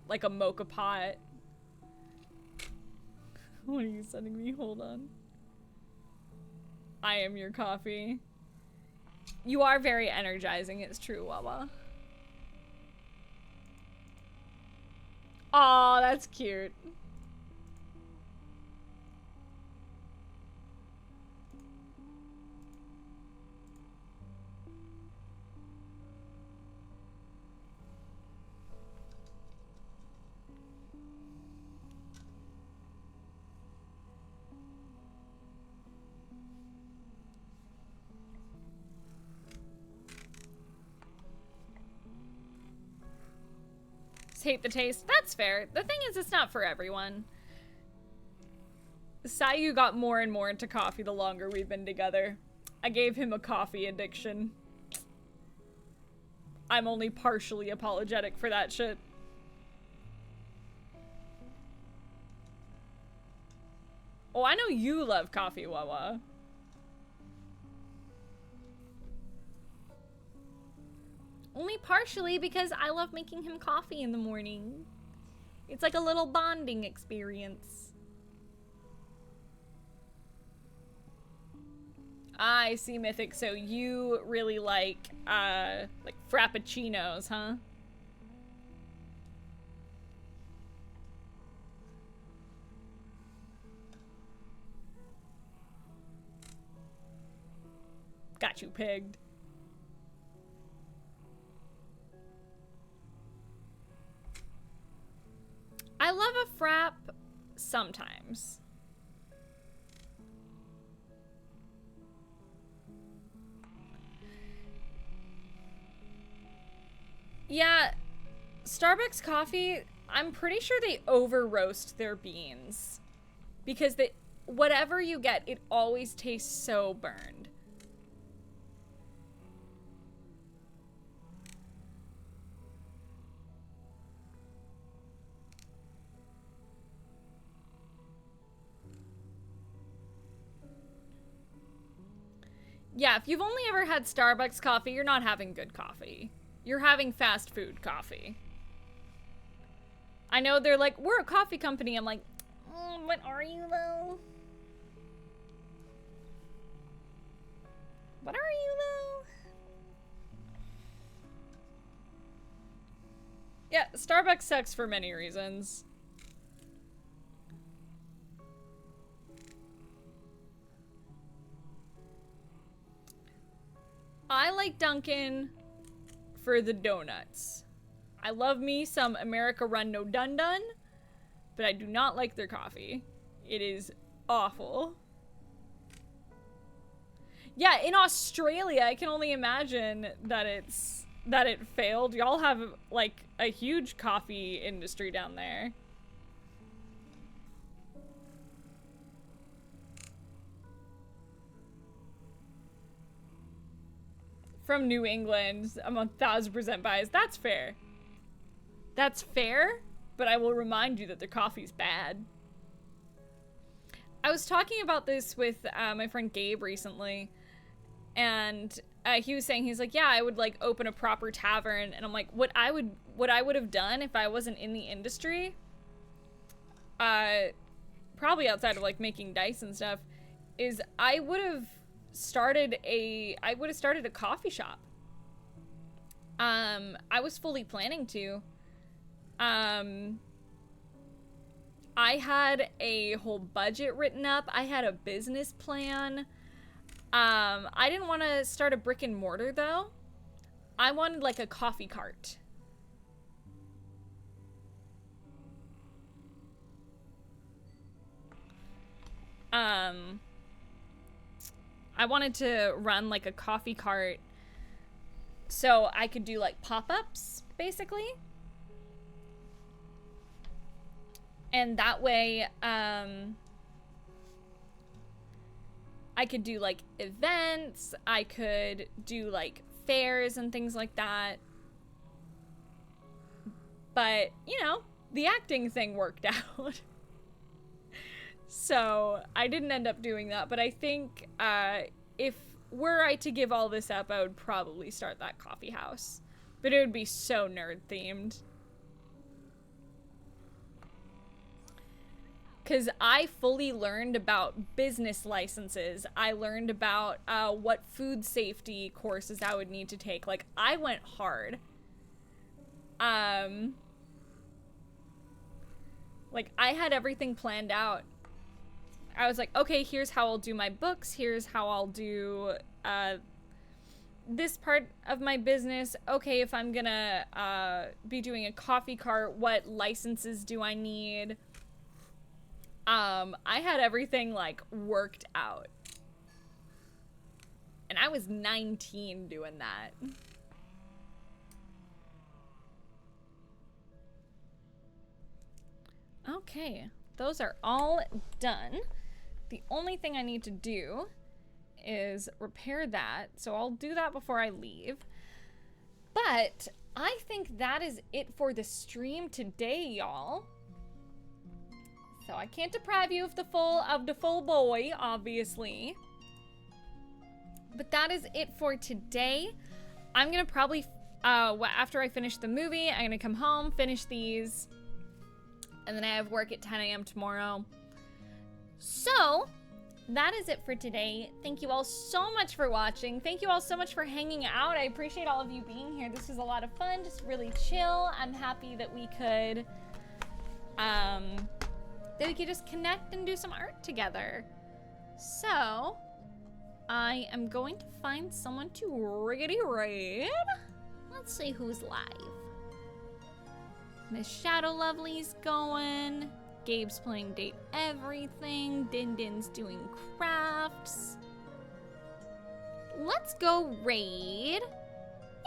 like a mocha pot. What are you sending me? Hold on. I am your coffee. You are very energizing, it's true, Wawa. Aw, that's cute. Hate the taste. That's fair. The thing is, it's not for everyone. Sayu got more and more into coffee the longer we've been together. I gave him a coffee addiction. I'm only partially apologetic for that shit. Oh, I know you love coffee, Wawa. Only partially because I love making him coffee in the morning. It's like a little bonding experience. I see, Mythic. So you really like frappuccinos, huh? Got you pegged. I love a frap sometimes. Yeah, Starbucks coffee, I'm pretty sure they over roast their beans. Because whatever you get, it always tastes so burned. Yeah, if you've only ever had Starbucks coffee, you're not having good coffee. You're having fast food coffee. I know they're like, we're a coffee company. I'm like, what are you though? What are you though? Yeah, Starbucks sucks for many reasons. I like Dunkin' for the donuts. I love me some America Run No Dun Dun, but I do not like their coffee. It is awful. Yeah, in Australia, I can only imagine that it failed. Y'all have like a huge coffee industry down there. from New England. I'm 1000% biased. That's fair. That's fair, but I will remind you that their coffee's bad. I was talking about this with my friend Gabe recently, and he was saying, he's like, yeah, I would like open a proper tavern, and I'm like, what I would have done if I wasn't in the industry, probably outside of like making dice and stuff, is I would have started a coffee shop. I was fully planning to. I had a whole budget written up. I had a business plan. I didn't want to start a brick and mortar though. I wanted like a coffee cart. I wanted to run like a coffee cart so I could do like pop-ups basically. And that way, I could do like events, I could do like fairs and things like that. But, you know, the acting thing worked out. So I didn't end up doing that, but I think if were I to give all this up, I would probably start that coffee house. But it would be so nerd themed. Because I fully learned about business licenses. I learned about what food safety courses I would need to take. Like, I went hard. Like, I had everything planned out. I was like, okay, here's how I'll do my books. Here's how I'll do this part of my business. Okay, if I'm gonna be doing a coffee cart, what licenses do I need? I had everything like worked out. And I was 19 doing that. Okay, those are all done. The only thing I need to do is repair that. So I'll do that before I leave. But I think that is it for the stream today, y'all. So I can't deprive you of the full boy, obviously. But that is it for today. I'm gonna probably, after I finish the movie, I'm gonna come home, finish these, and then I have work at 10 a.m. tomorrow. So that is it for today. Thank you all so much for watching. Thank you all so much for hanging out. I appreciate all of you being here. This was a lot of fun, just really chill. I'm happy that we could, just connect and do some art together. So, I am going to find someone to riggedy raid. Let's see who's live. Miss Shadow Lovely's going. Gabe's playing Date Everything. Din Din's doing crafts. Let's go raid.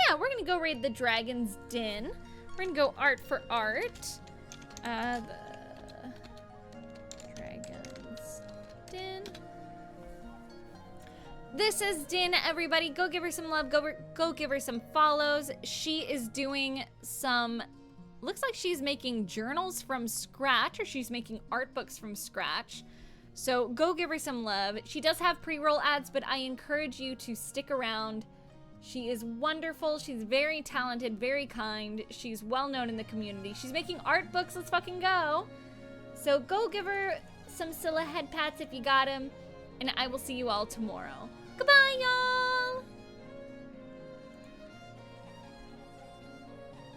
Yeah, we're gonna go raid the Dragon's Den. We're gonna go art for art. The Dragon's Den. This is Din, everybody. Go give her some love. Go give her some follows. She is doing some, looks like she's making journals from scratch, or she's making art books from scratch. So go give her some love. She does have pre-roll ads, but I encourage you to stick around. She is wonderful. She's very talented, very kind. She's well known in the community. She's making art books. Let's fucking go. So go give her some Sylla head pats if you got them. And I will see you all tomorrow. Goodbye, y'all!